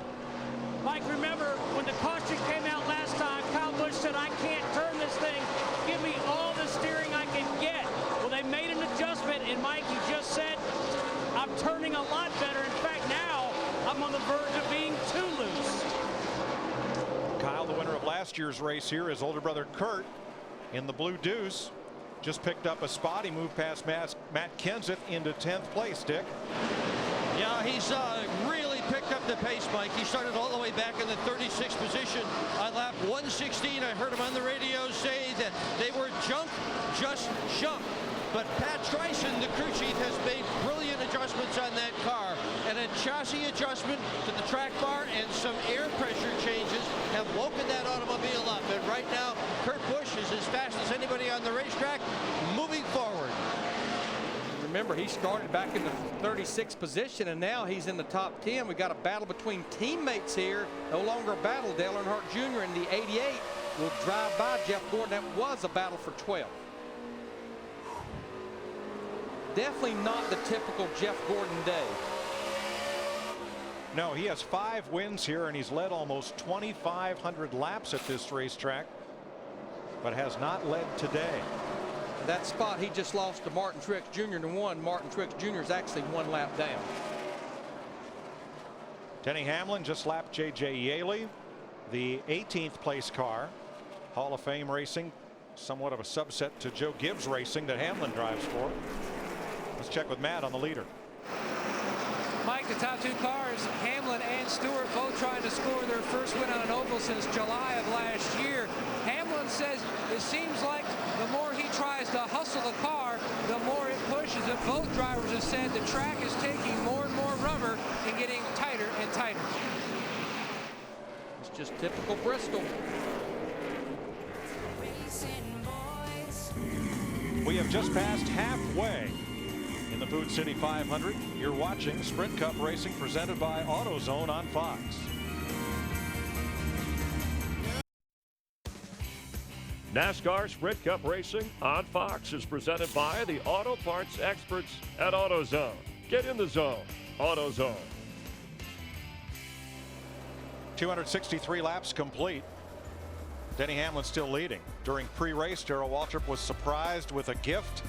Speaker 23: Mike, remember when the caution came out last time, Kyle Busch said, I can't turn this thing. Give me all the steering I can get. Well, they made an adjustment, and Mike, he just said, I'm turning a lot better. In fact, now I'm on the verge of being too loose.
Speaker 19: Kyle, the winner of last year's race here, his older brother Kurt in the Blue Deuce, just picked up a spot. He moved past Matt Kenseth into 10th place, Dick.
Speaker 22: Yeah, he's really picked up the pace, Mike. He started all the way back in the 36th position on lap 116. I heard him on the radio say that they were junk, just junk. But Pat Streisand, the crew chief, has made brilliant adjustments on that car. And a chassis adjustment to the track bar and some air pressure changes have woken that automobile up. And right now, Kurt Busch is as fast as anybody on the racetrack, moving forward.
Speaker 20: Remember, he started back in the 36th position, and now he's in the top 10. We got a battle between teammates here. No longer a battle. Dale Earnhardt Jr. in the 88 will drive by Jeff Gordon. That was a battle for 12th. Definitely not the typical Jeff Gordon day.
Speaker 19: No, he has 5 wins here, and he's led almost 2,500 laps at this racetrack, but has not led today.
Speaker 20: That spot he just lost to Martin Truex Jr. to 1. Martin Truex Jr. is actually 1 lap down.
Speaker 19: Denny Hamlin just lapped J.J. Yaley, the 18th place car. Hall of Fame Racing, somewhat of a subset to Joe Gibbs Racing that Hamlin drives for. Let's check with Matt on the leader.
Speaker 24: Mike, the top 2 cars, Hamlin and Stewart, both trying to score their first win on an oval since July of last year. Hamlin says it seems like the more he tries to hustle the car, the more it pushes it. Both drivers have said the track is taking more and more rubber and getting tighter and tighter.
Speaker 20: It's just typical Bristol.
Speaker 19: We have just passed halfway in the Food City 500. You're watching Sprint Cup Racing presented by AutoZone on Fox.
Speaker 5: NASCAR Sprint Cup Racing on Fox is presented by the auto parts experts at AutoZone. Get in the zone. AutoZone.
Speaker 19: 263 laps complete. Denny Hamlin still leading. During pre-race, Darrell Waltrip was surprised with a gift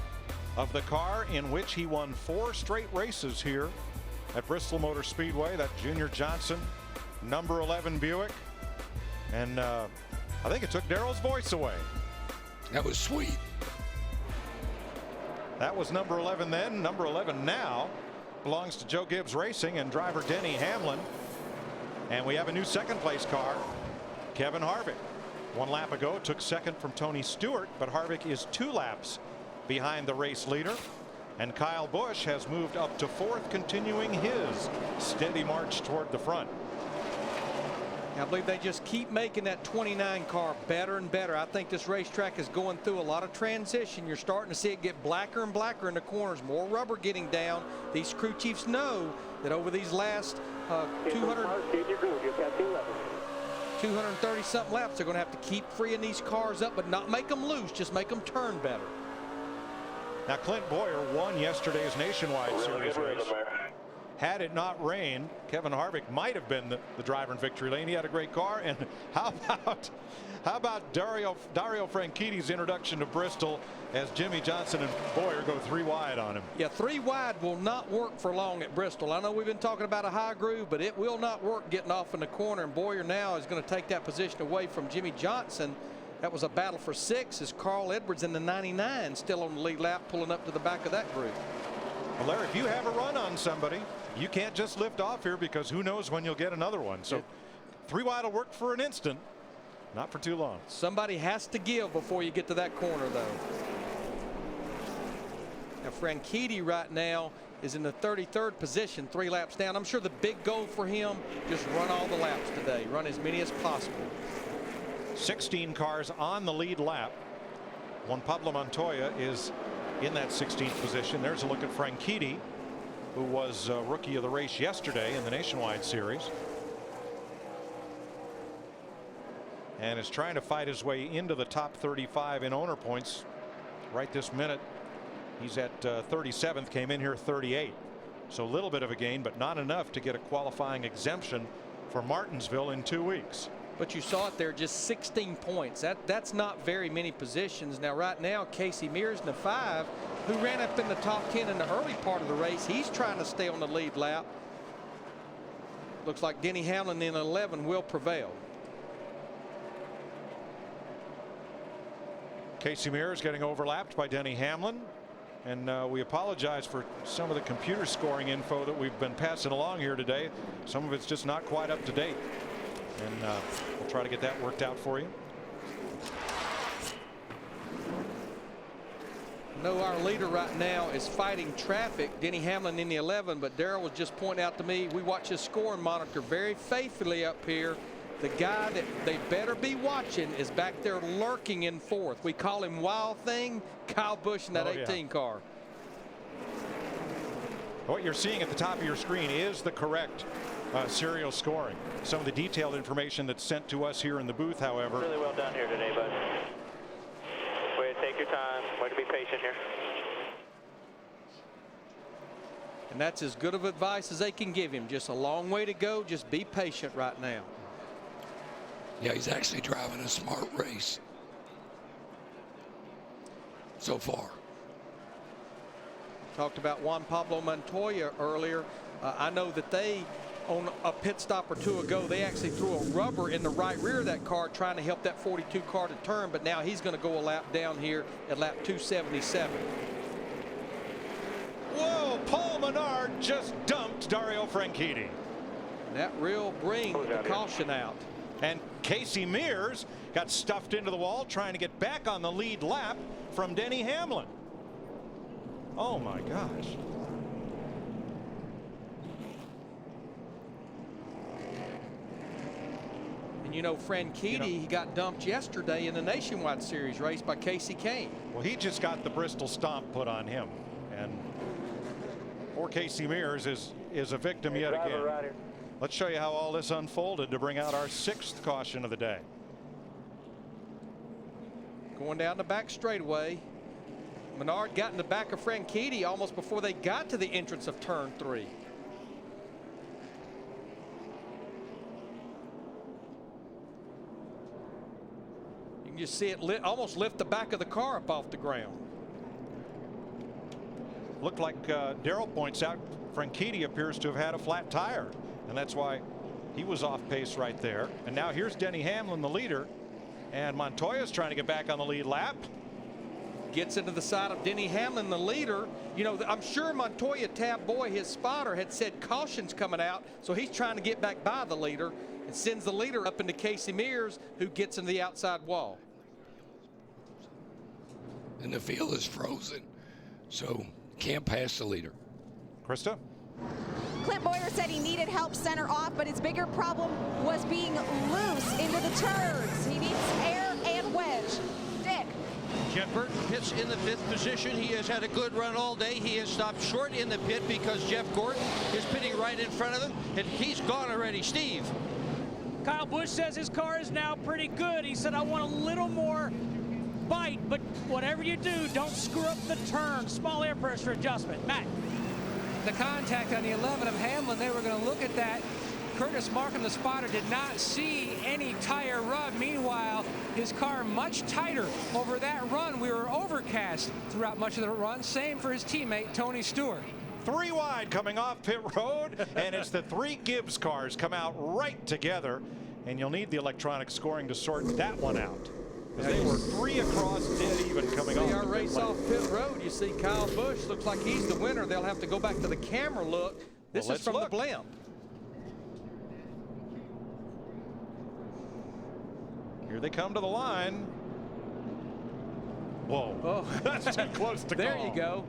Speaker 19: of the car in which he won 4 straight races here at Bristol Motor Speedway. That Junior Johnson number 11 Buick, and I think it took Darrell's voice away.
Speaker 4: That was sweet.
Speaker 19: That was number 11 then. Number 11 now belongs to Joe Gibbs Racing and driver Denny Hamlin. And we have a new 2nd place car, Kevin Harvick. 1 lap ago took 2nd from Tony Stewart, but Harvick is 2 laps behind the race leader, and Kyle Busch has moved up to 4th, continuing his steady march toward the front.
Speaker 20: I believe they just keep making that 29 car better and better. I think this racetrack is going through a lot of transition. You're starting to see it get blacker and blacker in the corners, more rubber getting down. These crew chiefs know that over these last 230 something laps, they're going to have to keep freeing these cars up, but not make them loose, just make them turn better.
Speaker 19: Now Clint Boyer won yesterday's Nationwide Series race. Had it not rained, Kevin Harvick might have been the driver in victory lane. He had a great car. And how about Dario Franchitti's introduction to Bristol as Jimmy Johnson and Boyer go 3 wide on him?
Speaker 20: Yeah, 3 wide will not work for long at Bristol. I know we've been talking about a high groove, but it will not work getting off in the corner. And Boyer now is going to take that position away from Jimmy Johnson. That was a battle for 6 as Carl Edwards in the 99 still on the lead lap, pulling up to the back of that group.
Speaker 19: Well, Larry, if you have a run on somebody, you can't just lift off here, because who knows when you'll get another one. So 3 wide will work for an instant, not for too long.
Speaker 20: Somebody has to give before you get to that corner, though. Now Franchitti right now is in the 33rd position, 3 laps down. I'm sure the big goal for him, just run all the laps today, run as many as possible.
Speaker 19: 16 cars on the lead lap. Juan Pablo Montoya is in that 16th position. There's a look at Franchitti, who was rookie of the race yesterday in the Nationwide Series, and is trying to fight his way into the top 35 in owner points right this minute. He's at 37th, came in here 38, so a little bit of a gain, but not enough to get a qualifying exemption for Martinsville in 2 weeks.
Speaker 20: But you saw it there, just 16 points. That's not very many positions. Now right now Casey Mears in the 5, who ran up in the top 10 in the early part of the race, he's trying to stay on the lead lap. Looks like Denny Hamlin in 11 will prevail.
Speaker 19: Casey Mears getting overlapped by Denny Hamlin, and we apologize for some of the computer scoring info that we've been passing along here today. Some of it's just not quite up to date, and we'll try to get that worked out for you.
Speaker 20: No, our leader right now is fighting traffic, Denny Hamlin in the 11, but Darrell was just pointing out to me, we watch his scoring monitor very faithfully up here. The guy that they better be watching is back there lurking in 4th. We call him Wild Thing, Kyle Busch in that 18 car.
Speaker 19: What you're seeing at the top of your screen is the correct serial scoring. Some of the detailed information that's sent to us here in the booth, however.
Speaker 2: Really well done here today, bud. Way to take your time. Way to be patient here.
Speaker 20: And that's as good of advice as they can give him. Just a long way to go. Just be patient right now.
Speaker 4: Yeah, he's actually driving a smart race so far.
Speaker 20: Talked about Juan Pablo Montoya earlier. I know that they, on a pit stop or two ago, they actually threw a rubber in the right rear of that car trying to help that 42 car to turn, but now he's going to go a lap down here at lap 277.
Speaker 19: Whoa, Paul Menard just dumped Dario Franchitti.
Speaker 20: And that will bring the caution out.
Speaker 19: And Casey Mears got stuffed into the wall trying to get back on the lead lap from Denny Hamlin. Oh my gosh.
Speaker 20: And you know, Franchitti, he got dumped yesterday in the Nationwide Series race by Casey Kane.
Speaker 19: Well, he just got the Bristol stomp put on him, and poor Casey Mears is a victim yet again.
Speaker 2: Right,
Speaker 19: let's show you how all this unfolded to bring out our 6th caution of the day.
Speaker 20: Going down the back straightaway, Menard got in the back of Franchitti almost before they got to the entrance of turn 3. You can just see it almost lift the back of the car up off the ground.
Speaker 19: Looked like Darrell points out, Franchitti appears to have had a flat tire, and that's why he was off pace right there. And now here's Denny Hamlin, the leader, and Montoya's trying to get back on the lead lap.
Speaker 20: Gets into the side of Denny Hamlin, the leader. You know, I'm sure Montoya Tab Boy, his spotter, had said caution's coming out, so he's trying to get back by the leader and sends the leader up into Casey Mears, who gets into the outside wall.
Speaker 4: And the field is frozen, so can't pass the leader.
Speaker 19: Krista?
Speaker 21: Clint Boyer said he needed help center off, but his bigger problem was being loose into the turns. He needs air and wedge. Dick.
Speaker 22: Jeff Burton pits in the 5th position. He has had a good run all day. He has stopped short in the pit because Jeff Gordon is pitting right in front of him, and he's gone already. Steve.
Speaker 23: Kyle Busch says his car is now pretty good. He said, I want a little more bite, but whatever you do, don't screw up the turn. Small air pressure adjustment. Matt.
Speaker 24: The contact on the 11 of Hamlin, they were going to look at that. Curtis Markham, the spotter, did not see any tire rub. Meanwhile, his car much tighter over that run. We were overcast throughout much of the run. Same for his teammate, Tony Stewart.
Speaker 19: 3 wide coming off pit road, and it's the 3 Gibbs cars come out right together, and you'll need the electronic scoring to sort that one out. Because they were 3 across dead even coming off.
Speaker 20: See our race off pit road. You see Kyle Busch looks like he's the winner. They'll have to go back to the camera look. This is from the blimp.
Speaker 19: Here they come to the line. Whoa.
Speaker 20: Oh,
Speaker 19: that's too close to
Speaker 20: there
Speaker 19: call.
Speaker 20: you go.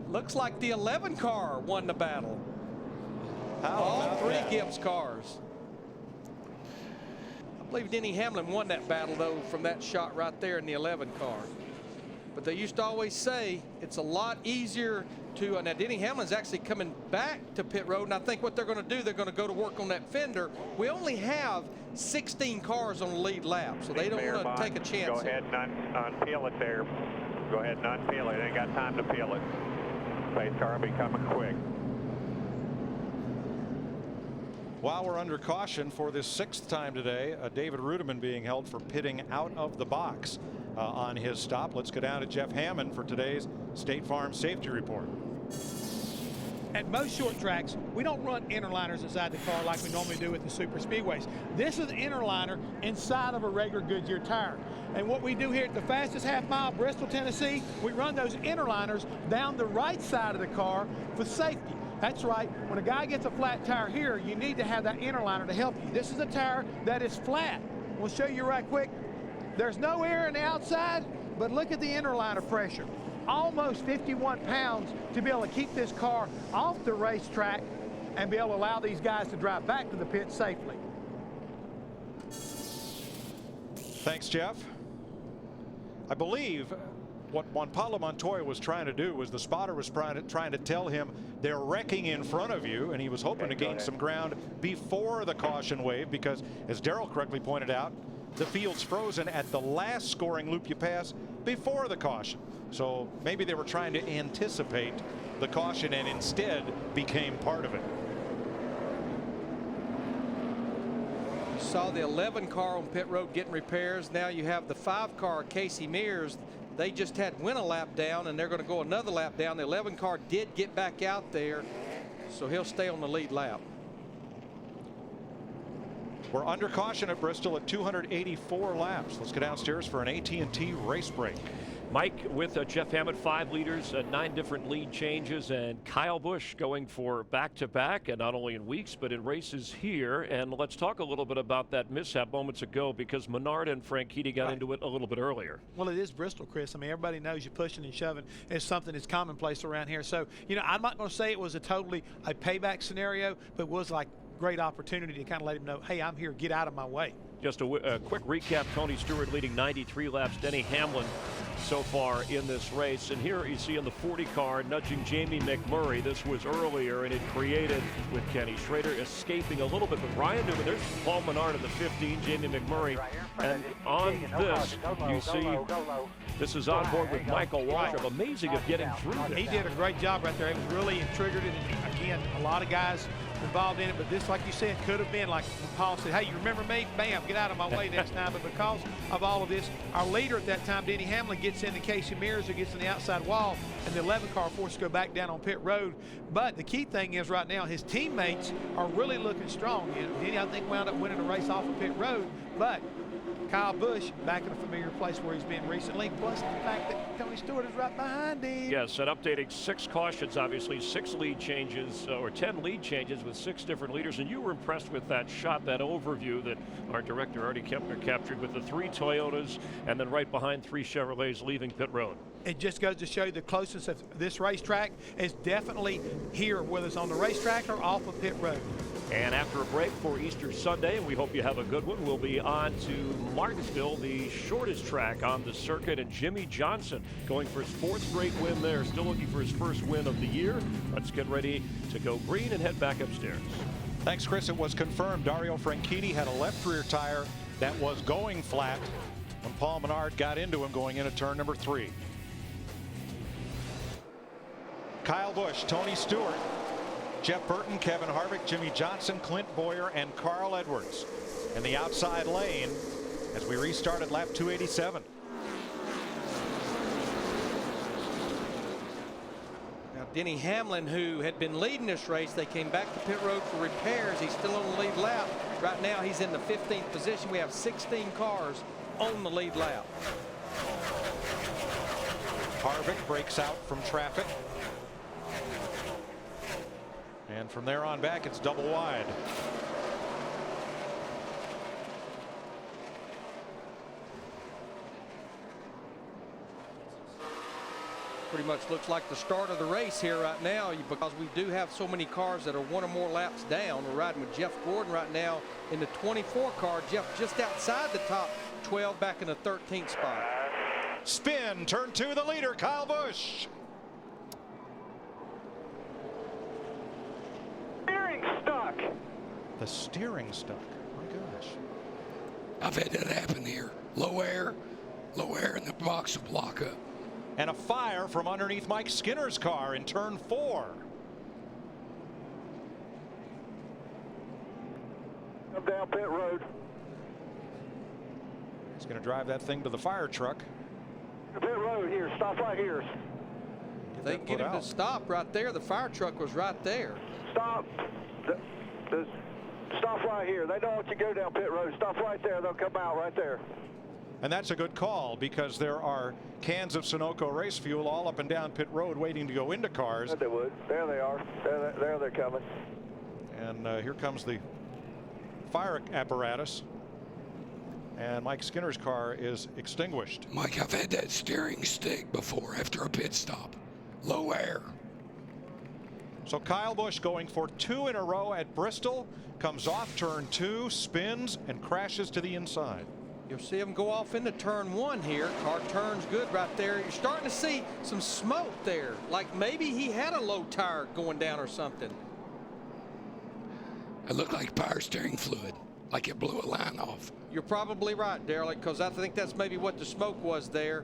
Speaker 20: Looks like the 11 car won the battle.
Speaker 19: All
Speaker 20: 3 Gibbs cars. I believe Denny Hamlin won that battle, though, from that shot right there in the 11 car. But they used to always say it's a lot easier to, now Denny Hamlin's actually coming back to pit road, and I think what they're going to do, they're going to go to work on that fender. We only have 16 cars on the lead lap, so they don't want to take a chance.
Speaker 8: Go ahead and unpeel it there. Go ahead and unpeel it. They ain't got time to peel it. Pace car will be coming quick.
Speaker 19: While we're under caution for this 6th time today, David Rudiman being held for pitting out of the box on his stop. Let's go down to Jeff Hammond for today's State Farm Safety Report.
Speaker 6: At most short tracks, we don't run interliners inside the car like we normally do at the super speedways. This is an interliner inside of a regular Goodyear tire. And what we do here at the fastest half mile, Bristol, Tennessee, we run those interliners down the right side of the car for safety. That's right, when a guy gets a flat tire here, you need to have that interliner to help you. This is a tire that is flat. We'll show you right quick. There's no air on the outside, but look at the interliner pressure. Almost 51 pounds to be able to keep this car off the racetrack and be able to allow these guys to drive back to the pit safely.
Speaker 19: Thanks, Jeff. I believe what Juan Pablo Montoya was trying to do was the spotter was trying to tell him they're wrecking in front of you, and he was hoping to gain some ground before the caution wave because, as Darrell correctly pointed out, the field's frozen at the last scoring loop you pass before the caution. So maybe they were trying to anticipate the caution and instead became part of it.
Speaker 20: You saw the 11 car on pit road getting repairs. Now you have the 5 car, Casey Mears. They just went a lap down, and they're going to go another lap down. The 11 car did get back out there, so he'll stay on the lead lap.
Speaker 19: We're under caution at Bristol at 284 laps. Let's go downstairs for an AT&T race break.
Speaker 5: Mike with Jeff Hammond, 5 leaders, 9 different lead changes, and Kyle Busch going for back-to-back, and not only in weeks but in races here. And let's talk a little bit about that mishap moments ago, because Menard and Franchitti got into it a little bit earlier.
Speaker 6: Well, it is Bristol, Chris. I mean, everybody knows you pushing and shoving is something that's commonplace around here. So, you know, I'm not going to say it was a payback scenario, but it was like great opportunity to kind of let him know, hey, I'm here, get out of my way.
Speaker 5: Just a quick recap. Tony Stewart leading 93 laps. Denny Hamlin so far in this race. And here you see in the 40 car nudging Jamie McMurray. This was earlier, and it created with Kenny Schrader escaping a little bit. But Ryan Newman, there's Paul Menard in the 15, Jamie McMurray. And on this, you see this is on board with Michael Waltrip. Amazing of getting through this.
Speaker 6: He did a great job right there. It was really triggered it. And again, a lot of guys involved in it, but this, like you said, could have been like Paul said, hey, you remember me? Bam, get out of my way next time. But because of all of this, our leader at that time, Denny Hamlin, gets into Casey Mears, who gets in the outside wall, and the 11 car forced to go back down on pit road. But the key thing is right now, his teammates are really looking strong. You know, Denny, I think, wound up winning the race off of pit road, but Kyle Busch back in a familiar place where he's been recently, plus the fact that Tony Stewart is right behind him.
Speaker 5: Yes, and updating 6 cautions, obviously 6 lead changes, or 10 lead changes. with 6 different leaders, and you were impressed with that shot, that overview that our director Artie Kepner captured with the 3 Toyotas and then right behind 3 Chevrolets leaving pit road.
Speaker 6: It just goes to show you the closeness of this racetrack is definitely here, whether it's on the racetrack or off of pit road.
Speaker 5: And after a break for Easter Sunday, and we hope you have a good one, we'll be on to Martinsville, the shortest track on the circuit, and Jimmy Johnson going for his 4th straight win there, still looking for his first win of the year. Let's get ready to go green and head back upstairs.
Speaker 19: Thanks, Chris. It was confirmed Dario Franchitti had a left rear tire that was going flat when Paul Menard got into him going into turn number 3. Kyle Busch, Tony Stewart, Jeff Burton, Kevin Harvick, Jimmy Johnson, Clint Boyer, and Carl Edwards in the outside lane as we restarted lap 287.
Speaker 20: Now, Denny Hamlin, who had been leading this race, they came back to pit road for repairs. He's still on the lead lap. Right now, he's in the 15th position. We have 16 cars on the lead lap.
Speaker 19: Harvick breaks out from traffic. And from there on back, it's double wide.
Speaker 20: Pretty much looks like the start of the race here right now, because we do have so many cars that are 1 or more laps down. We're riding with Jeff Gordon right now in the 24 car. Jeff just outside the top 12, back in the 13th spot.
Speaker 19: Spin, turn 2, the leader, Kyle Busch.
Speaker 11: Steering stuck.
Speaker 19: The steering stuck. My gosh.
Speaker 4: I've had that happen here. Low air, and the box will block up.
Speaker 19: And a fire from underneath Mike Skinner's car in turn 4.
Speaker 11: Come down pit road.
Speaker 19: He's going to drive that thing to the fire truck.
Speaker 11: Pit road here. Stop right here.
Speaker 20: They get him to stop right there. The fire truck was right there.
Speaker 11: Stop. Stop right here. They don't want you to go down pit road. Stop right there. They'll come out right there.
Speaker 19: And that's a good call, because there are cans of Sunoco race fuel all up and down pit road waiting to go into cars.
Speaker 11: They would. There they are. There they're coming.
Speaker 19: And here comes the fire apparatus. And Mike Skinner's car is extinguished.
Speaker 4: Mike, I've had that steering stick before after a pit stop. Low air.
Speaker 19: So Kyle Busch going for 2 in a row at Bristol, comes off turn 2, spins, and crashes to the inside.
Speaker 20: You'll see him go off into turn 1 here. Car turns good right there. You're starting to see some smoke there, like maybe he had a low tire going down or something.
Speaker 4: It looked like power steering fluid, like it blew a line off.
Speaker 20: You're probably right, Darrell, because I think that's maybe what the smoke was there.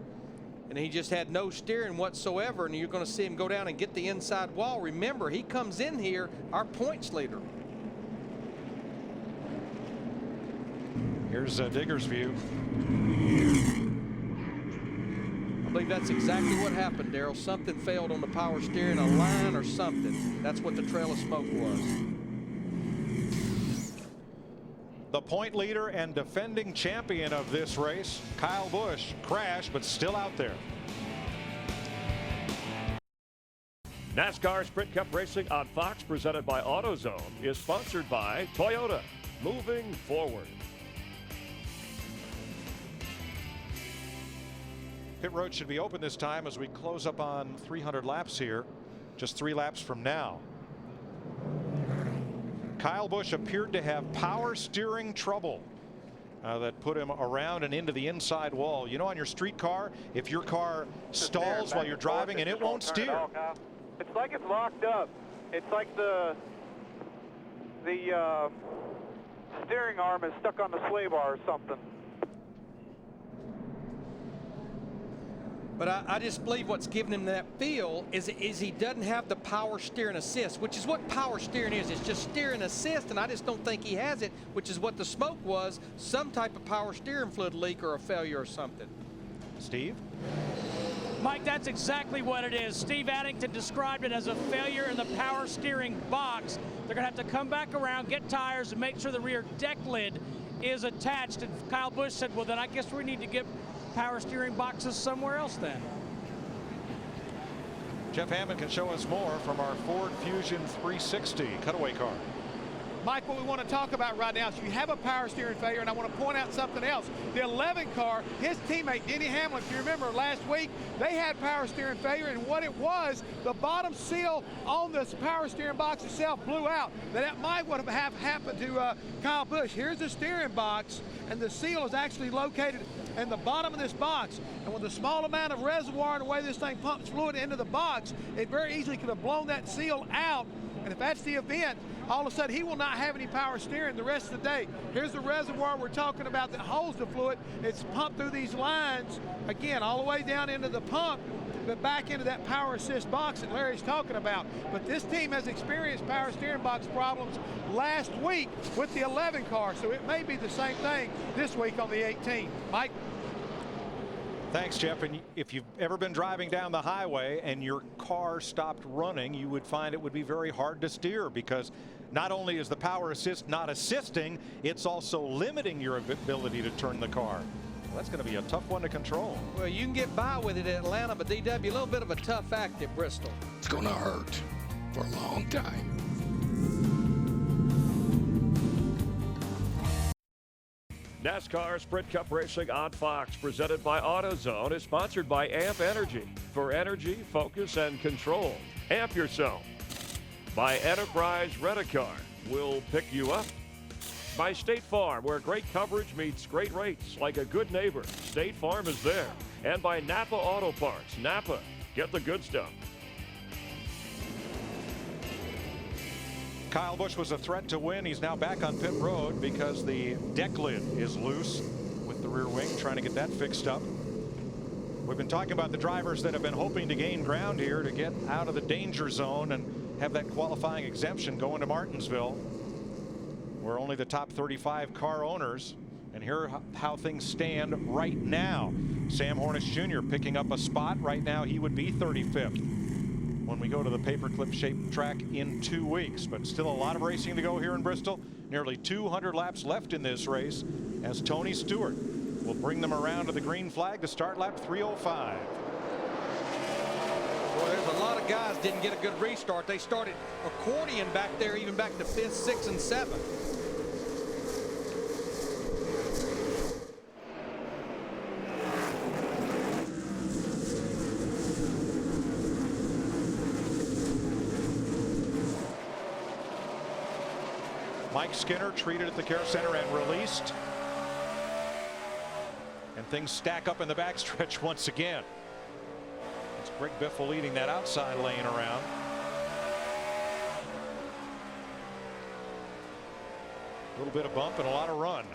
Speaker 20: And he just had no steering whatsoever, and you're going to see him go down and get the inside wall. Remember, he comes in here our points leader.
Speaker 19: Here's Digger's view.
Speaker 20: I believe that's exactly what happened, Darrell. Something failed on the power steering, a line or something. That's what the trail of smoke was.
Speaker 19: The point leader and defending champion of this race, Kyle Busch, crashed but still out there.
Speaker 5: NASCAR Sprint Cup Racing on Fox, presented by AutoZone, is sponsored by Toyota. Moving forward.
Speaker 19: Pit road should be open this time as we close up on 300 laps here, just 3 laps from now. Kyle Busch appeared to have power steering trouble that put him around and into the inside wall. You know, on your street car, if your car stalls while you're driving and it won't steer.
Speaker 11: It's like it's locked up. It's like the steering arm is stuck on the sway bar or something.
Speaker 20: But I just believe what's giving him that feel is he doesn't have the power steering assist, which is what power steering is. It's just steering assist, and I just don't think he has it, which is what the smoke was, some type of power steering fluid leak or a failure or something.
Speaker 19: Steve?
Speaker 23: Mike, that's exactly what it is. Steve Addington described it as a failure in the power steering box. They're going to have to come back around, get tires, and make sure the rear deck lid is attached. And Kyle Busch said, well, then I guess we need to get power steering boxes somewhere else then.
Speaker 19: Jeff Hammond can show us more from our Ford Fusion 360 cutaway car.
Speaker 6: Mike, what we want to talk about right now is you have a power steering failure, and I want to point out something else. The 11 car, his teammate Denny Hamlin, if you remember last week, they had power steering failure, and what it was, the bottom seal on this power steering box itself blew out. Now, that might would have happened to Kyle Busch. Here's the steering box, and the seal is actually located in the bottom of this box. And with the small amount of reservoir and the way this thing pumps fluid into the box, it very easily could have blown that seal out. And if that's the event, all of a sudden he will not have any power steering the rest of the day. Here's the reservoir we're talking about that holds the fluid. It's pumped through these lines, again, all the way down into the pump, but back into that power assist box that Larry's talking about. But this team has experienced power steering box problems last week with the 11 car, so it may be the same thing this week on the 18. Mike?
Speaker 19: Thanks, Jeff. And if you've ever been driving down the highway and your car stopped running, you would find it would be very hard to steer, because not only is the power assist not assisting, it's also limiting your ability to turn the car. Well, that's going to be a tough one to control.
Speaker 20: Well, you can get by with it at Atlanta, but DW, a little bit of a tough act at Bristol.
Speaker 4: It's going to hurt for a long time.
Speaker 5: NASCAR Sprint Cup Racing on Fox, presented by AutoZone, is sponsored by AMP Energy. For energy, focus, and control, amp yourself. By Enterprise Rent-A-Car, we'll pick you up. By State Farm, where great coverage meets great rates. Like a good neighbor, State Farm is there. And by Napa Auto Parts. Napa, get the good stuff.
Speaker 19: Kyle Busch was a threat to win. He's now back on pit road because the deck lid is loose with the rear wing, trying to get that fixed up. We've been talking about the drivers that have been hoping to gain ground here to get out of the danger zone and have that qualifying exemption going to Martinsville, where only the top 35 car owners. And here are how things stand right now. Sam Hornish Jr. picking up a spot. Right now he would be 35th when we go to the paperclip shaped track in 2 weeks. But still a lot of racing to go here in Bristol. Nearly 200 laps left in this race as Tony Stewart will bring them around to the green flag to start lap 305.
Speaker 20: Boy, there's a lot of guys didn't get a good restart. They started accordion back there, even back to 5th, 6th, and 7th.
Speaker 19: Mike Skinner treated at the care center and released. And things stack up in the backstretch once again. It's Greg Biffle leading that outside lane around. A little bit of bump and a lot of run.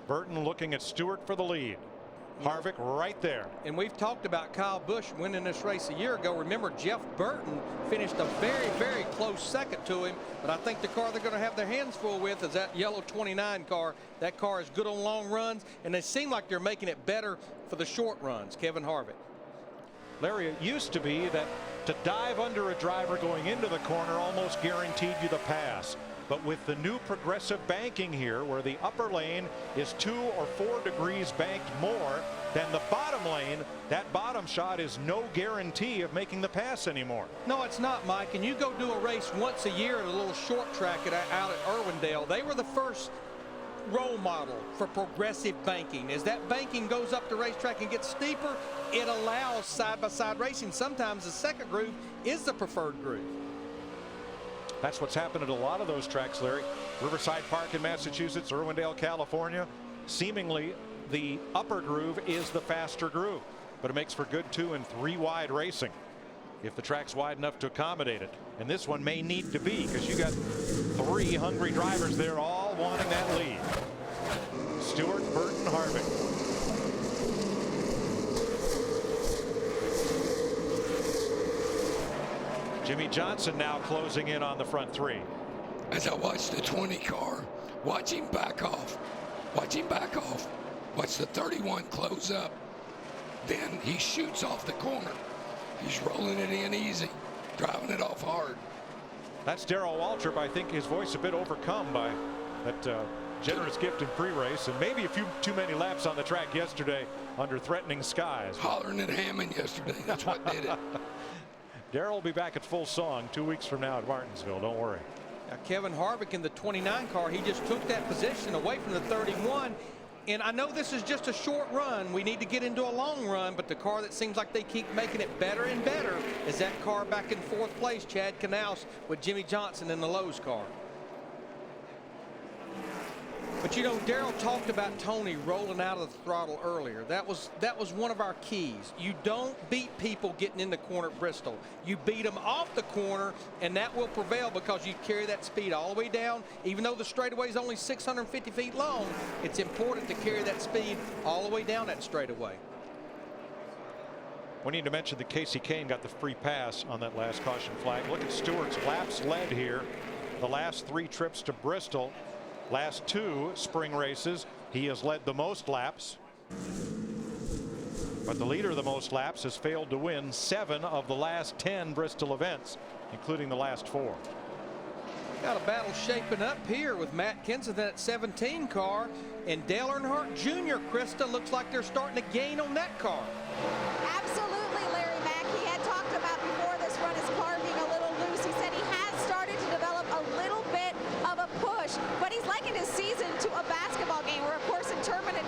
Speaker 19: Burton looking at Stewart for the lead. Harvick right there.
Speaker 20: And we've talked about Kyle Busch winning this race a year ago. Remember, Jeff Burton finished a very, very close second to him. But I think the car they're going to have their hands full with is that yellow 29 car. That car is good on long runs, and they seem like they're making it better for the short runs. Kevin Harvick.
Speaker 19: Larry, it used to be that to dive under a driver going into the corner almost guaranteed you the pass. But with the new progressive banking here, where the upper lane is 2 or 4 degrees banked more than the bottom lane, that bottom shot is no guarantee of making the pass anymore.
Speaker 20: No, it's not, Mike. And you go do a race once a year at a little short track out at Irwindale. They were the first role model for progressive banking. As that banking goes up the racetrack and gets steeper, it allows side-by-side racing. Sometimes the second groove is the preferred groove.
Speaker 19: That's what's happened at a lot of those tracks, Larry. Riverside Park in Massachusetts, Irwindale, California. Seemingly the upper groove is the faster groove, but it makes for good 2 and 3 wide racing if the track's wide enough to accommodate it. And this one may need to be, because you got 3 hungry drivers there all wanting that lead. Stewart, Burton, Harvick. Jimmy Johnson now closing in on the front 3.
Speaker 4: As I watch the 20 car, watch him back off. Watch him back off. Watch the 31 close up. Then he shoots off the corner. He's rolling it in easy, driving it off hard.
Speaker 19: That's Darrell Waltrip. I think his voice a bit overcome by that generous gift in pre-race, and maybe a few too many laps on the track yesterday under threatening skies.
Speaker 4: Hollering at Hammond yesterday, that's what did it.
Speaker 19: Darrell will be back at full song 2 weeks from now at Martinsville, don't worry.
Speaker 20: Now, Kevin Harvick in the 29 car, he just took that position away from the 31. And I know this is just a short run. We need to get into a long run, but the car that seems like they keep making it better and better is that car back in 4th place, Chad Knaus with Jimmy Johnson in the Lowe's car. But you know, Darrell talked about Tony rolling out of the throttle earlier. That was one of our keys. You don't beat people getting in the corner at Bristol. You beat them off the corner, and that will prevail because you carry that speed all the way down. Even though the straightaway is only 650 feet long, it's important to carry that speed all the way down that straightaway.
Speaker 19: We need to mention that Casey Kane got the free pass on that last caution flag. Look at Stewart's laps led here. The last 3 trips to Bristol. Last 2 spring races, he has led the most laps. But the leader of the most laps has failed to win 7 of the last 10 Bristol events, including the last 4.
Speaker 20: Got a battle shaping up here with Matt Kenseth in that 17 car, and Dale Earnhardt Jr. Krista, looks like they're starting to gain on that car.
Speaker 21: Absolutely, Larry Mack. He had talked about before this run his car being a little loose. He said he has started to develop a little bit of a push, but he's likened his season to a basketball game where, of course, in tournament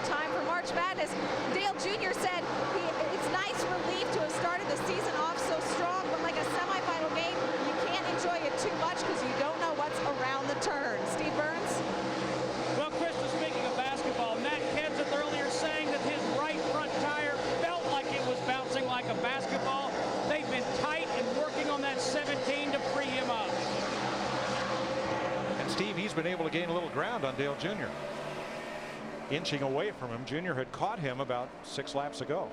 Speaker 21: time for March Madness, Dale Jr. said it's nice relief to have started the season off so strong, but like a semifinal game, you can't enjoy it too much because you don't know what's around the turn. Steve Burns?
Speaker 23: Well, Krista, speaking of basketball, Matt Kenseth earlier saying that his right front tire felt like it was bouncing like a basketball. They've been tight and working on that 17 to free him up.
Speaker 19: And Steve, he's been able to gain a little ground on Dale Jr. Inching away from him. Jr. had caught him about 6 laps ago.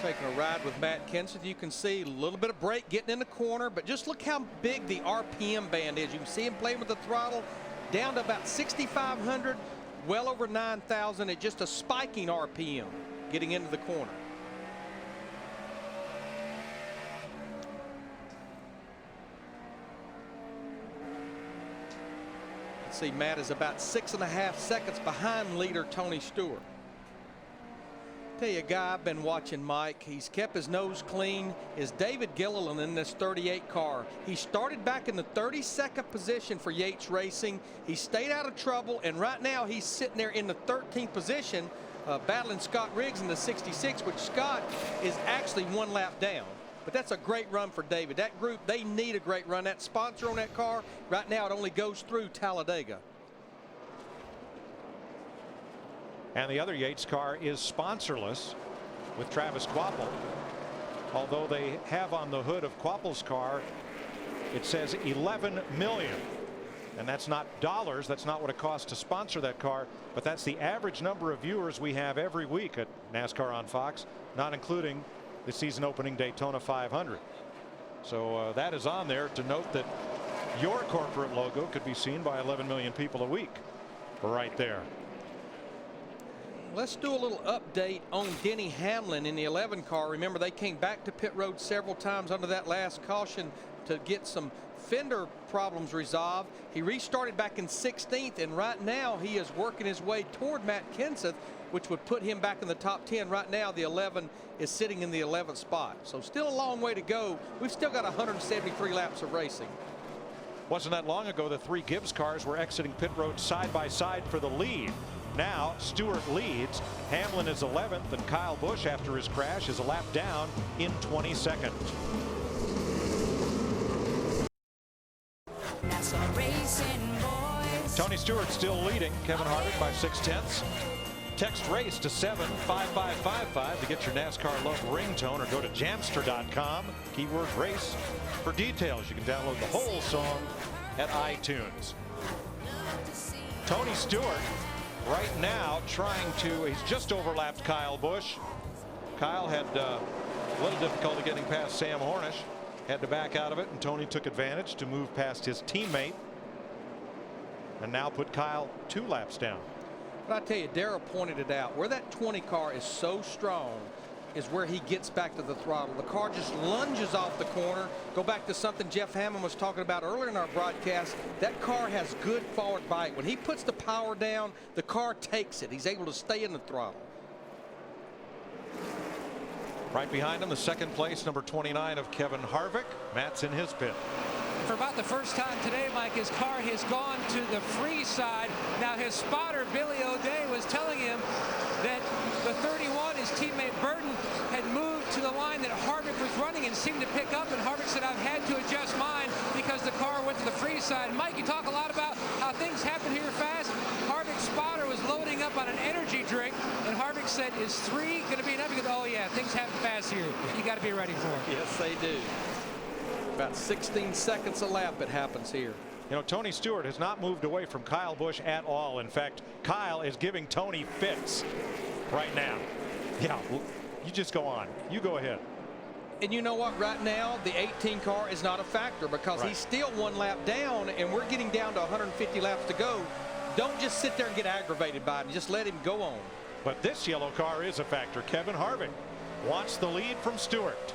Speaker 20: Taking a ride with Matt Kenseth. You can see a little bit of brake getting in the corner, but just look how big the RPM band is. You can see him playing with the throttle down to about 6,500, well over 9,000 at just a spiking RPM getting into the corner. Let's see, Matt is about 6.5 seconds behind leader Tony Stewart. Tell you a guy I've been watching, Mike. He's kept his nose clean. Is David Gilliland in this 38 car. He started back in the 32nd position for Yates Racing. He stayed out of trouble, and right now he's sitting there in the 13th position, battling Scott Riggs in the 66, which Scott is actually 1 lap down. But that's a great run for David. That group, they need a great run. That sponsor on that car, right now it only goes through Talladega.
Speaker 19: And the other Yates car is sponsorless with Travis Kvapil. Although they have on the hood of Kvapil's car, it says 11 million. And that's not dollars. That's not what it costs to sponsor that car. But that's the average number of viewers we have every week at NASCAR on Fox, not including the season opening Daytona 500. So that is on there to note that your corporate logo could be seen by 11 million people a week right there.
Speaker 20: Let's do a little update on Denny Hamlin in the 11 car. Remember, they came back to pit road several times under that last caution to get some fender problems resolved. He restarted back in 16th, and right now he is working his way toward Matt Kenseth, which would put him back in the top 10. Right now the 11 is sitting in the 11th spot. So still a long way to go. We've still got 173 laps of racing.
Speaker 19: Wasn't that long ago the 3 Gibbs cars were exiting pit road side by side for the lead. Now Stewart leads. Hamlin is 11th, and Kyle Busch, after his crash, is a lap down in 22nd. Tony Stewart still leading Kevin Harvick by 0.6. Text race to 75555 to get your NASCAR Love ringtone, or go to jamster.com, keyword race, for details. You can download the whole song at iTunes. Tony Stewart right now he's just overlapped Kyle Busch. Kyle had a little difficulty getting past Sam Hornish, had to back out of it, and Tony took advantage to move past his teammate and now put Kyle 2 laps down.
Speaker 20: But I tell you, Darrell pointed it out, where that 20 car is so strong, is where he gets back to the throttle. The car just lunges off the corner. Go back to something Jeff Hammond was talking about earlier in our broadcast. That car has good forward bite. When he puts the power down, the car takes it. He's able to stay in the throttle.
Speaker 19: Right behind him, the second place, number 29 of Kevin Harvick. Matt's in his pit.
Speaker 24: For about the first time today, Mike, his car has gone to the free side. Now his spotter, Billy O'Day, was telling him that the 31, his teammate Burton, had moved to the line that Harvick was running and seemed to pick up, and Harvick said, I've had to adjust mine because the car went to the free side. And Mike, you talk a lot about how things happen here fast. Harvick's spotter was loading up on an energy drink, and Harvick said, is 3 going to be enough? He goes, oh yeah, things happen fast here. You got to be ready for it.
Speaker 20: Yes, they do. About 16 seconds a lap it happens here.
Speaker 19: You know, Tony Stewart has not moved away from Kyle Busch at all. In fact, Kyle is giving Tony fits right now. Yeah, you just go on. You go ahead.
Speaker 20: And you know what? Right now, the 18 car is not a factor because he's still 1 lap down, and we're getting down to 150 laps to go. Don't just sit there and get aggravated by it. Just let him go on.
Speaker 19: But this yellow car is a factor. Kevin Harvick wants the lead from Stewart.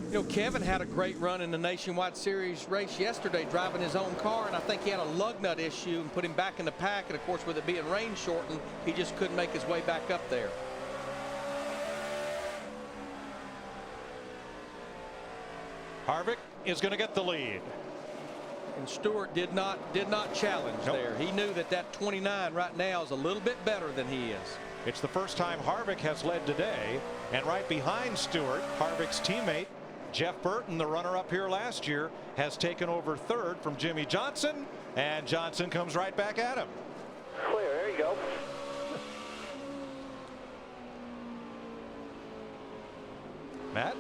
Speaker 20: You know, Kevin had a great run in the Nationwide Series race yesterday, driving his own car, and I think he had a lug nut issue and put him back in the pack. And of course, with it being rain shortened, he just couldn't make his way back up there.
Speaker 19: Harvick is going to get the lead.
Speaker 20: And Stewart did not challenge there. He knew that 29 right now is a little bit better than he is.
Speaker 19: It's the first time Harvick has led today, and right behind Stewart, Harvick's teammate Jeff Burton, the runner-up here last year, has taken over third from Jimmy Johnson, and Johnson comes right back at him.
Speaker 2: Clear, there you go.
Speaker 19: Matt?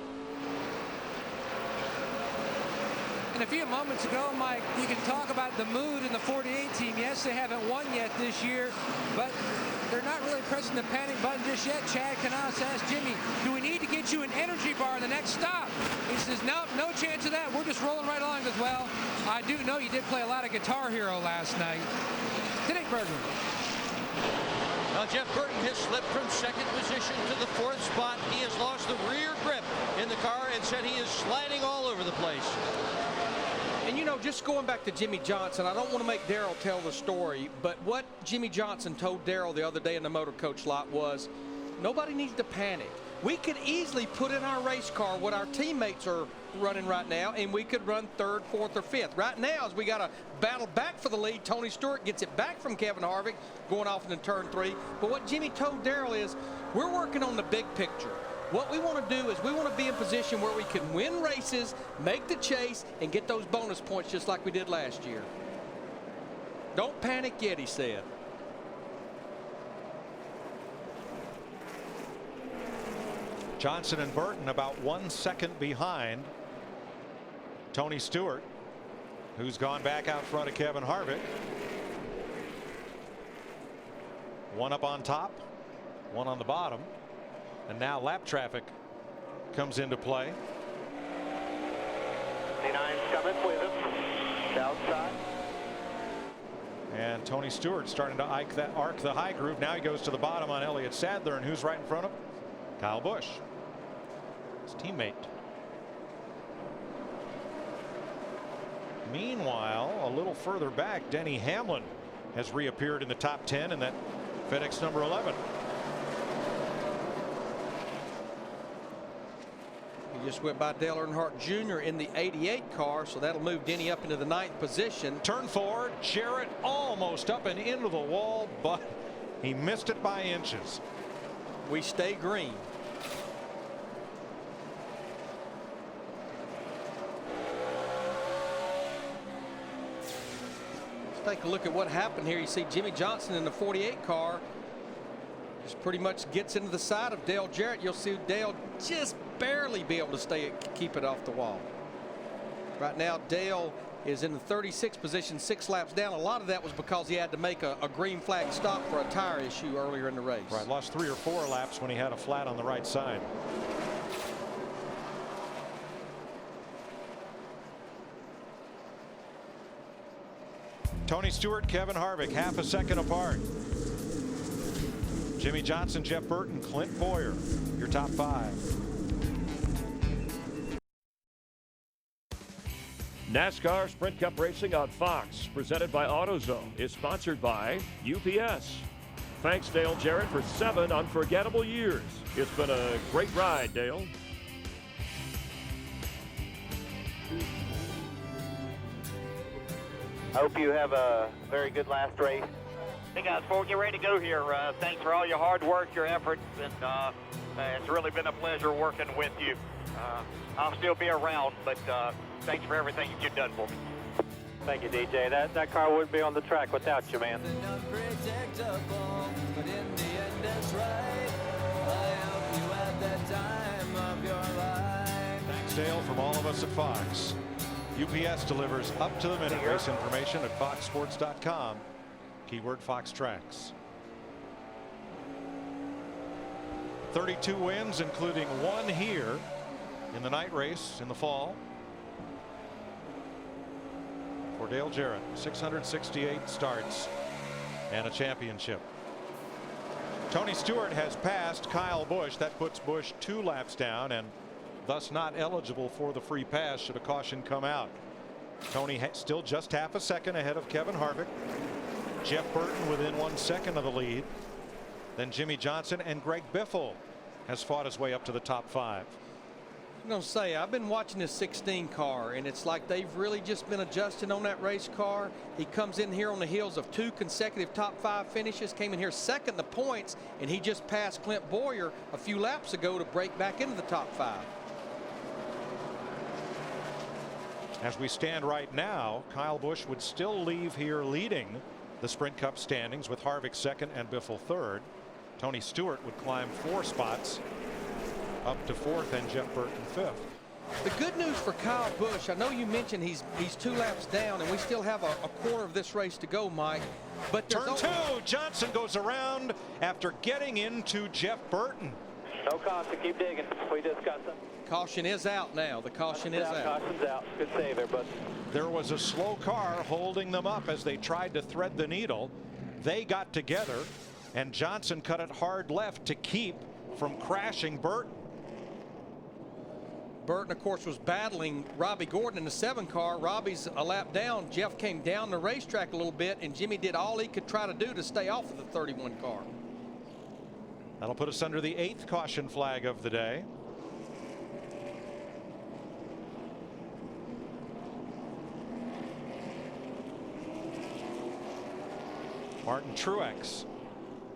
Speaker 24: And a few moments ago, Mike, you can talk about the mood in the 48 team. Yes, they haven't won yet this year, but they're not really pressing the panic button just yet. Chad Knaus asked Jimmy, do we need to get you an energy bar the next stop? He says, no chance of that. We're just rolling right along. He goes, well, I do know you did play a lot of Guitar Hero last night. Didn't Burton?
Speaker 22: Now Jeff Burton has slipped from second position to the 4th spot. He has lost the rear grip in the car and said he is sliding all over the place.
Speaker 20: And you know, just going back to Jimmy Johnson, I don't want to make Darrell tell the story, but what Jimmy Johnson told Darrell the other day in the motor coach lot was, nobody needs to panic. We could easily put in our race car what our teammates are running right now, and we could run 3rd, 4th, or 5th. Right now, as we got to battle back for the lead, Tony Stewart gets it back from Kevin Harvick, going off into turn 3. But what Jimmy told Darrell is, we're working on the big picture. What we want to do is we want to be in position where we can win races, make the chase, and get those bonus points just like we did last year. Don't panic yet, he said.
Speaker 19: Johnson and Burton about 1 second behind Tony Stewart, who's gone back out front of Kevin Harvick. 1 up on top, 1 on the bottom. And now lap traffic comes into play.
Speaker 2: 29's coming with him. Outside.
Speaker 19: And Tony Stewart starting to arc the high groove. Now he goes to the bottom on Elliott Sadler, and who's right in front of him? Kyle Busch, his teammate. Meanwhile, a little further back, Denny Hamlin has reappeared in the top 10 in that FedEx number 11.
Speaker 20: He just went by Dale Earnhardt Jr. in the 88 car, so that'll move Denny up into the 9th position.
Speaker 19: Turn 4, Jarrett almost up and into the wall, but he missed it by inches.
Speaker 20: We stay green. Let's take a look at what happened here. You see Jimmy Johnson in the 48 car just pretty much gets into the side of Dale Jarrett. You'll see Dale just barely be able to keep it off the wall. Right now Dale is in the 36th position, 6 laps down. A lot of that was because he had to make a green flag stop for a tire issue earlier in the race.
Speaker 19: Right, lost 3 or 4 laps when he had a flat on the right side. Tony Stewart, Kevin Harvick, half a second apart. Jimmy Johnson, Jeff Burton, Clint Boyer, your top 5.
Speaker 5: NASCAR Sprint Cup Racing on Fox, presented by AutoZone, is sponsored by UPS. Thanks, Dale Jarrett, for 7 unforgettable years. It's been a great ride, Dale.
Speaker 2: I hope you have a very good last race. Hey guys, before we get ready to go here, thanks for all your hard work, your efforts, and it's really been a pleasure working with you. I'll still be around, but thanks for everything you've done for me. Thank you, DJ. That car wouldn't be on the track without you, man.
Speaker 19: Thanks, Dale, from all of us at Fox. UPS delivers up-to-the-minute race information at foxsports.com. Keyword Fox Tracks. 32 wins, including 1 here in the night race in the fall. For Dale Jarrett, 668 starts and a championship. Tony Stewart has passed Kyle Busch. That puts Busch 2 laps down and thus not eligible for the free pass should a caution come out. Tony still just half a second ahead of Kevin Harvick. Jeff Burton within 1 second of the lead. Then Jimmy Johnson and Greg Biffle has fought his way up to the top 5.
Speaker 20: I'm going to say, I've been watching this 16 car, and it's like they've really just been adjusting on that race car. He comes in here on the heels of 2 consecutive top 5 finishes, came in here second in the points, and he just passed Clint Boyer a few laps ago to break back into the top 5.
Speaker 19: As we stand right now, Kyle Busch would still leave here leading the Sprint Cup standings with Harvick second and Biffle third. Tony Stewart would climb 4 spots up to 4th and Jeff Burton 5th.
Speaker 20: The good news for Kyle Busch, I know you mentioned he's 2 laps down and we still have a quarter of this race to go, Mike. But
Speaker 19: turn 2, Johnson goes around after getting into Jeff Burton.
Speaker 2: No caution, keep digging. We just got some.
Speaker 20: Caution is out now. The caution is out.
Speaker 2: Caution's out. Good save there, bud.
Speaker 19: There was a slow car holding them up as they tried to thread the needle. They got together and Johnson cut it hard left to keep from crashing Burton.
Speaker 20: Burton, of course, was battling Robbie Gordon in the 7 car. Robbie's a lap down. Jeff came down the racetrack a little bit, and Jimmy did all he could try to do to stay off of the 31 car.
Speaker 19: That'll put us under the 8th caution flag of the day. Martin Truex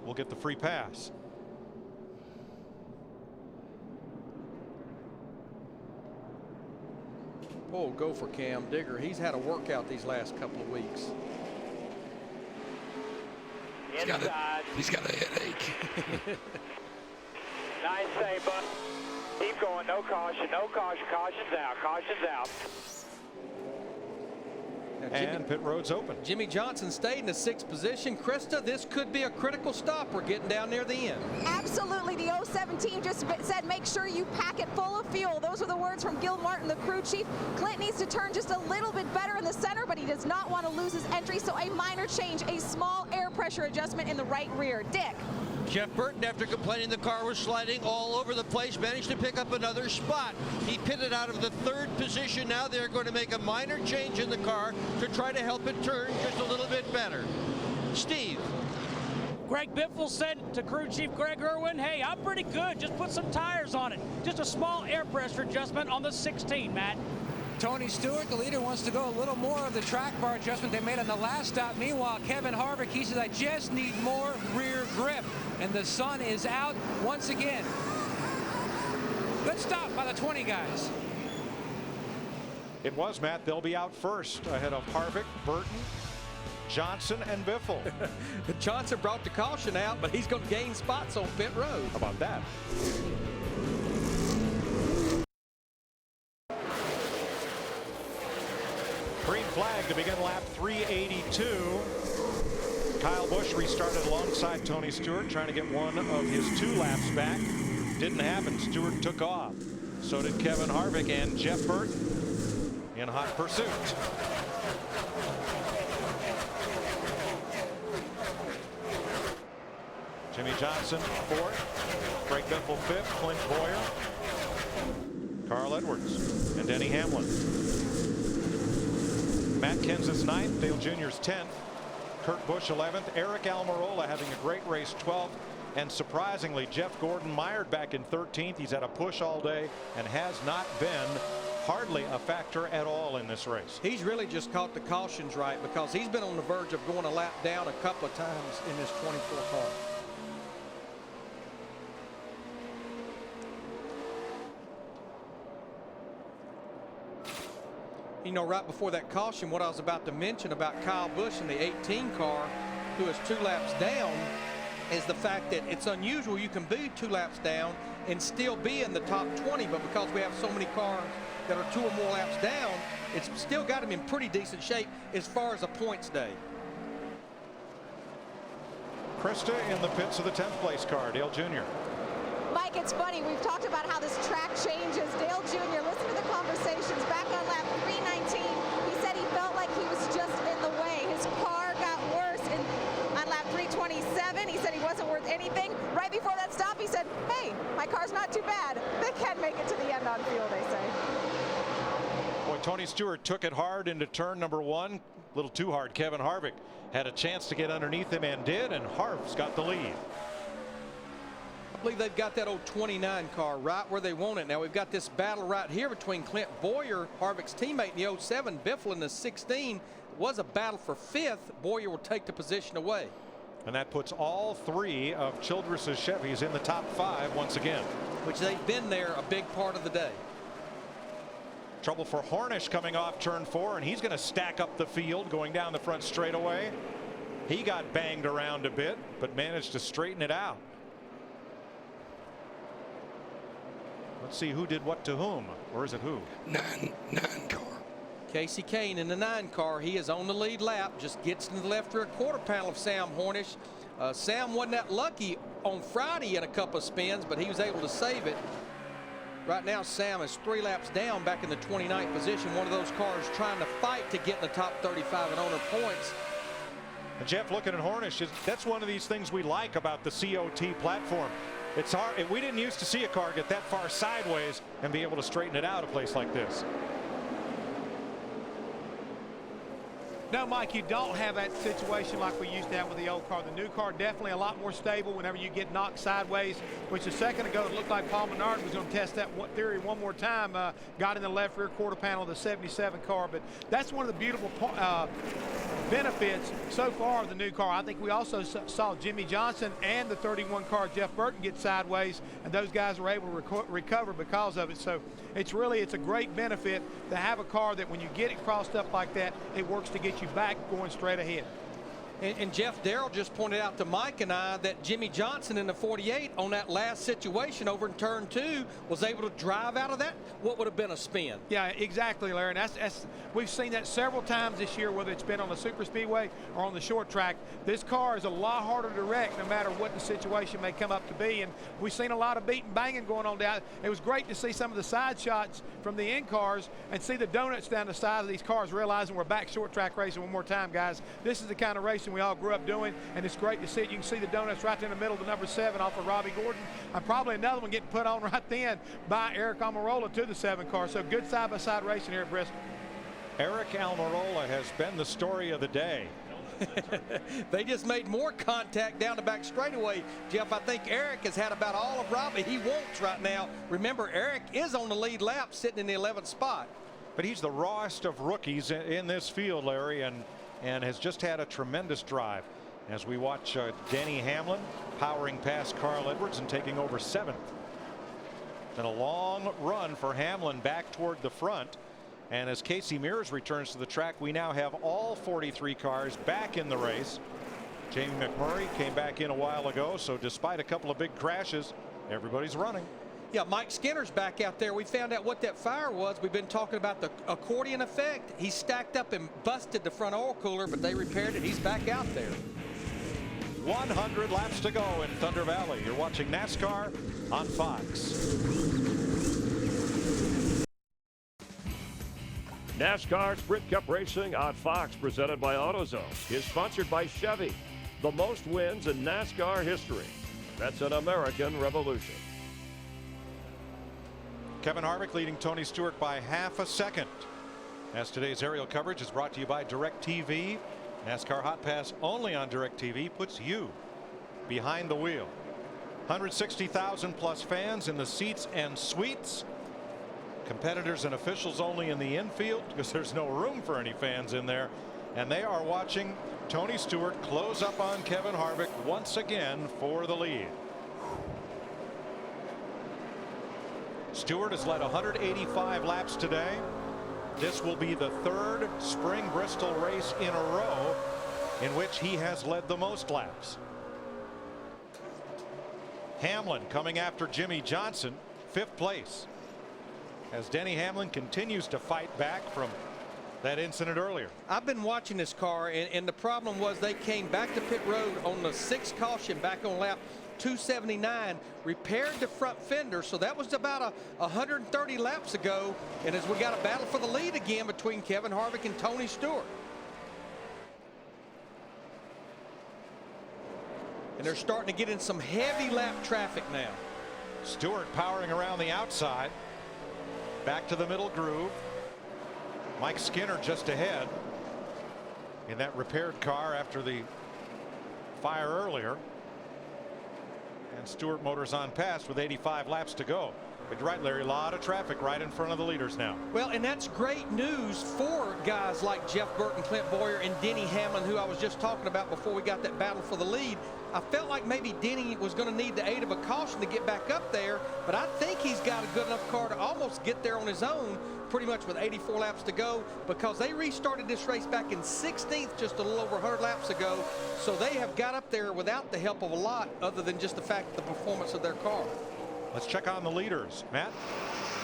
Speaker 19: will get the free pass.
Speaker 20: Oh, go for Cam Digger. He's had a workout these last couple of weeks.
Speaker 4: He's got a headache.
Speaker 2: Nice save, bud. Keep going. No caution. No caution. Caution's out. Caution's out.
Speaker 19: And pit road's open.
Speaker 20: Jimmy Johnson stayed in the 6th position. Krista, this could be a critical stop. We're getting down near the end.
Speaker 21: Absolutely. The 017 just said make sure you pack it full of fuel. Those were the words from Gil Martin, the crew chief. Clint needs to turn just a little bit better in the center, but he does not want to lose his entry, so a minor change, a small air pressure adjustment in the right rear. Dick.
Speaker 22: Jeff Burton, after complaining the car was sliding all over the place, managed to pick up another spot. He pitted out of the 3rd position. Now they're going to make a minor change in the car to try to help it turn just a little bit better. Steve.
Speaker 23: Greg Biffle said to crew chief Greg Irwin, hey, I'm pretty good. Just put some tires on it. Just a small air pressure adjustment on the 16, Matt.
Speaker 24: Tony Stewart, the leader, wants to go a little more of the track bar adjustment they made on the last stop. Meanwhile, Kevin Harvick, he says, I just need more rear grip. And the sun is out once again. Good stop by the 20 guys.
Speaker 19: It was, Matt. They'll be out first ahead of Harvick, Burton, Johnson, and Biffle.
Speaker 20: Johnson brought the caution out, but he's going to gain spots on pit road.
Speaker 19: How about that? Green flag to begin lap 382. Kyle Busch restarted alongside Tony Stewart, trying to get one of his 2 laps back. Didn't happen. Stewart took off. So did Kevin Harvick and Jeff Burton in hot pursuit. Jimmy Johnson fourth, Greg Biffle fifth, Clint Boyer, Carl Edwards, and Denny Hamlin. Matt Kenseth's ninth, Dale Jr.'s 10th, Kurt Busch 11th, Eric Almirola having a great race 12th, and surprisingly Jeff Gordon mired back in 13th. He's had a push all day and has not been hardly a factor at all in this race.
Speaker 20: He's really just caught the cautions right, because he's been on the verge of going a lap down a couple of times in this 24 car. You know, right before that caution, what I was about to mention about Kyle Busch in the 18 car, who is 2 laps down, is the fact that it's unusual you can be 2 laps down and still be in the top 20, but because we have so many cars that are 2 or more laps down, it's still got him in pretty decent shape as far as a points day.
Speaker 19: Krista in the pits of the 10th place car, Dale Jr.
Speaker 21: Mike, it's funny. We've talked about how this track changes. Dale Jr., listen to the conversations. Back on lap 319, he said he felt like he was just in the way. His car got worse on lap 327. He said he wasn't worth anything. Right before that stop, he said, hey, my car's not too bad. They can make it to the end on fuel, they say.
Speaker 19: Boy, Tony Stewart took it hard into turn number 1. A little too hard. Kevin Harvick had a chance to get underneath him and did, and Harv's got the lead.
Speaker 20: I believe they've got that old 29 car right where they want it. Now we've got this battle right here between Clint Boyer, Harvick's teammate in the 07, Biffle in the 16. It was a battle for 5th. Boyer will take the position away.
Speaker 19: And that puts all 3 of Childress's Chevys in the top 5 once again.
Speaker 20: Which they've been there a big part of the day.
Speaker 19: Trouble for Hornish coming off turn 4, and he's going to stack up the field going down the front straightaway. He got banged around a bit, but managed to straighten it out. Let's see who did what to whom, or is it who?
Speaker 4: 9 car.
Speaker 20: Casey Kane in the 9 car. He is on the lead lap, just gets to the left rear quarter panel of Sam Hornish. Sam wasn't that lucky on Friday in a couple of spins, but he was able to save it. Right now Sam is 3 laps down, back in the 29th position. One of those cars trying to fight to get in the top 35 in owner points.
Speaker 19: And Jeff, looking at Hornish, that's one of these things we like about the COT platform. It's hard. We didn't used to see a car get that far sideways and be able to straighten it out a place like this.
Speaker 6: No, Mike, you don't have that situation like we used to have with the old car. The new car definitely a lot more stable whenever you get knocked sideways, which a second ago it looked like Paul Menard was going to test that theory one more time. Got in the left rear quarter panel of the 77 car, but that's one of the beautiful benefits so far of the new car. I think we also saw Jimmy Johnson and the 31 car Jeff Burton get sideways, and those guys were able to recover because of it. So it's a great benefit to have a car that when you get it crossed up like that, it works to get you back going straight ahead.
Speaker 20: And Jeff, Darrell just pointed out to Mike and I that Jimmy Johnson in the 48 on that last situation over in turn 2 was able to drive out of that what would have been a spin.
Speaker 6: Yeah, exactly, Larry. And we've seen that several times this year, whether it's been on the super speedway or on the short track. This car is a lot harder to wreck no matter what the situation may come up to be. And we've seen a lot of beating banging going on down. It was great to see some of the side shots from the in cars and see the donuts down the side of these cars, realizing we're back short track racing one more time, guys. This is the kind of racing we all grew up doing, and it's great to see it. You can see the donuts right there in the middle of the number 7 off of Robbie Gordon, and probably another one getting put on right then by Eric Almirola to the 7 car. So good side-by-side racing here at Bristol.
Speaker 19: Eric Almirola has been the story of the day.
Speaker 20: They just made more contact down the back straightaway. Jeff, I think Eric has had about all of Robbie he wants right now. Remember, Eric is on the lead lap, sitting in the 11th spot.
Speaker 19: But he's the rawest of rookies in this field, Larry, and has just had a tremendous drive as we watch Denny Hamlin powering past Carl Edwards and taking over 7th. Then a long run for Hamlin back toward the front. And as Casey Mears returns to the track, we now have all 43 cars back in the race. Jamie McMurray came back in a while ago, so despite a couple of big crashes, everybody's running.
Speaker 20: Yeah, Mike Skinner's back out there. We found out what that fire was. We've been talking about the accordion effect. He stacked up and busted the front oil cooler, but they repaired it. He's back out there.
Speaker 19: 100 laps to go in Thunder Valley. You're watching NASCAR on Fox.
Speaker 5: NASCAR Sprint Cup Racing on Fox, presented by AutoZone, is sponsored by Chevy, the most wins in NASCAR history. That's an American revolution.
Speaker 19: Kevin Harvick leading Tony Stewart by half a second. As today's aerial coverage is brought to you by DirecTV. NASCAR Hot Pass only on DirecTV puts you behind the wheel. 160,000 plus fans in the seats and suites. Competitors and officials only in the infield because there's no room for any fans in there. And they are watching Tony Stewart close up on Kevin Harvick once again for the lead. Stewart has led 185 laps today. This will be the third spring Bristol race in a row in which he has led the most laps. Hamlin coming after Jimmy Johnson, 5th place, as Denny Hamlin continues to fight back from that incident earlier.
Speaker 20: I've been watching this car, and the problem was they came back to pit road on the 6th caution back on lap 279, repaired the front fender, so that was about 130 laps ago, and as we got a battle for the lead again between Kevin Harvick and Tony Stewart. And they're starting to get in some heavy lap traffic now.
Speaker 19: Stewart powering around the outside, back to the middle groove. Mike Skinner just ahead in that repaired car after the fire earlier. And Stewart Motors on pass with 85 laps to go. But you're right, Larry, a lot of traffic right in front of the leaders now.
Speaker 20: Well, and that's great news for guys like Jeff Burton, Clint Boyer, and Denny Hamlin, who I was just talking about before we got that battle for the lead. I felt like maybe Denny was going to need the aid of a caution to get back up there, but I think he's got a good enough car to almost get there on his own, pretty much with 84 laps to go, because they restarted this race back in 16th just a little over 100 laps ago, so they have got up there without the help of a lot other than just the fact of the performance of their car.
Speaker 19: Let's check on the leaders. Matt?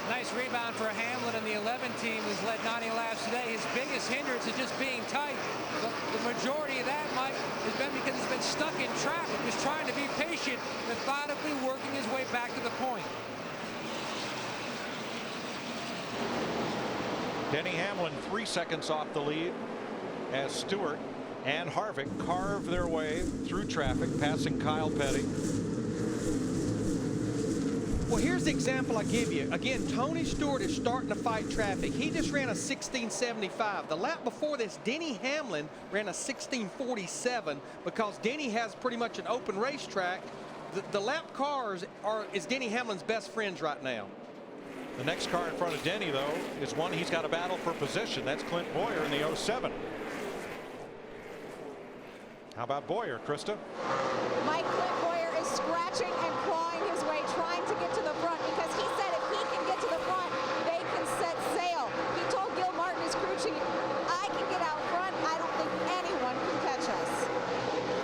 Speaker 23: Nice rebound for Hamlin and the 11 team, who's led 90 laps today. His biggest hindrance is just being tight. But the majority of that, Mike, has been because he's been stuck in traffic, just trying to be patient, methodically working his way back to the point.
Speaker 19: Denny Hamlin 3 seconds off the lead as Stewart and Harvick carve their way through traffic, passing Kyle Petty.
Speaker 20: Well, here's the example I give you. Again, Tony Stewart is starting to fight traffic. He just ran a 16.75. The lap before this, Denny Hamlin ran a 16.47 because Denny has pretty much an open racetrack. The lap cars is Denny Hamlin's best friends right now.
Speaker 19: The next car in front of Denny, though, is one he's got a battle for position. That's Clint Boyer in the 07. How about Boyer, Krista?
Speaker 21: Mike, Clint Boyer is scratching and clawing his way, trying to get to the front, because he said if he can get to the front, they can set sail. He told Gil Martin, his crew chief, I can get out front. I don't think anyone can catch us.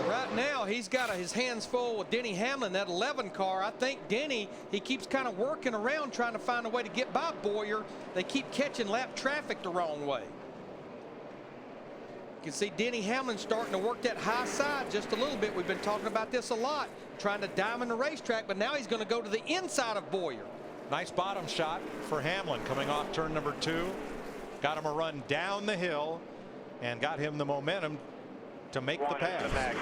Speaker 20: Right now, he's got his hands full with Denny Hamlin, that 11 car. I think Denny, he keeps kind of working around trying to find a way to get by Boyer. They keep catching lap traffic the wrong way. You can see Denny Hamlin starting to work that high side just a little bit. We've been talking about this a lot, trying to diamond the racetrack, but now he's going to go to the inside of Boyer.
Speaker 19: Nice bottom shot for Hamlin coming off turn number 2. Got him a run down the hill and got him the momentum to make the pass.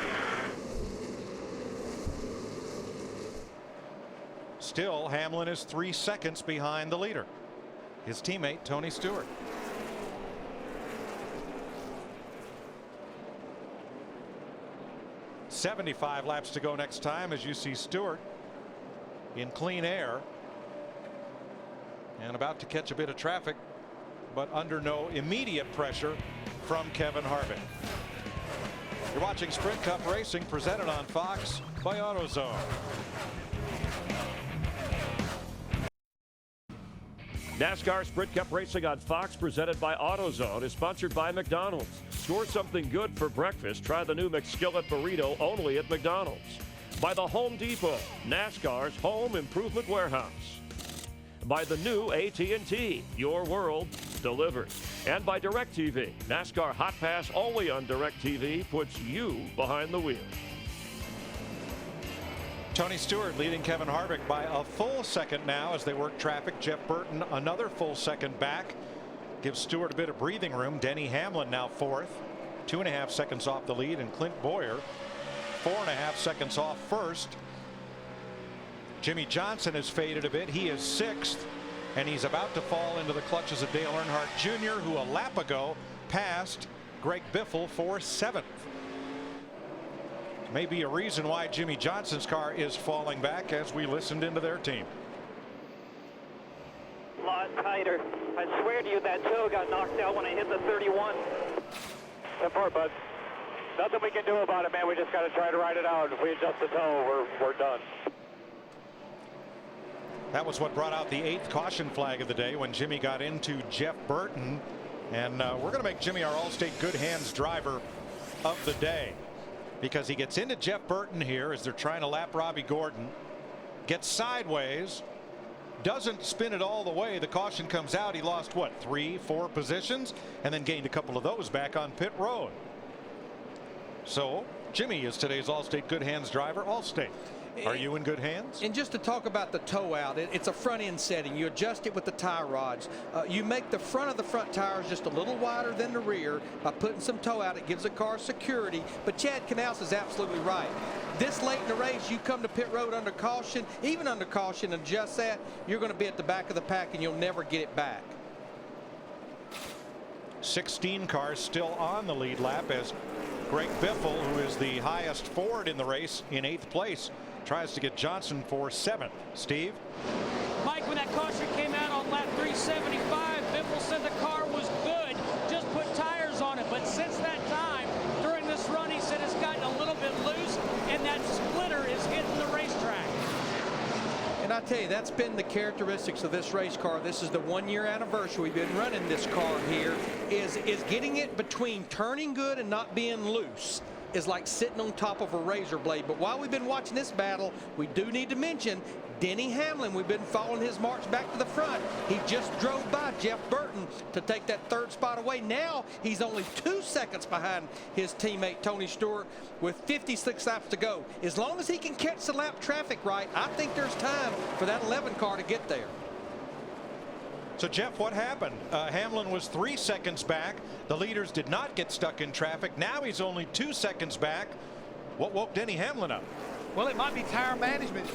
Speaker 19: Still, Hamlin is 3 seconds behind the leader, his teammate Tony Stewart. .75 laps to go next time as you see Stewart in clean air and about to catch a bit of traffic, but under no immediate pressure from Kevin Harvick. You're watching Sprint Cup Racing, presented on Fox by AutoZone.
Speaker 5: NASCAR Sprint Cup Racing on Fox, presented by AutoZone, is sponsored by McDonald's. Score something good for breakfast. Try the new McSkillet Burrito only at McDonald's. By the Home Depot, NASCAR's home improvement warehouse. By the new AT&T, your world delivered. And by DirecTV, NASCAR Hot Pass only on DirecTV puts you behind the wheel.
Speaker 19: Tony Stewart leading Kevin Harvick by a full second now as they work traffic. Jeff Burton another full second back, gives Stewart a bit of breathing room. Denny Hamlin now 4th, 2.5 seconds off the lead, and Clint Boyer 4.5 seconds off first. Jimmy Johnson has faded a bit. He is 6th, and he's about to fall into the clutches of Dale Earnhardt Jr., who a lap ago passed Greg Biffle for 7th. Maybe a reason why Jimmy Johnson's car is falling back as we listened into their team.
Speaker 2: A lot tighter. I swear to you, that toe got knocked out when I hit the 31.
Speaker 8: That part, bud. Nothing we can do about it, man. We just got to try to ride it out. If we adjust the toe, we're done.
Speaker 19: That was what brought out the 8th caution flag of the day when Jimmy got into Jeff Burton. And we're going to make Jimmy our Allstate Good Hands driver of the day, because he gets into Jeff Burton here as they're trying to lap Robbie Gordon, gets sideways, doesn't spin it all the way. The caution comes out. He lost what, 3-4 positions, and then gained a couple of those back on pit road. So Jimmy is today's Allstate Good Hands driver. Allstate, are you in good hands?
Speaker 20: And just to talk about the toe out, it's a front end setting. You adjust it with the tie rods. You make the front of the front tires just a little wider than the rear by putting some toe out. It gives the car security. But Chad Knaus is absolutely right. This late in the race, you come to pit road under caution, even under caution, and adjust that, you're going to be at the back of the pack and you'll never get it back.
Speaker 19: 16 cars still on the lead lap as Greg Biffle, who is the highest Ford in the race, in 8th place, tries to get Johnson for 7th. Steve?
Speaker 23: Mike, when that caution came out on lap 375, Biffle said the car was good, just put tires on it. But since that time, during this run, he said it's gotten a little bit loose, and that splitter is hitting the racetrack.
Speaker 20: And I tell you, that's been the characteristics of this race car. This is the 1-year anniversary. We've been running this car here. Is getting it between turning good and not being loose is like sitting on top of a razor blade. But while we've been watching this battle, we do need to mention Denny Hamlin. We've been following his march back to the front. He just drove by Jeff Burton to take that 3rd spot away. Now he's only 2 seconds behind his teammate Tony Stewart with 56 laps to go. As long as he can catch the lap traffic right, I think there's time for that 11 car to get there.
Speaker 19: So Jeff, what happened? Hamlin was 3 seconds back. The leaders did not get stuck in traffic. Now he's only 2 seconds back. What woke Denny Hamlin up?
Speaker 6: Well, it might be tire management,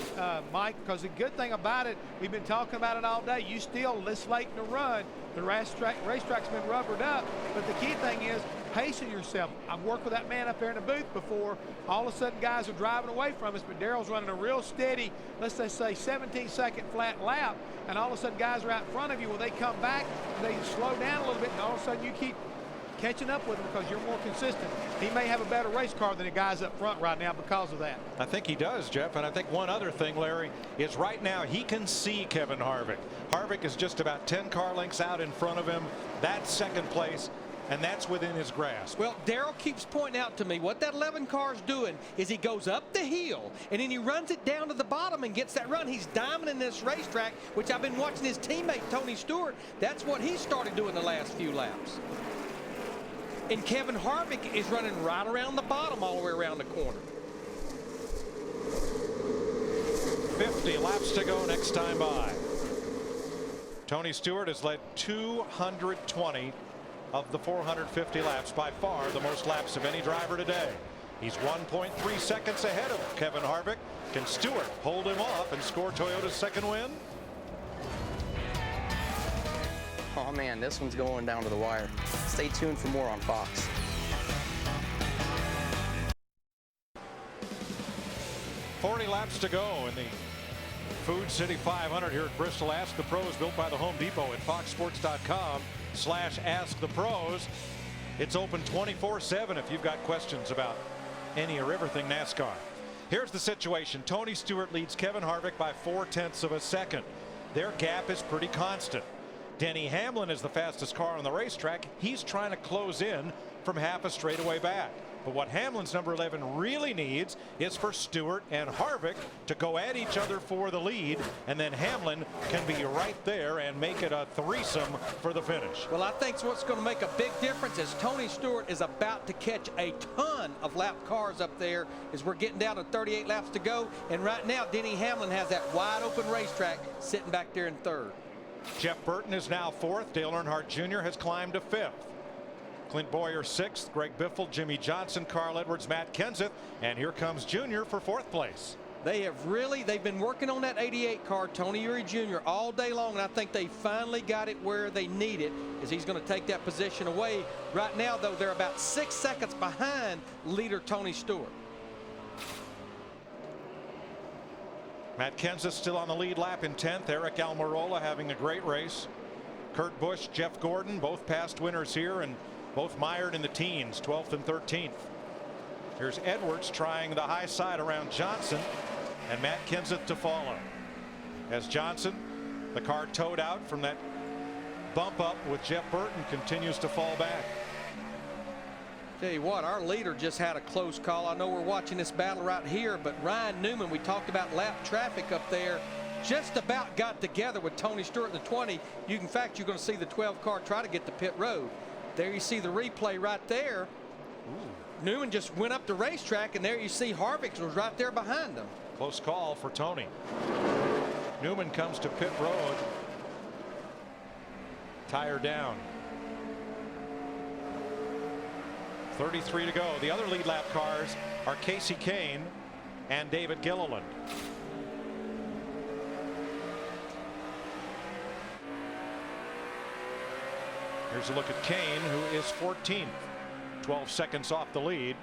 Speaker 6: Mike, because the good thing about it, we've been talking about it all day. You still, this late in the run, the racetrack's been rubbered up. But the key thing is pacing yourself. I've worked with that man up there in the booth before. All of a sudden, guys are driving away from us, but Darrell's running a real steady, let's just say 17-second flat lap, and all of a sudden, guys are out in front of you. Well, they come back, they slow down a little bit, and all of a sudden, you keep catching up with him because you're more consistent. He may have a better race car than the guys up front right now because of that.
Speaker 19: I think he does, Jeff, and I think one other thing, Larry, is right now he can see Kevin Harvick. Harvick is just about 10 car lengths out in front of him. That's 2nd place, and that's within his grasp.
Speaker 20: Well, Darrell keeps pointing out to me what that 11 car is doing is he goes up the hill and then he runs it down to the bottom and gets that run. He's diamonding this racetrack, which I've been watching his teammate Tony Stewart. That's what he started doing the last few laps. And Kevin Harvick is running right around the bottom all the way around the corner.
Speaker 19: 50 laps to go next time by. Tony Stewart has led 220 of the 450 laps, by far the most laps of any driver today. He's 1.3 seconds ahead of Kevin Harvick. Can Stewart hold him off and score Toyota's 2nd win?
Speaker 9: Oh man, this one's going down to the wire. Stay tuned for more on Fox.
Speaker 19: .40 laps to go in the Food City 500 here at Bristol. Ask the Pros, built by the Home Depot at foxsports.com/askthepros. It's open 24/7 if you've got questions about any or everything NASCAR. Here's the situation. Tony Stewart leads Kevin Harvick by 0.4 of a second. Their gap is pretty constant. Denny Hamlin is the fastest car on the racetrack. He's trying to close in from half a straightaway back. But what Hamlin's number 11 really needs is for Stewart and Harvick to go at each other for the lead, and then Hamlin can be right there and make it a threesome for the finish.
Speaker 20: Well, I think what's going to make a big difference is Tony Stewart is about to catch a ton of lap cars up there as we're getting down to 38 laps to go. And right now, Denny Hamlin has that wide open racetrack sitting back there in 3rd.
Speaker 19: Jeff Burton is now 4th. Dale Earnhardt Jr. has climbed to 5th. Clint Boyer 6th. Greg Biffle, Jimmy Johnson, Carl Edwards, Matt Kenseth, and here comes Junior for 4th place.
Speaker 20: They've been working on that 88 car, Tony Eury Jr., all day long, and I think they finally got it where they need it, as he's going to take that position away. Right now, though, they're about 6 seconds behind leader Tony Stewart.
Speaker 19: Matt Kenseth still on the lead lap in 10th. Eric Almirola having a great race. Kurt Busch, Jeff Gordon, both past winners here, and both mired in the teens, 12th and 13th. Here's Edwards trying the high side around Johnson, and Matt Kenseth to follow. As Johnson, the car towed out from that bump up with Jeff Burton, continues to fall back.
Speaker 20: Tell you what, our leader just had a close call. I know we're watching this battle right here, but Ryan Newman, we talked about lap traffic up there, just about got together with Tony Stewart in the 20. In fact, you're going to see the 12 car try to get to pit road. There you see the replay right there. Ooh. Newman just went up the racetrack, and there you see Harvick was right there behind him.
Speaker 19: Close call for Tony. Newman comes to pit road. Tire down. 33 to go. The other lead lap cars are Casey Kane and David Gilliland. Here's a look at Kane, who is 14th, 12 seconds off the lead.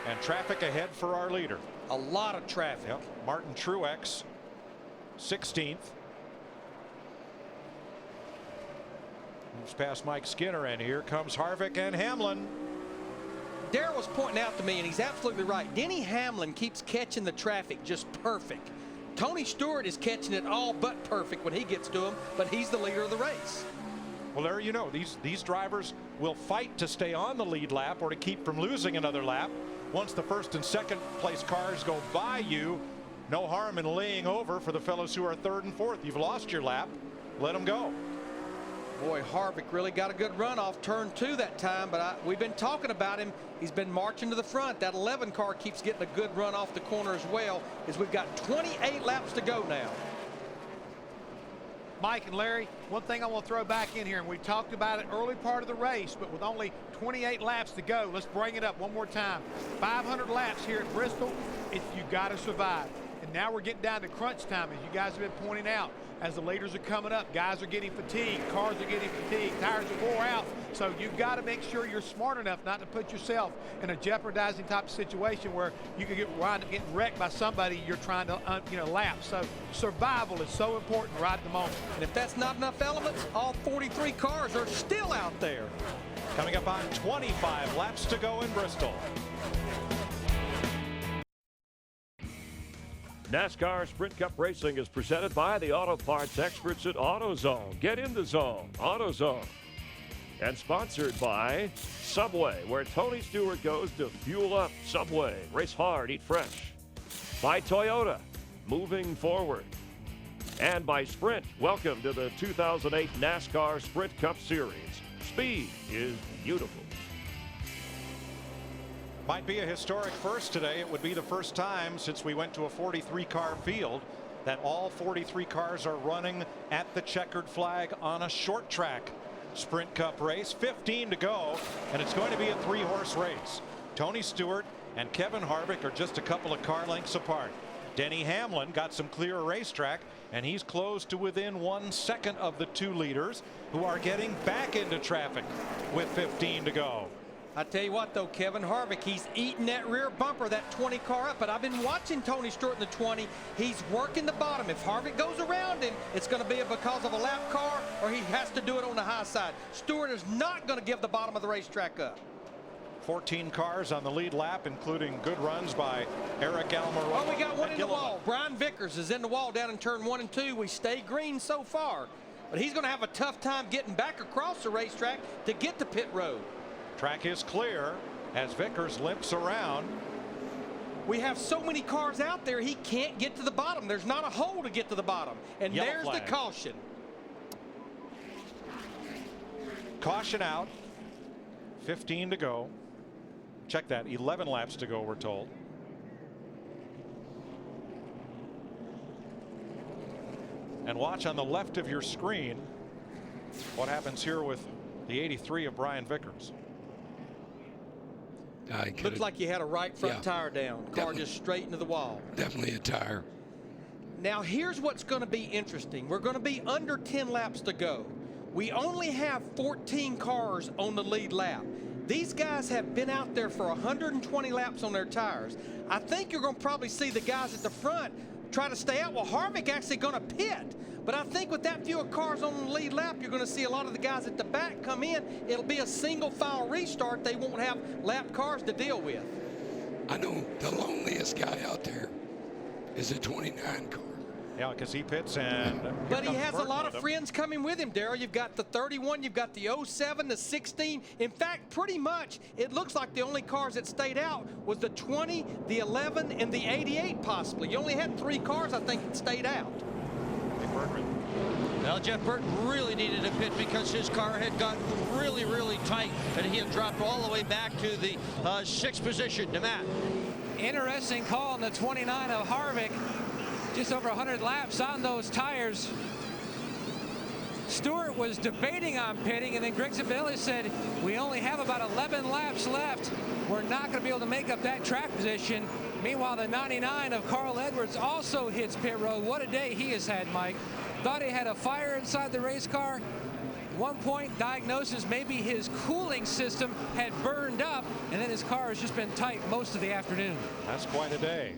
Speaker 19: And traffic ahead for our leader.
Speaker 20: A lot of traffic.
Speaker 19: Yep. Martin Truex, 16th. Moves past Mike Skinner, and here comes Harvick and Hamlin.
Speaker 20: Darrell was pointing out to me, and he's absolutely right. Denny Hamlin keeps catching the traffic just perfect. Tony Stewart is catching it all but perfect when he gets to him, but he's the leader of the race.
Speaker 19: Well, there you know, these drivers will fight to stay on the lead lap or to keep from losing another lap. Once the first and second place cars go by you, no harm in laying over for the fellows who are third and fourth. You've lost your lap, let them go.
Speaker 20: Boy, Harvick really got a good run off turn 2 that time, but we've been talking about him. He's been marching to the front. That 11 car keeps getting a good run off the corner as well, as we've got 28 laps to go now.
Speaker 6: Mike and Larry, one thing I want to throw back in here, and we talked about it early part of the race, but with only 28 laps to go, let's bring it up one more time. 500 laps here at Bristol, you got to survive. And now we're getting down to crunch time, as you guys have been pointing out. As the leaders are coming up, guys are getting fatigued, cars are getting fatigued, tires are wore out. So you've got to make sure you're smart enough not to put yourself in a jeopardizing type of situation where you could wind up getting wrecked by somebody you're trying to lap. So survival is so important right at the moment.
Speaker 20: And if that's not enough elements, all 43 cars are still out there.
Speaker 19: Coming up on 25 laps to go in Bristol.
Speaker 5: NASCAR Sprint Cup Racing is presented by the auto parts experts at AutoZone. Get in the zone, AutoZone. And sponsored by Subway, where Tony Stewart goes to fuel up. Subway, race hard, eat fresh. By Toyota, moving forward. And by Sprint, welcome to the 2008 NASCAR Sprint Cup Series. Speed is beautiful.
Speaker 19: Might be a historic first today. It would be the first time since we went to a 43-car field that all 43 cars are running at the checkered flag on a short track Sprint Cup race. 15 to go, and it's going to be a 3-horse race. Tony Stewart and Kevin Harvick are just a couple of car lengths apart. Denny Hamlin got some clear racetrack, and he's close to within 1 second of the 2 leaders, who are getting back into traffic with 15 to go.
Speaker 20: I tell you what, though, Kevin Harvick, he's eating that rear bumper, that 20 car up. But I've been watching Tony Stewart in the 20. He's working the bottom. If Harvick goes around him, it's going to be because of a lap car, or he has to do it on the high side. Stewart is not going to give the bottom of the racetrack up.
Speaker 19: 14 cars on the lead lap, including good runs by Eric Almirola.
Speaker 20: Oh, we got one in the wall. Brian Vickers is in the wall down in turn 1 and 2. We stay green so far, but he's going to have a tough time getting back across the racetrack to get to pit road.
Speaker 19: Track is clear as Vickers limps around.
Speaker 20: We have so many cars out there, he can't get to the bottom. There's not a hole to get to the bottom. And
Speaker 19: Yellow
Speaker 20: there's
Speaker 19: flag.
Speaker 20: The caution.
Speaker 19: Caution out. 15 to go. Check that. 11 laps to go, we're told. And watch on the left of your screen what happens here with the 83 of Brian Vickers.
Speaker 20: Looked like you had a right front tire down. Car just straight into the wall.
Speaker 4: Definitely a tire.
Speaker 20: Now here's what's going to be interesting. We're going to be under 10 laps to go. We only have 14 cars on the lead lap. These guys have been out there for 120 laps on their tires. I think you're going to probably see the guys at the front try to stay out. Well, Harvick actually going to pit. But I think with that few cars on the lead lap, you're going to see a lot of the guys at the back come in. It'll be a single file restart. They won't have lap cars to deal with.
Speaker 4: I know the loneliest guy out there is a 29 car.
Speaker 19: Yeah, because he pits and...
Speaker 20: But he has a lot of friends coming with him, Darrell. You've got the 31, you've got the 07, the 16. In fact, pretty much, it looks like the only cars that stayed out was the 20, the 11, and the 88 possibly. You only had 3 cars, I think, that stayed out.
Speaker 22: Well, Jeff Burton really needed a pit because his car had gotten really, really tight, and he had dropped all the way back to the 6th position. To Matt.
Speaker 23: Interesting call on the 29 of Harvick. Just over 100 laps on those tires. Stewart was debating on pitting, and then Greg Zabelli said, we only have about 11 laps left. We're not going to be able to make up that track position. Meanwhile, the 99 of Carl Edwards also hits pit road. What a day he has had, Mike. Thought he had a fire inside the race car. One point diagnosis, maybe his cooling system had burned up, and then his car has just been tight most of the afternoon.
Speaker 19: That's quite a day.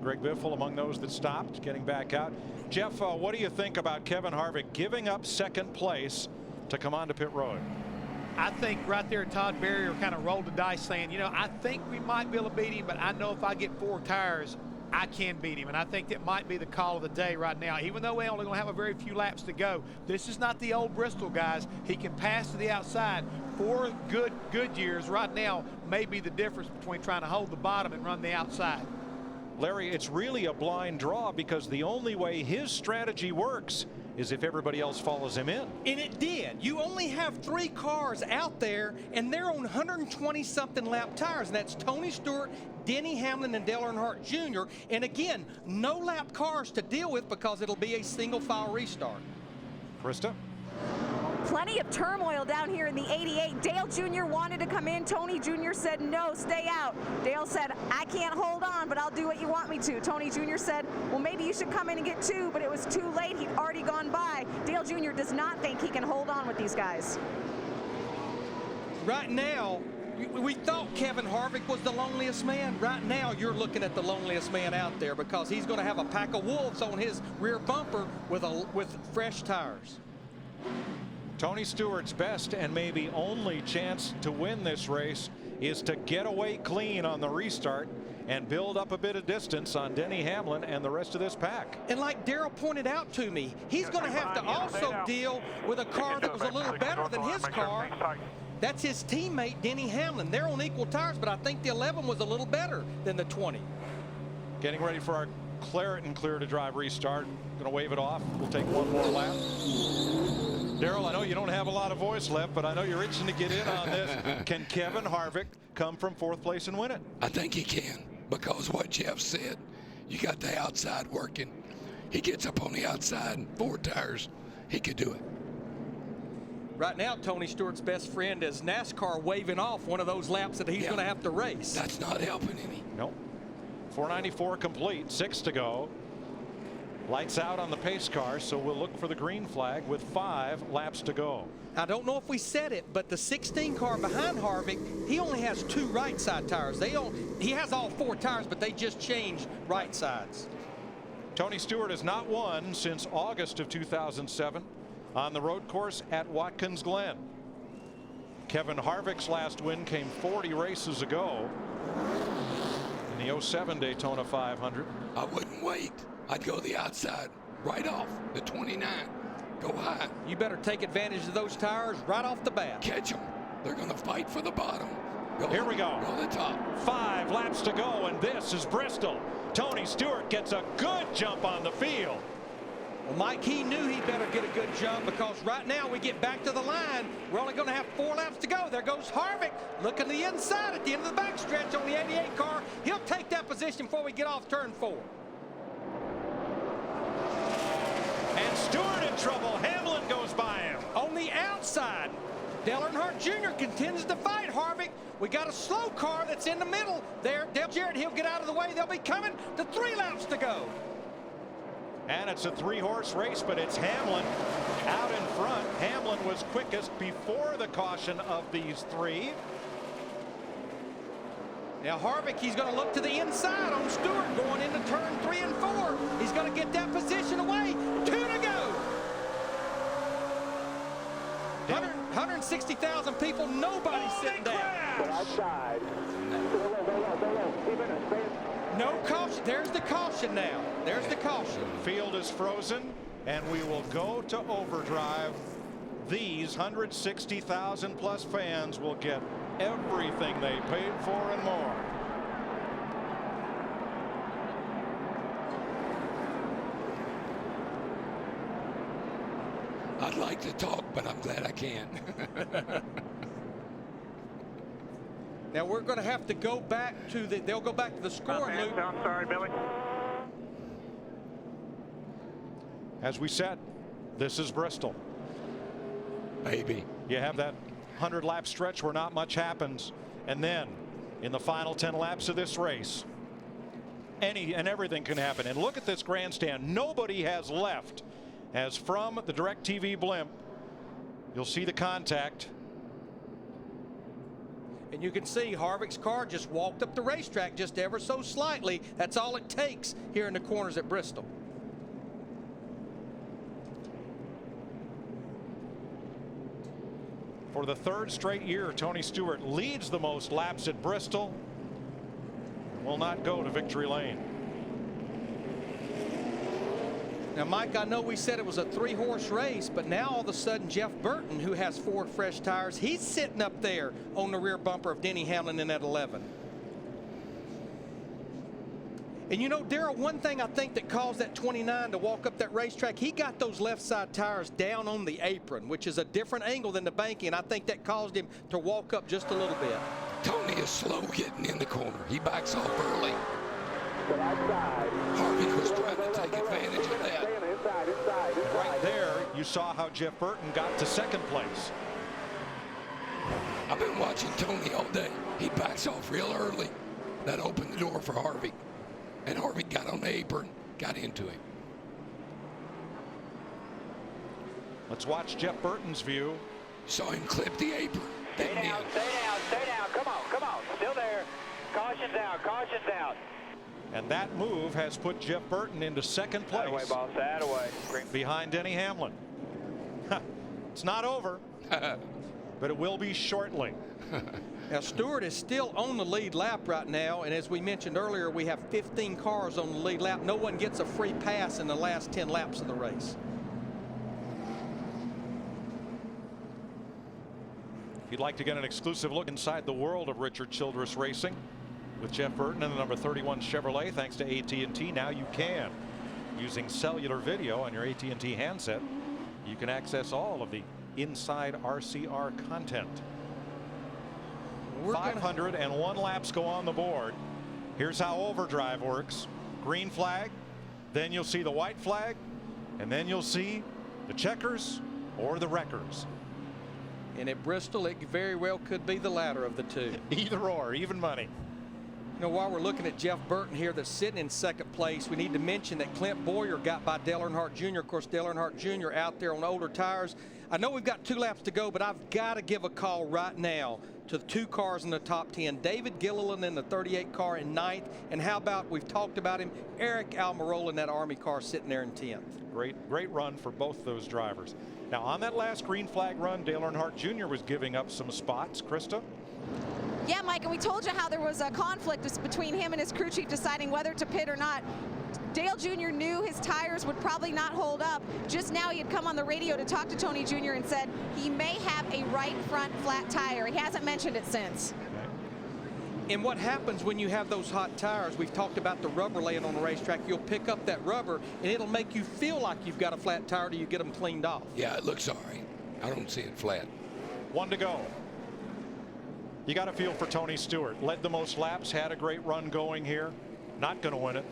Speaker 19: Greg Biffle among those that stopped, getting back out. Jeff, what do you think about Kevin Harvick giving up 2nd place to come on to pit road?
Speaker 6: I think right there Todd Berrier kind of rolled the dice saying, you know, I think we might be able to beat him, but I know if I get 4 tires, I can beat him. And I think that might be the call of the day right now. Even though we're only going to have a very few laps to go, this is not the old Bristol guys. He can pass to the outside. 4 good years right now may be the difference between trying to hold the bottom and run the outside.
Speaker 19: Larry, it's really a blind draw because the only way his strategy works is if everybody else follows him in.
Speaker 20: And it did. You only have 3 cars out there, and they're on 120-something lap tires, and that's Tony Stewart, Denny Hamlin, and Dale Earnhardt Jr. And again, no lap cars to deal with because it'll be a single-file restart.
Speaker 19: Krista?
Speaker 21: Plenty of turmoil down here in the 88. Dale Jr. wanted to come in. Tony Jr. said, no, stay out. Dale said, I can't hold on, but I'll do what you want me to. Tony Jr. said, well, maybe you should come in and get 2, but it was too late. He'd already gone by. Dale Jr. does not think he can hold on with these guys.
Speaker 20: Right now, we thought Kevin Harvick was the loneliest man. Right now, you're looking at the loneliest man out there because he's going to have a pack of wolves on his rear bumper with fresh tires.
Speaker 19: Tony Stewart's best and maybe only chance to win this race is to get away clean on the restart and build up a bit of distance on Denny Hamlin and the rest of this pack.
Speaker 20: And like Darrell pointed out to me, he's going to have to also deal with a car that was a little better than his car. That's his teammate, Denny Hamlin. They're on equal tires, but I think the 11 was a little better than the 20.
Speaker 19: Getting ready for our Claret and Clear to Drive restart. Going to wave it off. We'll take one more lap. Darrell, I know you don't have a lot of voice left, but I know you're itching to get in on this. Can Kevin Harvick come from 4th place and win it?
Speaker 4: I think he can, because what Jeff said, you got the outside working. He gets up on the outside and 4 tires, he could do it.
Speaker 20: Right now, Tony Stewart's best friend is NASCAR waving off one of those laps that he's going to have to race.
Speaker 4: That's not helping any.
Speaker 19: Nope. 494 complete, 6 to go. Lights out on the pace car, so we'll look for the green flag with 5 laps to go.
Speaker 20: I don't know if we said it, but the 16 car behind Harvick, he only has 2 right side tires. He has all 4 tires, but they just changed right sides.
Speaker 19: Tony Stewart has not won since August of 2007 on the road course at Watkins Glen. Kevin Harvick's last win came 40 races ago in the 07 Daytona 500.
Speaker 4: I wouldn't wait. I'd go the outside right off the 29. Go high.
Speaker 20: You better take advantage of those tires right off the bat.
Speaker 4: Catch them. They're going to fight for the bottom.
Speaker 19: Here we go.
Speaker 4: Go to the top.
Speaker 19: 5 laps to go, and this is Bristol. Tony Stewart gets a good jump on the field.
Speaker 20: Well, Mike, he knew he'd better get a good jump because right now we get back to the line. We're only going to have 4 laps to go. There goes Harvick. Look at the inside at the end of the backstretch on the 88 car. He'll take that position before we get off turn 4.
Speaker 19: And Stewart in trouble. Hamlin goes by him.
Speaker 20: On the outside, Dale Earnhardt Jr. continues to fight Harvick. We got a slow car that's in the middle there. Jarrett, he'll get out of the way. They'll be coming to 3 laps to go.
Speaker 19: And it's a 3-horse race, but it's Hamlin out in front. Hamlin was quickest before the caution of these 3.
Speaker 20: Now Harvick, he's going to look to the inside on Stewart going into turn 3 and 4. He's going to get that position away. 2 to go. 160,000 people, nobody sitting down.
Speaker 11: Outside.
Speaker 20: No caution. There's the caution now. There's the caution.
Speaker 19: Field is frozen, and we will go to overdrive. These 160,000 plus fans will get everything they paid for and more.
Speaker 4: I'd like to talk, but I'm glad I can't.
Speaker 20: Now we're going to have to go back to the. They'll go back to the scoring loop.
Speaker 8: I'm sorry, Billy.
Speaker 19: As we said, this is Bristol.
Speaker 4: Baby.
Speaker 19: You have that 100-lap stretch where not much happens, and then in the final 10 laps of this race, any and everything can happen. And look at this grandstand. Nobody has left. As from the DirecTV blimp, you'll see the contact.
Speaker 20: And you can see Harvick's car just walked up the racetrack just ever so slightly. That's all it takes here in the corners at Bristol.
Speaker 19: For the 3rd straight year, Tony Stewart leads the most laps at Bristol. Will not go to victory lane.
Speaker 20: Now, Mike, I know we said it was a 3-horse race, but now all of a sudden Jeff Burton, who has 4 fresh tires, he's sitting up there on the rear bumper of Denny Hamlin in that 11. And you know, Darrell, one thing I think that caused that 29 to walk up that racetrack, he got those left side tires down on the apron, which is a different angle than the banking, and I think that caused him to walk up just a little bit.
Speaker 4: Tony is slow getting in the corner. He backs off early. Harvick was trying to take advantage of that.
Speaker 19: Right there, you saw how Jeff Burton got to 2nd place.
Speaker 4: I've been watching Tony all day. He backs off real early. That opened the door for Harvick. And Harvick got on the apron, got into him.
Speaker 19: Let's watch Jeff Burton's view.
Speaker 4: Saw him clip the apron.
Speaker 11: Stay down, stay down, stay down. Come on, come on. Still there. Caution's out, caution's out.
Speaker 19: And that move has put Jeff Burton into 2nd place.
Speaker 8: Away, boss, that away.
Speaker 19: Behind Denny Hamlin. It's not over, but it will be shortly.
Speaker 20: Now, Stewart is still on the lead lap right now, and as we mentioned earlier, we have 15 cars on the lead lap. No one gets a free pass in the last 10 laps of the race.
Speaker 19: If you'd like to get an exclusive look inside the world of Richard Childress Racing with Jeff Burton and the number 31 Chevrolet, thanks to AT&T, now you can. Using cellular video on your AT&T handset, you can access all of the inside RCR content. 501 laps go on the board. Here's how overdrive works. Green flag, then you'll see the white flag, and then you'll see the checkers or the wreckers.
Speaker 20: And at Bristol, it very well could be the latter of the two.
Speaker 19: Either or, even money.
Speaker 20: You know, while we're looking at Jeff Burton here that's sitting in 2nd place, we need to mention that Clint Boyer got by Dale Earnhardt Jr. Of course, Dale Earnhardt Jr. out there on older tires. I know we've got 2 laps to go, but I've got to give a call right now to the 2 cars in the top 10. David Gilliland in the 38 car in 9th. And how about, we've talked about him, Eric Almirola in that Army car sitting there in 10th.
Speaker 19: Great run for both those drivers. Now, on that last green flag run, Dale Earnhardt Jr. was giving up some spots. Krista?
Speaker 21: Yeah, Mike, and we told you how there was a conflict between him and his crew chief deciding whether to pit or not. Dale Jr. knew his tires would probably not hold up. Just now he had come on the radio to talk to Tony Jr. and said he may have a right front flat tire. He hasn't mentioned it since.
Speaker 20: And what happens when you have those hot tires, we've talked about the rubber laying on the racetrack, you'll pick up that rubber and it'll make you feel like you've got a flat tire till you get them cleaned off.
Speaker 4: Yeah, it looks all right. I don't see it flat.
Speaker 19: 1 to go. You got to feel for Tony Stewart. Led the most laps, had a great run going here. Not going to win it.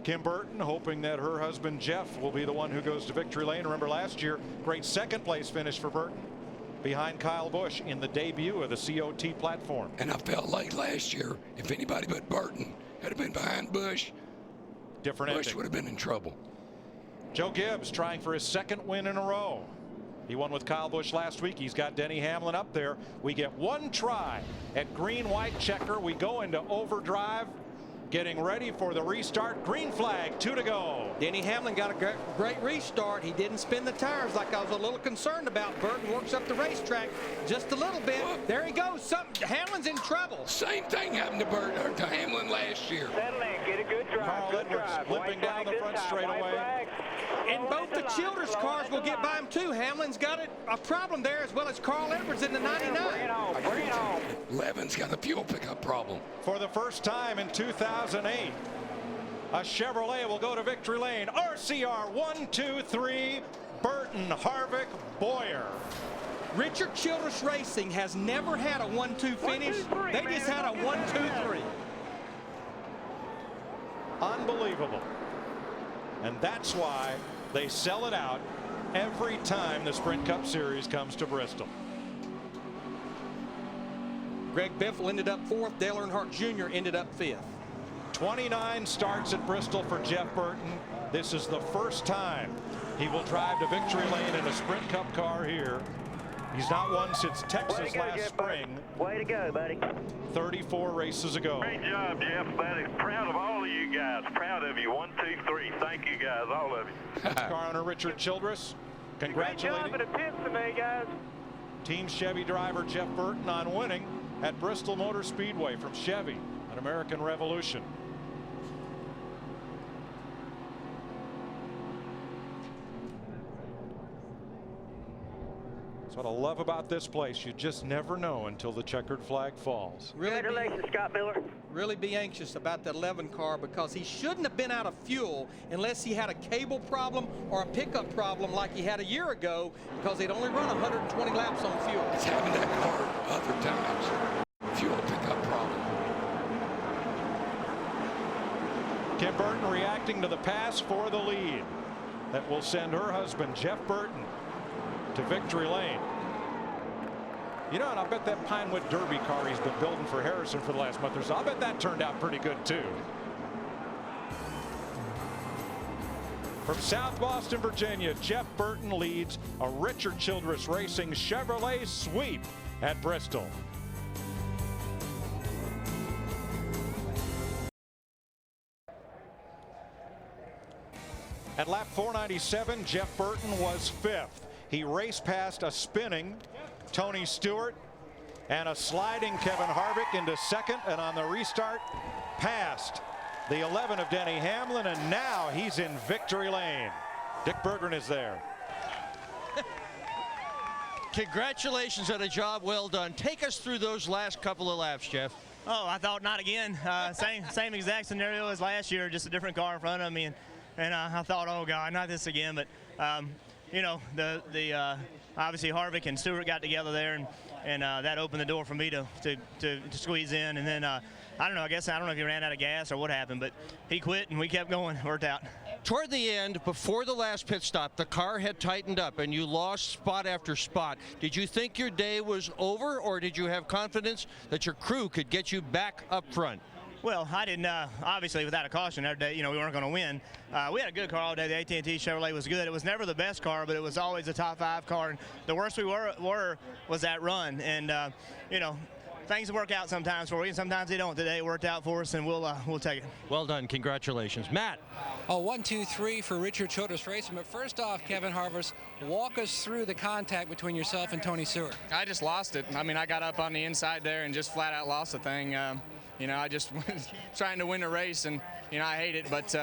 Speaker 19: Kim Burton hoping that her husband Jeff will be the one who goes to victory lane. Remember last year, great 2nd place finish for Burton. behind Kyle Busch in the debut of the COT platform.
Speaker 4: And I felt like last year, if anybody but Burton had been behind Busch,
Speaker 19: Busch
Speaker 4: would have been in trouble.
Speaker 19: Joe Gibbs trying for his second win in a row. He won with Kyle Busch last week. He's got Denny Hamlin up there. We get one try at Green-white-checker. We go into overdrive, getting ready for the restart. Green flag, 2 to go.
Speaker 20: Denny Hamlin got a great restart. He didn't spin the tires like I was a little concerned about. Burton works up the racetrack just a little bit. There he goes. Hamlin's in trouble.
Speaker 4: Same thing happened to Burton to Hamlin last year.
Speaker 11: Settle in, get a good drive.
Speaker 19: Carl Edwards limping down the front straightaway.
Speaker 20: And both the Childress cars will get by him too. Hamlin's got a problem there, as well as Carl Edwards in the 99.
Speaker 11: Bring it on, bring it on.
Speaker 4: Levin's got a fuel pickup problem.
Speaker 19: For the first time in 2008, a Chevrolet will go to victory lane. RCR 1, 2, 3, Burton, Harvick, Boyer.
Speaker 20: Richard Childress Racing has never had a 1-2 finish. They just had a 1-2-3.
Speaker 19: Unbelievable. And that's why they sell it out every time the Sprint Cup Series comes to Bristol.
Speaker 20: Greg Biffle ended up 4th. Dale Earnhardt Jr. ended up 5th.
Speaker 19: 29 starts at Bristol for Jeff Burton. This is the first time he will drive to victory lane in a Sprint Cup car here. He's not won since Texas last spring.
Speaker 11: Way to go, buddy.
Speaker 19: 34 races ago.
Speaker 10: Great job, Jeff. Buddy. Proud of all of you guys. Proud of you. 1, 2, 3. Thank you, guys. All of you.
Speaker 19: Car owner Richard Childress congratulating
Speaker 11: Great job in the pits today, guys.
Speaker 19: Team Chevy driver Jeff Burton on winning at Bristol Motor Speedway from Chevy, an American Revolution. That's what I love about this place. You just never know until the checkered flag falls.
Speaker 11: Congratulations, Scott Miller.
Speaker 20: Really be anxious about that 11 car, because he shouldn't have been out of fuel unless he had a cable problem or a pickup problem like he had a year ago, because he'd only run 120 laps on fuel.
Speaker 4: It's having that car other times. Fuel pickup problem.
Speaker 19: Kim Burton reacting to the pass for the lead. That will send her husband, Jeff Burton, to victory lane. You know, and I bet that Pinewood Derby car he's been building for Harrison for the last month or so, I bet that turned out pretty good too. From South Boston, Virginia, Jeff Burton leads a Richard Childress Racing Chevrolet sweep at Bristol. At lap 497, Jeff Burton was 5th. He raced past a spinning Tony Stewart and a sliding Kevin Harvick into 2nd, and on the restart passed the 11 of Denny Hamlin, and now he's in victory lane. Dick Berggren is there.
Speaker 22: Congratulations on a job well done. Take us through those last couple of laps, Jeff.
Speaker 13: Oh, I thought not again. Same exact scenario as last year, just a different car in front of me, and I thought, oh God, not this again. But you know, obviously Harvick and Stewart got together there, and that opened the door for me to squeeze in. And then I don't know. I don't know if he ran out of gas or what happened, but he quit and we kept going. Worked out.
Speaker 22: Toward the end, before the last pit stop, the car had tightened up and you lost spot after spot. Did you think your day was over, or did you have confidence that your crew could get you back up front?
Speaker 13: Well, I didn't. Obviously, without a caution every day, you know, we weren't going to win. We had a good car all day. The AT&T Chevrolet was good. It was never the best car, but it was always a top 5 car. And the worst we were was that run. And you know, things work out sometimes for you, and sometimes they don't. Today it worked out for us, and we'll take it.
Speaker 22: Well done. Congratulations, Matt.
Speaker 23: Oh, 1, 2, 3 for Richard Childress Racing. But first off, Kevin Harvick, walk us through the contact between yourself and Tony Stewart.
Speaker 14: I just lost it. I mean, I got up on the inside there and just flat out lost the thing. You know, I just was trying to win a race, and, you know, I hate it. But,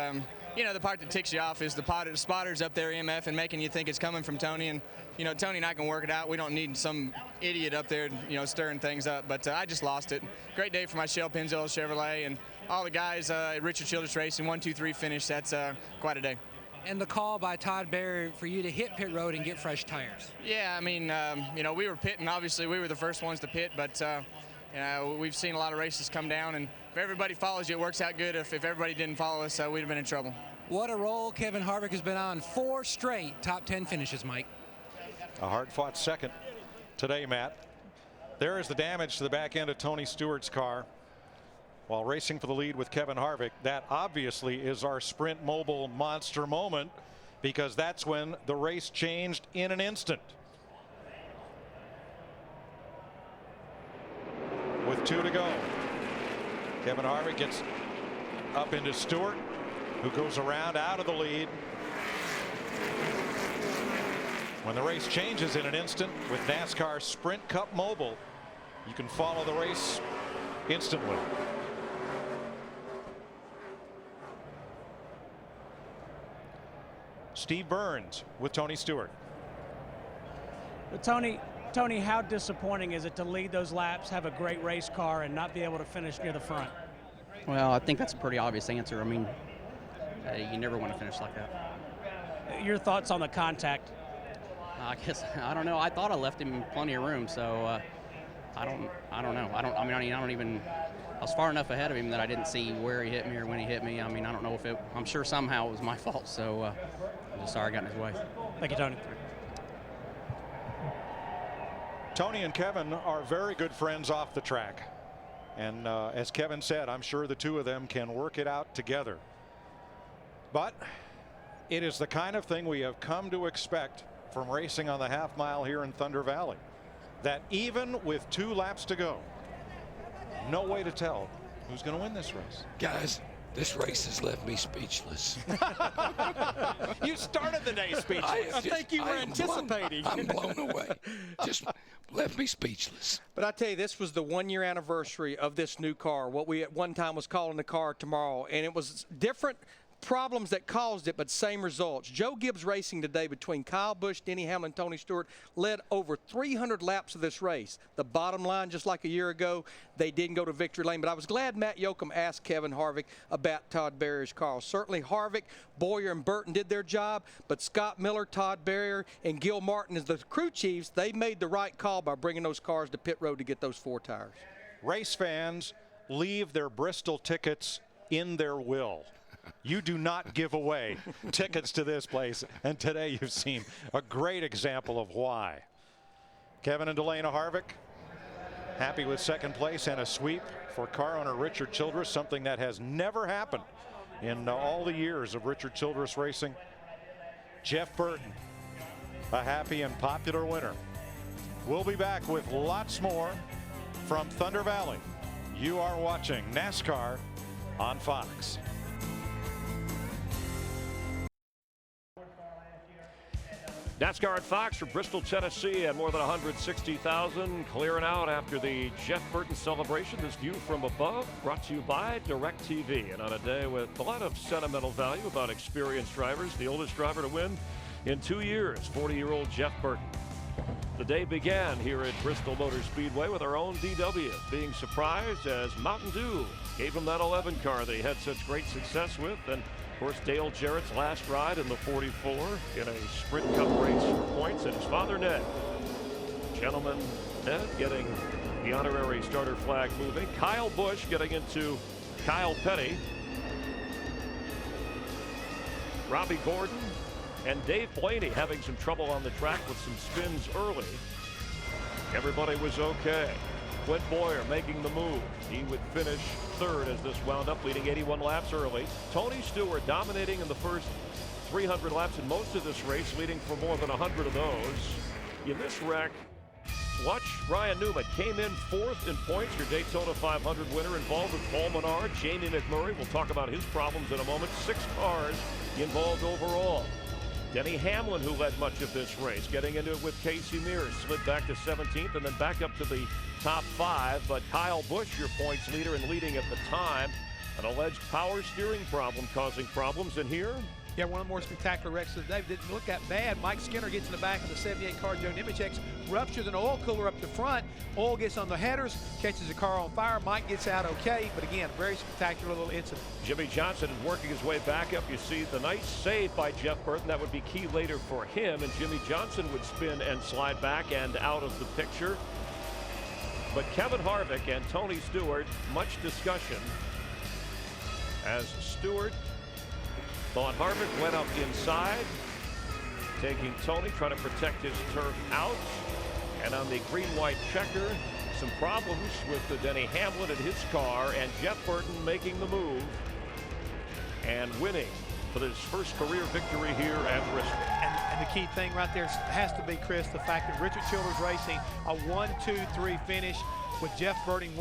Speaker 14: you know, the part that ticks you off is the spotters up there, EMF, and making you think it's coming from Tony. And, you know, Tony and I can work it out. We don't need some idiot up there, you know, stirring things up. But I just lost it. Great day for my Shell Pennzoil Chevrolet and all the guys at Richard Childress Racing. 1, 2, 3 finish. That's quite a day.
Speaker 23: And the call by Todd Berry for you to hit pit road and get fresh tires.
Speaker 14: Yeah, I mean, you know, we were pitting. Obviously, we were the first ones to pit, but we've seen a lot of races come down, and if everybody follows you, it works out good. If everybody didn't follow us, we'd have been in trouble.
Speaker 23: What a roll Kevin Harvick has been on. 4 straight top 10 finishes, Mike.
Speaker 19: A hard-fought second. today, Matt. There is the damage to the back end of Tony Stewart's car while racing for the lead with Kevin Harvick. That obviously is our Sprint Mobile monster moment, because that's when the race changed in an instant. With 2 to go, Kevin Harvick gets up into Stewart, who goes around out of the lead. When the race changes in an instant with NASCAR Sprint Cup Mobile, you can follow the race instantly. Steve Burns with Tony Stewart.
Speaker 23: But Tony, how disappointing is it to lead those laps, have a great race car, and not be able to finish near the front?
Speaker 9: Well, I think that's a pretty obvious answer. I mean, you never want to finish like that.
Speaker 23: Your thoughts on the contact?
Speaker 9: I guess I don't know. I thought I left him plenty of room, so I don't know. I don't even. I was far enough ahead of him that I didn't see where he hit me or when he hit me. I mean, I don't know if it. I'm sure somehow it was my fault. So I'm just sorry I got in his way.
Speaker 23: Thank you, Tony.
Speaker 19: Tony and Kevin are very good friends off the track, and as Kevin said, I'm sure the two of them can work it out together. But it is the kind of thing we have come to expect from racing on the half mile here in Thunder Valley, that even with 2 laps to go, no way to tell who's going to win this race.
Speaker 4: Guys, this race has left me speechless.
Speaker 20: You started the day speechless. I think you were anticipating.
Speaker 4: I'm blown away. Just left me speechless.
Speaker 20: But I tell you, this was the 1-year anniversary of this new car, what we at one time was calling the car tomorrow, and it was different problems that caused it, but same results. Joe Gibbs Racing today, between Kyle Busch, Denny Hamlin, Tony Stewart, led over 300 laps of this race. The bottom line, just like a year ago, they didn't go to victory lane, but I was glad Matt Yoakum asked Kevin Harvick about Todd Berry's car. Certainly Harvick, Boyer, and Burton did their job, but Scott Miller, Todd Berry, and Gil Martin as the crew chiefs, they made the right call by bringing those cars to pit road to get those 4 tires.
Speaker 19: Race fans leave their Bristol tickets in their will. You do not give away tickets to this place, and today you've seen a great example of why. Kevin and Delana Harvick happy with second place and a sweep for car owner Richard Childress, something that has never happened in all the years of Richard Childress racing. Jeff Burton, a happy and popular winner. We'll be back with lots more from Thunder Valley. You are watching NASCAR on Fox.
Speaker 5: NASCAR at Fox from Bristol, Tennessee, and more than 160,000 clearing out after the Jeff Burton celebration. This view from above brought to you by DirecTV. And on a day with a lot of sentimental value about experienced drivers, the oldest driver to win in 2 years, 40-year-old Jeff Burton. The day began here at Bristol Motor Speedway with our own DW being surprised as Mountain Dew gave him that 11 car that he had such great success with. And of course, Dale Jarrett's last ride in the 44 in a Sprint Cup race for points, and his father Ned. Gentleman Ned getting the honorary starter flag moving. Kyle Busch getting into Kyle Petty. Robbie Gordon and Dave Blaney having some trouble on the track with some spins early. Everybody was okay. Clint Boyer making the move. He would finish third as this wound up, leading 81 laps early. Tony Stewart dominating in the first 300 laps in most of this race, leading for more than 100 of those. In this wreck, watch Ryan Newman came in 4th in points. Your Daytona 500 winner involved with Paul Menard. Jamie McMurray, we'll talk about his problems in a moment. 6 cars involved overall. Denny Hamlin, who led much of this race, getting into it with Casey Mears, slid back to 17th and then back up to the top 5. But Kyle Busch, your points leader and leading at the time. An alleged power steering problem causing problems in here.
Speaker 6: Yeah, one of the more spectacular wrecks of the day. Didn't look that bad. Mike Skinner gets in the back of the 78 car. Joe Nemechek's ruptures an oil cooler up the front. Oil gets on the headers, catches the car on fire. Mike gets out okay, but again, very spectacular little incident.
Speaker 5: Jimmy Johnson is working his way back up. You see the nice save by Jeff Burton. That would be key later for him, and Jimmy Johnson would spin and slide back and out of the picture. But Kevin Harvick and Tony Stewart, much discussion as Stewart thought Harvick went up inside, taking Tony, trying to protect his turf out. And on the green-white-checkered, some problems with Denny Hamlin and his car, and Jeff Burton making the move and winning for his first career victory here at Bristol.
Speaker 6: And the key thing right there has to be, Chris, the fact that Richard Childers Racing, a 1-2-3 finish with Jeff Burton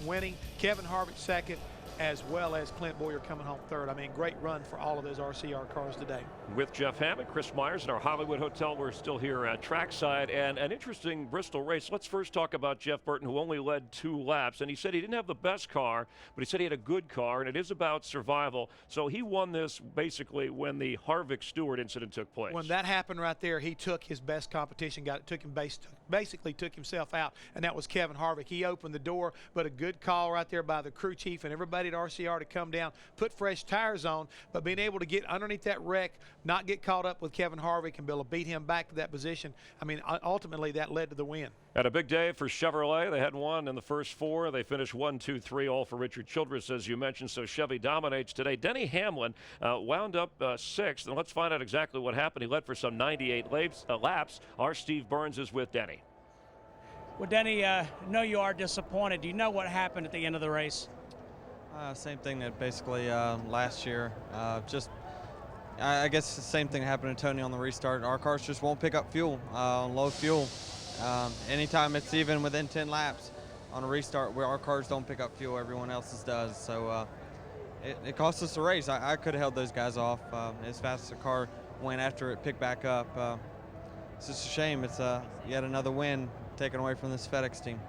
Speaker 6: winning, Kevin Harvick second, as well as Clint Boyer coming home third. I mean, great run for all of those RCR cars today.
Speaker 5: With Jeff Hammond, Chris Myers in our Hollywood Hotel. We're still here at trackside, and an interesting Bristol race. Let's first talk about Jeff Burton, who only led 2 laps, and he said he didn't have the best car, but he said he had a good car, and it is about survival. So he won this basically when the Harvick-Stewart incident took place.
Speaker 6: When that happened right there, he took his best competition, basically took himself out, and that was Kevin Harvick. He opened the door, but a good call right there by the crew chief and everybody at RCR to come down, put fresh tires on, but being able to get underneath that wreck, not get caught up with Kevin Harvick and be able to beat him back to that position. I mean, ultimately that led to the win.
Speaker 5: Had a big day for Chevrolet. They had won in the first 4. They finished 1, 2, 3, all for Richard Childress, as you mentioned. So Chevy dominates today. Denny Hamlin wound up 6th, and let's find out exactly what happened. He led for some 98 laps. Our Steve Burns is with Denny.
Speaker 23: Well, Denny, I know you are disappointed. Do you know what happened at the end of the race?
Speaker 3: Same thing that basically last year. I guess the same thing happened to Tony on the restart. Our cars just won't pick up fuel, low fuel. Anytime it's even within 10 laps on a restart where our cars don't pick up fuel, everyone else's does. So it cost us the race. I could have held those guys off as fast as the car went after it picked back up. It's just a shame. It's yet another win taken away from this FedEx team.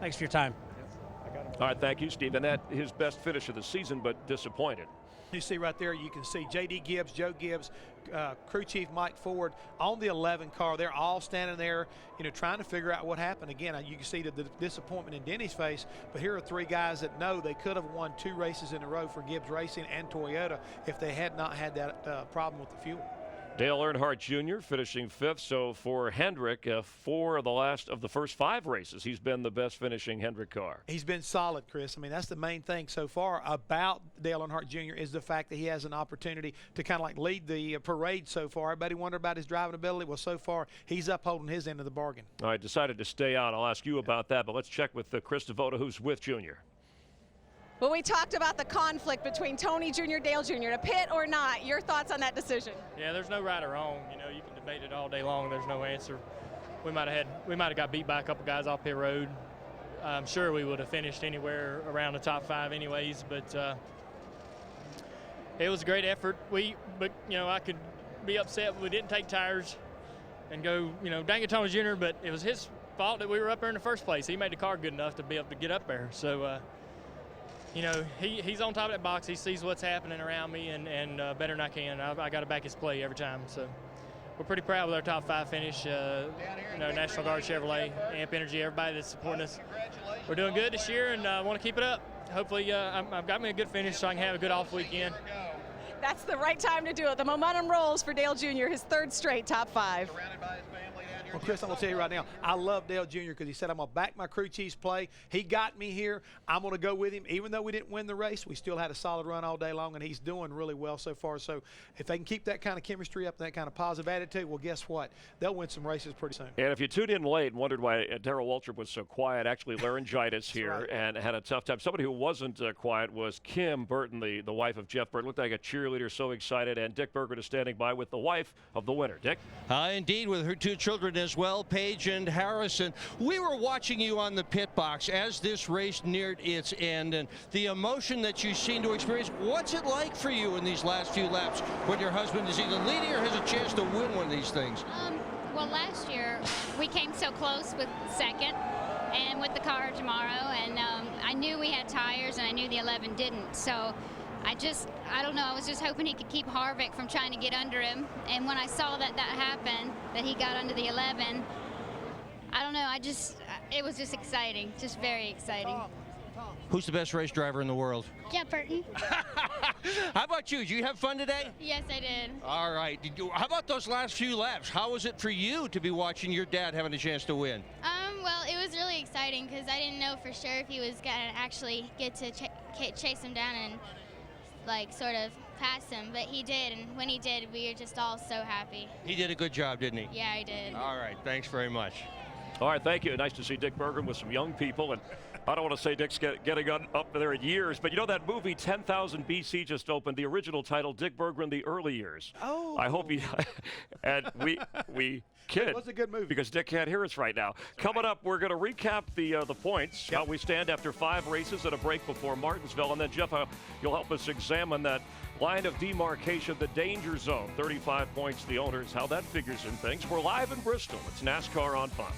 Speaker 23: Thanks for your time.
Speaker 5: All right, thank you, Steve. And that his best finish of the season, but disappointed.
Speaker 6: You see right there, you can see J.D. Gibbs, Joe Gibbs, crew chief Mike Ford on the 11 car. They're all standing there, trying to figure out what happened. Again, you can see the disappointment in Denny's face, but here are 3 guys that know they could have won 2 races in a row for Gibbs Racing and Toyota if they had not had that problem with the fuel.
Speaker 5: Dale Earnhardt Jr. finishing 5th. So for Hendrick, 4 of the first 5 races, he's been the best finishing Hendrick car.
Speaker 6: He's been solid, Chris. I mean, that's the main thing so far about Dale Earnhardt Jr. is the fact that he has an opportunity to kind of like lead the parade so far. Everybody wondered about his driving ability. Well, so far, he's upholding his end of the bargain.
Speaker 5: All right, decided to stay out. I'll ask you about that, but let's check with Chris Devoto, who's with Jr.
Speaker 21: Well, we talked about the conflict between Tony Jr., Dale Jr., to pit or not. Your thoughts on that decision?
Speaker 7: Yeah, there's no right or wrong. You can debate it all day long. There's no answer. We might have got beat by a couple guys off pit road. I'm sure we would have finished anywhere around the top 5 anyways, but it was a great effort. But I could be upset we didn't take tires and go, dang it, Tony Jr., but it was his fault that we were up there in the first place. He made the car good enough to be able to get up there. So, he's on top of that box. He sees what's happening around me, and better than I can. I got to back his play every time. So we're pretty proud with our top 5 finish. National Guard, Chevrolet, Amp Energy, everybody that's supporting us. We're doing good this year, and I want to keep it up. Hopefully, I've got me a good finish so I can have a good off weekend.
Speaker 21: That's the right time to do it. The momentum rolls for Dale Jr., his 3rd straight top 5.
Speaker 6: Well, Chris, I'm going to tell you right now, I love Dale Jr. because he said, I'm going to back my crew chief's play. He got me here. I'm going to go with him. Even though we didn't win the race, we still had a solid run all day long, and he's doing really well so far. So if they can keep that kind of chemistry up and that kind of positive attitude, well, guess what? They'll win some races pretty soon.
Speaker 5: And if you tuned in late and wondered why Darrell Waltrip was so quiet, actually laryngitis here
Speaker 6: right.
Speaker 5: and had a tough time. Somebody who wasn't quiet was Kim Burton, the wife of Jeff Burton. Looked like a cheerleader, so excited. And Dick Berger is standing by with the wife of the winner. Dick?
Speaker 22: Indeed, with her 2 children as well, Paige and Harrison. We were watching you on the pit box as this race neared its end, and the emotion that you seem to experience. What's it like for you in these last few laps when your husband is either leading or has a chance to win one of these things?
Speaker 15: Well, last year we came so close with 2nd and with the car tomorrow, and I knew we had tires and I knew the 11 didn't, so I don't know, I was just hoping he could keep Harvick from trying to get under him, and when I saw that happened, that he got under the 11, I don't know, it was just exciting, just very exciting.
Speaker 22: Who's the best race driver in the world?
Speaker 15: Jeff Burton.
Speaker 22: How about you? Did you have fun today?
Speaker 15: Yes, I did.
Speaker 22: All right. How about those last few laps? How was it for you to be watching your dad having a chance to win?
Speaker 15: Well, it was really exciting because I didn't know for sure if he was going to actually get to chase him down and, sort of pass him, but he did, and when he did, we were just all so happy.
Speaker 22: He did a good job, didn't he?
Speaker 15: Yeah, he did.
Speaker 22: All right. Thanks very much.
Speaker 5: All right, thank you. Nice to see Dick Berggren with some young people. And I don't want to say Dick's getting up there in years, but you know that movie 10,000 BC just opened, the original title, Dick Berggren, The Early Years.
Speaker 6: Oh.
Speaker 5: I hope he, and we kid.
Speaker 6: It was a good movie.
Speaker 5: Because Dick can't hear us right now. Coming up, we're going to recap the points, how we stand after 5 races and a break before Martinsville. And then, Jeff, you'll help us examine that line of demarcation, the danger zone, 35 points, the owners, how that figures in things. We're live in Bristol. It's NASCAR on Fox.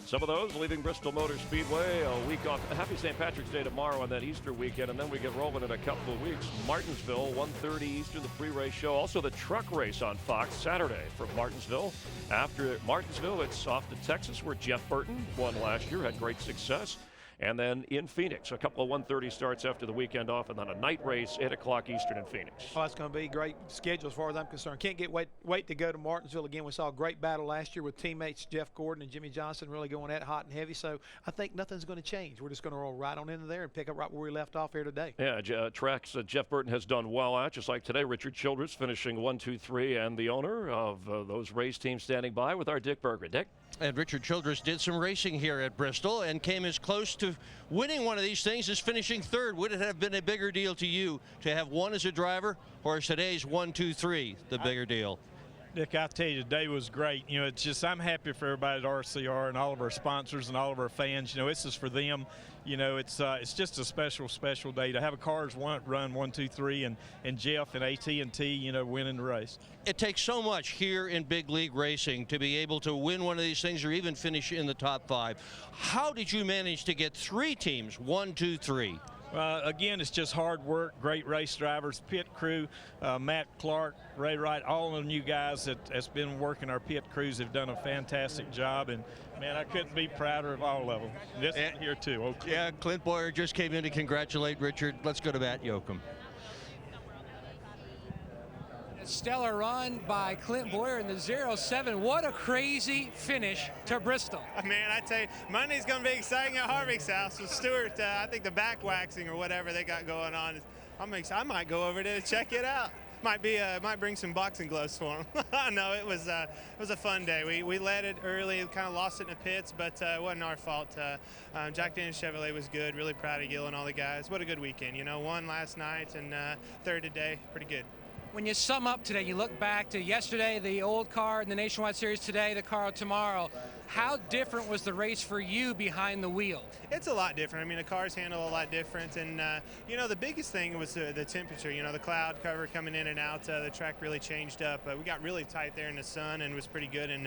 Speaker 5: Some of those leaving Bristol Motor Speedway a week off. Happy St. Patrick's Day tomorrow and then Easter weekend, and then we get rolling in a couple of weeks. Martinsville, 1:30 Eastern, the pre-race show. Also the truck race on Fox Saturday from Martinsville. After Martinsville, it's off to Texas, where Jeff Burton won last year, had great success. And then in Phoenix, a couple of 1:30 starts after the weekend off, and then a night race, 8 o'clock Eastern in Phoenix.
Speaker 6: Oh, it's going to be a great schedule as far as I'm concerned. Can't wait to go to Martinsville again. We saw a great battle last year with teammates Jeff Gordon and Jimmy Johnson really going at it hot and heavy. So I think nothing's going to change. We're just going to roll right on into there and pick up right where we left off here today.
Speaker 5: Yeah, tracks Jeff Burton has done well at, just like today. Richard Childress finishing 1, 2, 3, and the owner of those race teams standing by with our Dick Berggren. Dick?
Speaker 22: And Richard Childress did some racing here at Bristol and came as close to winning one of these things as finishing third. Would it have been a bigger deal to you to have won as a driver, or is today's 1, 2, 3 the bigger deal?
Speaker 12: Dick, I tell you, today was great. You know, it's just, I'm happy for everybody at RCR and all of our sponsors and all of our fans. You know, this is for them. You know, it's just a special, special day to have a cars run 1, 2, 3, and Jeff and AT&T, you know, winning the race.
Speaker 22: It takes so much here in big league racing to be able to win one of these things or even finish in the top 5. How did you manage to get 3 teams, 1, 2, 3?
Speaker 12: Again, it's just hard work, great race drivers, pit crew, Matt Clark, Ray Wright, all of the new guys that's been working our pit crews have done a fantastic job, and man, I couldn't be prouder of all of them. This one here too. Oh,
Speaker 22: yeah, Clint Boyer just came in to congratulate Richard. Let's go to Matt Yoakum.
Speaker 24: A stellar run by Clint Boyer in the 07. What a crazy finish to Bristol.
Speaker 16: Man, I tell you, Monday's going to be exciting at Harvick's house with Stewart. I think the back waxing or whatever they got going on. I might go over there to check it out. Might bring some boxing gloves for him. No, it was a fun day. We led it early, kind of lost it in the pits, but it wasn't our fault. Jack Daniels Chevrolet was good. Really proud of Gil and all the guys. What a good weekend. You know, won last night and third today. Pretty good.
Speaker 24: When you sum up today, you look back to yesterday, the old car in the Nationwide Series, today, the car tomorrow. How different was the race for you behind the wheel?
Speaker 16: It's a lot different. I mean, the cars handle a lot different. And, you know, the biggest thing was the temperature. You know, the cloud cover coming in and out, the track really changed up. We got really tight there in the sun and was pretty good in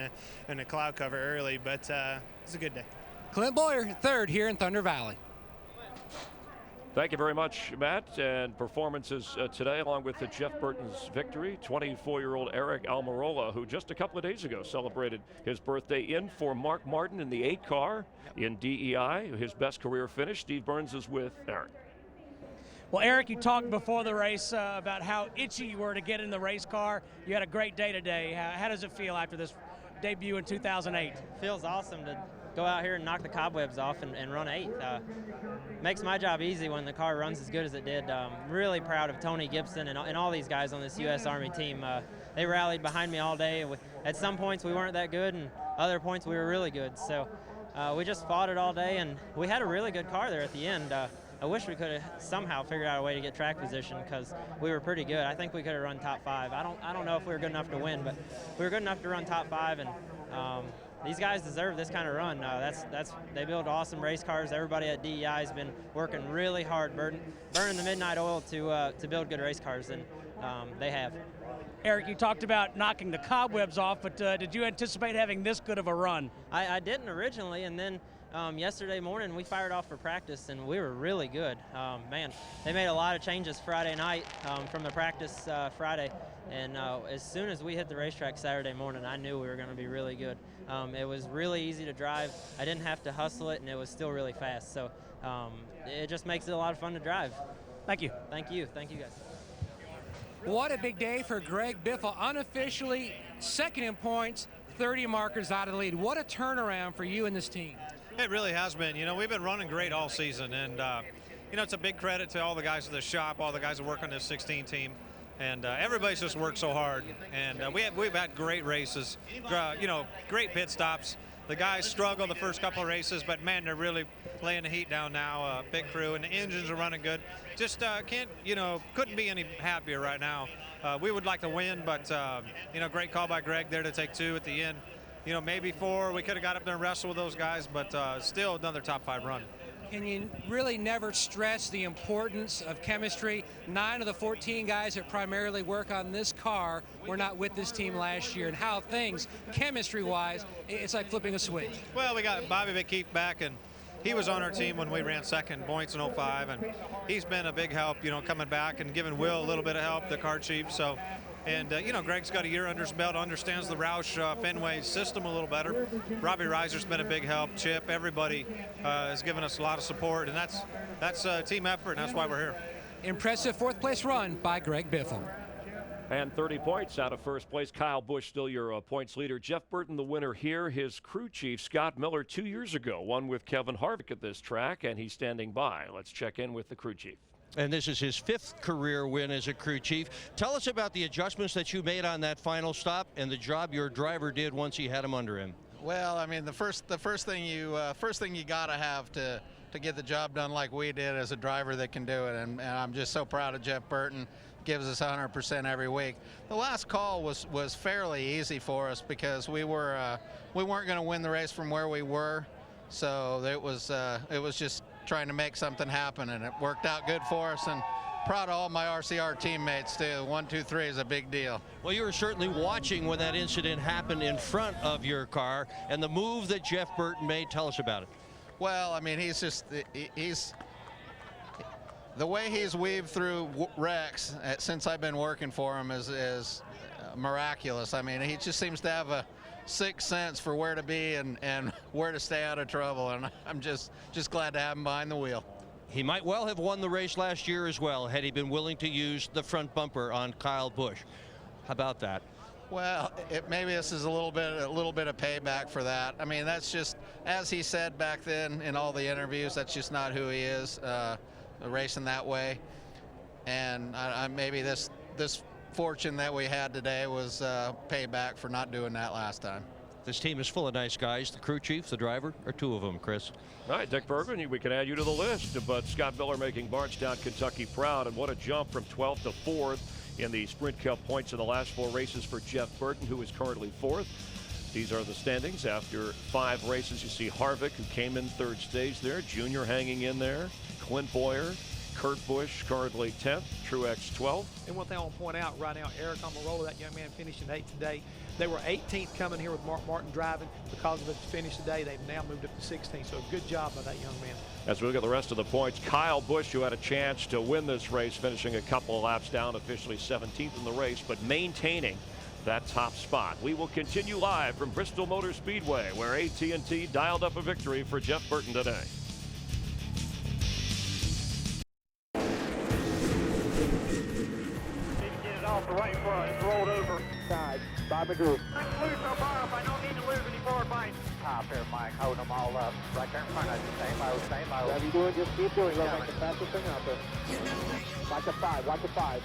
Speaker 16: the cloud cover early. But it was a good day.
Speaker 24: Clint Boyer, third here in Thunder Valley.
Speaker 5: Thank you very much, Matt. And performances today, along with Jeff Burton's victory, 24-year-old Eric Almirola, who just a couple of days ago celebrated his birthday in for Mark Martin in the 8 car in DEI, his best career finish. Steve Burns is with Eric.
Speaker 23: Well, Eric, you talked before the race about how itchy you were to get in the race car. You had a great day today. How does it feel after this debut in 2008?
Speaker 17: Feels awesome to go out here and knock the cobwebs off and run 8th. Makes my job easy when the car runs as good as it did. Really proud of Tony Gibson and all these guys on this U.S. Army team. They rallied behind me all day. At some points we weren't that good, and other points we were really good. So we just fought it all day, and we had a really good car there at the end. I wish we could have somehow figured out a way to get track position because we were pretty good. I think we could have run top 5. I don't know if we were good enough to win, but we were good enough to run top 5, and these guys deserve this kind of run. They build awesome race cars. Everybody at DEI has been working really hard, burning the midnight oil to build good race cars, and they have.
Speaker 23: Eric, you talked about knocking the cobwebs off, but did you anticipate having this good of a run?
Speaker 17: I didn't originally, and then yesterday morning we fired off for practice, and we were really good. Man, they made a lot of changes Friday night from the practice Friday, and as soon as we hit the racetrack Saturday morning, I knew we were going to be really good. It was really easy to drive. I didn't have to hustle it, and it was still really fast. So it just makes it a lot of fun to drive.
Speaker 23: Thank you.
Speaker 17: Thank you. Thank you, guys.
Speaker 24: What a big day for Greg Biffle. Unofficially second in points, 30 markers out of the lead. What a turnaround for you and this team.
Speaker 18: It really has been. You know, we've been running great all season, and you know, it's a big credit to all the guys at the shop, all the guys that work on this 16 team. And everybody's just worked so hard, and we've had great races, great pit stops. The guys struggled the first couple of races, but man, they're really laying the heat down now. Pit crew and the engines are running good. Just couldn't be any happier right now. We would like to win, but great call by Greg there to take 2 at the end. Maybe 4. We could have got up there and wrestled with those guys, but still another top 5 run.
Speaker 24: Can you really never stress the importance of chemistry? 9 of the 14 guys that primarily work on this car were not with this team last year, and how things, chemistry-wise, it's like flipping a switch.
Speaker 18: Well, we got Bobby McKeith back, and he was on our team when we ran second points in 05, and he's been a big help, coming back and giving Will a little bit of help, the car chief. So. And, Greg's got a year under his belt, understands the Roush Fenway system a little better. Robbie Reiser's been a big help. Chip, everybody has given us a lot of support, and that's a team effort, and that's why we're here.
Speaker 24: Impressive 4th place run by Greg Biffle.
Speaker 5: And 30 points out of first place. Kyle Busch still your points leader. Jeff Burton, the winner here. His crew chief, Scott Miller, 2 years ago, won with Kevin Harvick at this track, and he's standing by. Let's check in with the crew chief.
Speaker 22: And this is his 5th career win as a crew chief. Tell us about the adjustments that you made on that final stop and the job your driver did once he had him under him.
Speaker 1: Well, I mean, the first thing you gotta have to get the job done like we did as a driver that can do it, and I'm just so proud of Jeff Burton. Gives us 100% every week. The last call was fairly easy for us because we weren't going to win the race from where we were, so it was just trying to make something happen, and it worked out good for us, and proud of all my RCR teammates too. 1, 2, 3 is a big deal.
Speaker 22: Well, you were certainly watching when that incident happened in front of your car, and the move that Jeff Burton made. Tell us about it.
Speaker 1: Well, I mean, he's the way he's weaved through wrecks since I've been working for him is miraculous. I mean, he just seems to have a 6th sense for where to be and where to stay out of trouble, and I'm just glad to have him behind the wheel.
Speaker 22: He might well have won the race last year as well had he been willing to use the front bumper on Kyle Busch. How about that?
Speaker 1: Well, maybe this is a little bit of payback for that. I mean, that's just, as he said back then in all the interviews, that's just not who he is, racing that way. And maybe this fortune that we had today was payback for not doing that last time.
Speaker 22: This team is full of nice guys. The crew chief, the driver, are 2 of them, Chris.
Speaker 5: All right, Dick Bergman, we can add you to the list. But Scott Miller making Bardstown, Kentucky proud. And what a jump from 12th to 4th in the Sprint Cup points in the last 4 races for Jeff Burton, who is currently 4th. These are the standings after 5 races. You see Harvick, who came in 3rd stage there. Junior hanging in there. Clint Boyer. Kurt Busch currently 10th, Truex 12th.
Speaker 6: And one thing I want to point out right now, Eric Almirola, that young man finished in 8th today. They were 18th coming here with Mark Martin driving. Because of the finish today, they've now moved up to 16th. So good job by that young man.
Speaker 5: As we look at the rest of the points, Kyle Busch, who had a chance to win this race, finishing a couple of laps down, officially 17th in the race, but maintaining that top spot. We will continue live from Bristol Motor Speedway, where AT&T dialed up a victory for Jeff Burton today.
Speaker 11: Off the right front, it's rolled over. Side, by the group. Let's lose so far up, I don't need to lose any forward points. Top here, Mike, holding them all up. Right there in front of you, same mode, same mode. Whatever you're doing, just keep doing it. You'll make the fastest thing out there. Watch a 5, watch a 5.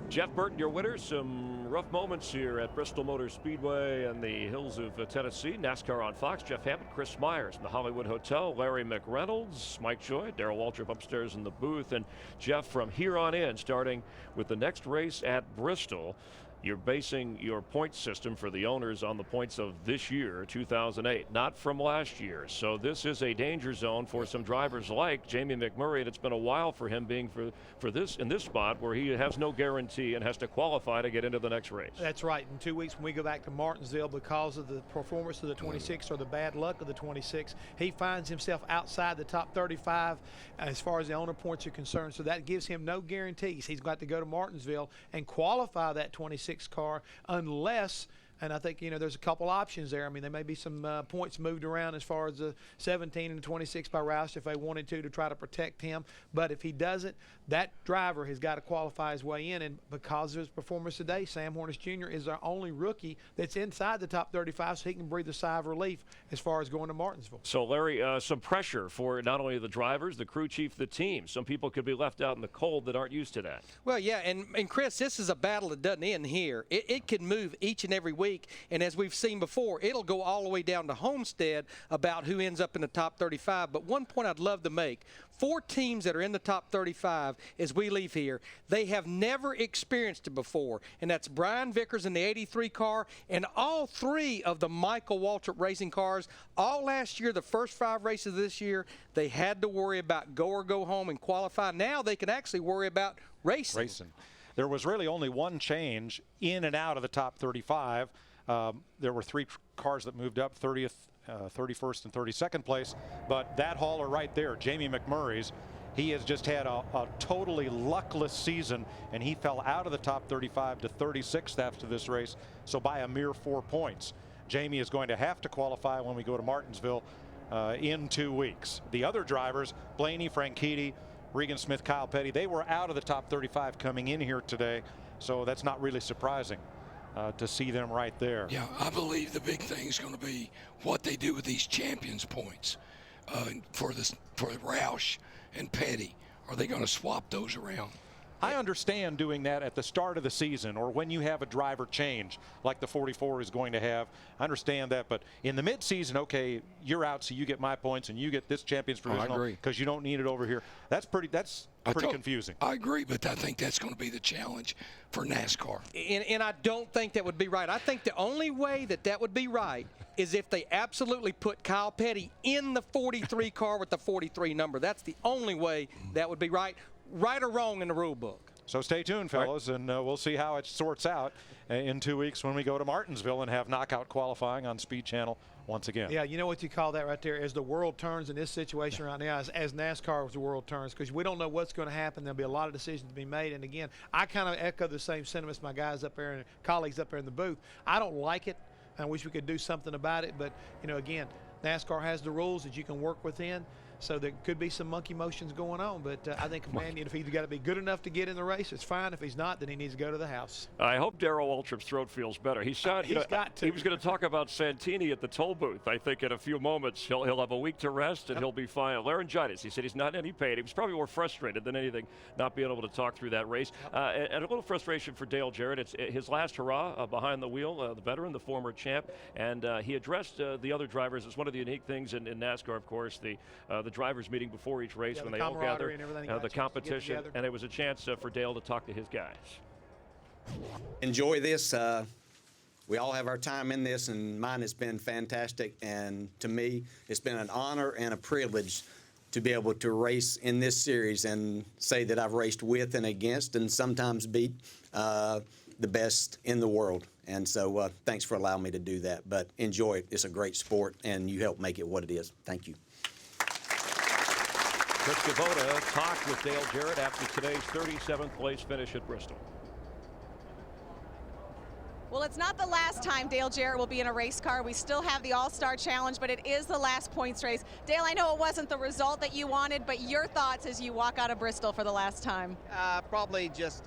Speaker 5: Jeff Burton, your winner. Some rough moments here at Bristol Motor Speedway and the hills of Tennessee. NASCAR on Fox. Jeff Hammond, Chris Myers in the Hollywood Hotel. Larry McReynolds, Mike Joy, Darrell Waltrip upstairs in the booth. And Jeff, from here on in, starting with the next race at Bristol, you're basing your point system for the owners on the points of this year, 2008, not from last year. So this is a danger zone for some drivers like Jamie McMurray, and it's been a while for him being for this in this spot where he has no guarantee and has to qualify to get into the next race.
Speaker 6: That's right. In 2 weeks when we go back to Martinsville, because of the performance of the 26 or the bad luck of the 26, he finds himself outside the top 35 as far as the owner points are concerned. So that gives him no guarantees. He's got to go to Martinsville and qualify that 26 car unless And I think, there's a couple options there. I mean, there may be some points moved around as far as the 17 and 26 by Roush if they wanted to try to protect him. But if he doesn't, that driver has got to qualify his way in. And because of his performance today, Sam Hornish Jr. is our only rookie that's inside the top 35, so he can breathe a sigh of relief as far as going to Martinsville.
Speaker 5: So, Larry, some pressure for not only the drivers, the crew chief, the team. Some people could be left out in the cold that aren't used to that.
Speaker 20: Well, yeah, and Chris, this is a battle that doesn't end here. It can move each and every week, and as we've seen before, it'll go all the way down to Homestead about who ends up in the top 35. But one point I'd love to make, 4 teams that are in the top 35 as we leave here, they have never experienced it before, and that's Brian Vickers in the 83 car and all 3 of the Michael Waltrip racing cars. All last year, the first 5 races this year, they had to worry about go or go home and qualify. Now they can actually worry about racing.
Speaker 19: There was really only one change in and out of the top 35. There were 3 cars that moved up, 30th, 31st, and 32nd place. But that hauler right there, Jamie McMurray's, he has just had a totally luckless season, and he fell out of the top 35 to 36th after this race, so by a mere 4 points. Jamie is going to have to qualify when we go to Martinsville in 2 weeks. The other drivers, Blaney, Franchitti, Regan Smith, Kyle Petty, they were out of the top 35 coming in here today, so that's not really surprising to see them right there.
Speaker 4: Yeah, I believe the big thing is going to be what they do with these champions points for Roush and Petty. Are they going to swap those around?
Speaker 19: I understand doing that at the start of the season or when you have a driver change like the 44 is going to have. I understand that, but in the mid-season, okay, you're out, so you get my points and you get this champion's provisional because you don't need it over here. That's pretty confusing.
Speaker 4: I agree, but I think that's going to be the challenge for NASCAR.
Speaker 20: And I don't think that would be right. I think the only way that would be right is if they absolutely put Kyle Petty in the 43 car with the 43 number. That's the only way that would be right. Right or wrong in the rule book.
Speaker 19: So stay tuned, fellas, and we'll see how it sorts out in 2 weeks when we go to Martinsville and have knockout qualifying on Speed Channel once again.
Speaker 6: Yeah, you know what you call that right there? As the world turns in this situation right now, as NASCAR as the world turns, because we don't know what's going to happen. There'll be a lot of decisions to be made. And again, I kind of echo the same sentiments my guys up there and colleagues up there in the booth. I don't like it. I wish we could do something about it. But, again, NASCAR has the rules that you can work within. So there could be some monkey motions going on, but I think if he's got to be good enough to get in the race, it's fine. If he's not, then he needs to go to the house.
Speaker 5: I hope Darrell Waltrip's throat feels better. He's got to. He was going to talk about Santini at the toll booth. I think in a few moments he'll have a week to rest and he'll be fine. Laryngitis. He said he's not in any pain. He was probably more frustrated than anything not being able to talk through that race. And a little frustration for Dale Jarrett. It's his last hurrah behind the wheel, the veteran, the former champ, and he addressed the other drivers. It's one of the unique things in NASCAR, of course, the drivers meeting before each race when they all gather, the competition, and it was a chance for Dale to talk to his guys.
Speaker 2: Enjoy this. We all have our time in this, and mine has been fantastic. And to me, it's been an honor and a privilege to be able to race in this series and say that I've raced with and against and sometimes beat the best in the world. And so thanks for allowing me to do that. But enjoy it. It's a great sport, and you help make it what it is. Thank you.
Speaker 5: Chris Kubota talked with Dale Jarrett after today's 37th place finish at Bristol.
Speaker 21: Well, it's not the last time Dale Jarrett will be in a race car. We still have the All-Star Challenge, but it is the last points race. Dale, I know it wasn't the result that you wanted, but your thoughts as you walk out of Bristol for the last time?
Speaker 8: Probably just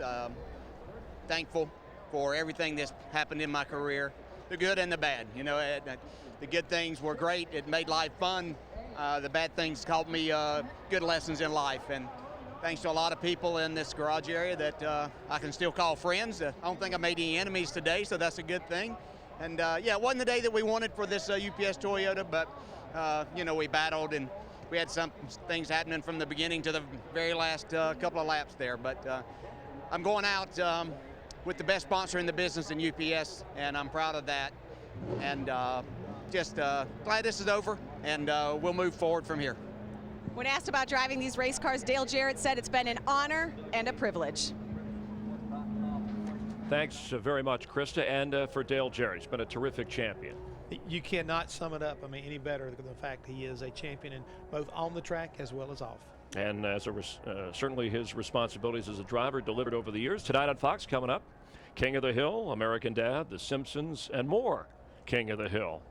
Speaker 8: thankful for everything that's happened in my career, the good and the bad. The good things were great. It made life fun. The bad things taught me good lessons in life, and thanks to a lot of people in this garage area that I can still call friends. I don't think I made any enemies today, so that's a good thing. And yeah, it wasn't the day that we wanted for this UPS Toyota, but we battled and we had some things happening from the beginning to the very last couple of laps there. But I'm going out with the best sponsor in the business in UPS, and I'm proud of that. And just glad this is over, and we'll move forward from here.
Speaker 21: When asked about driving these race cars, Dale Jarrett said it's been an honor and a privilege.
Speaker 5: Thanks very much, Krista, and for Dale Jarrett. He's been a terrific champion.
Speaker 6: You cannot sum it up, any better than the fact he is a champion in both on the track as well as off.
Speaker 5: And as certainly his responsibilities as a driver delivered over the years. Tonight on Fox, coming up, King of the Hill, American Dad, The Simpsons, and more King of the Hill.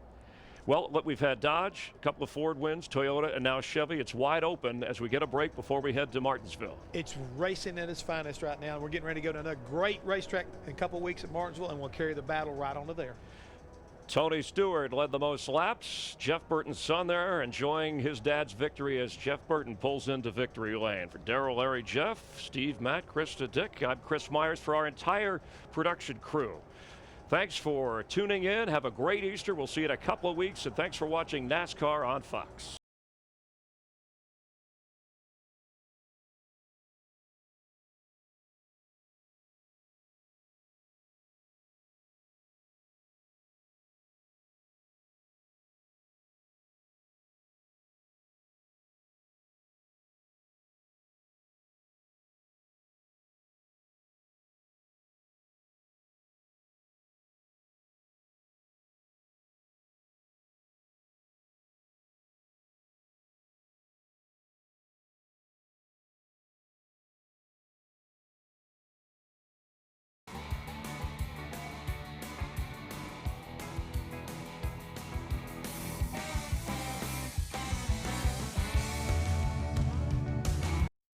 Speaker 5: Well, look, we've had Dodge, a couple of Ford wins, Toyota, and now Chevy. It's wide open as we get a break before we head to Martinsville.
Speaker 6: It's racing at its finest right now. We're getting ready to go to another great racetrack in a couple of weeks at Martinsville, and we'll carry the battle right onto there.
Speaker 5: Tony Stewart led the most laps. Jeff Burton's son there enjoying his dad's victory as Jeff Burton pulls into victory lane. For Darrell, Larry, Jeff, Steve, Matt, Krista, Dick, I'm Chris Myers for our entire production crew. Thanks for tuning in. Have a great Easter. We'll see you in a couple of weeks, and thanks for watching NASCAR on Fox.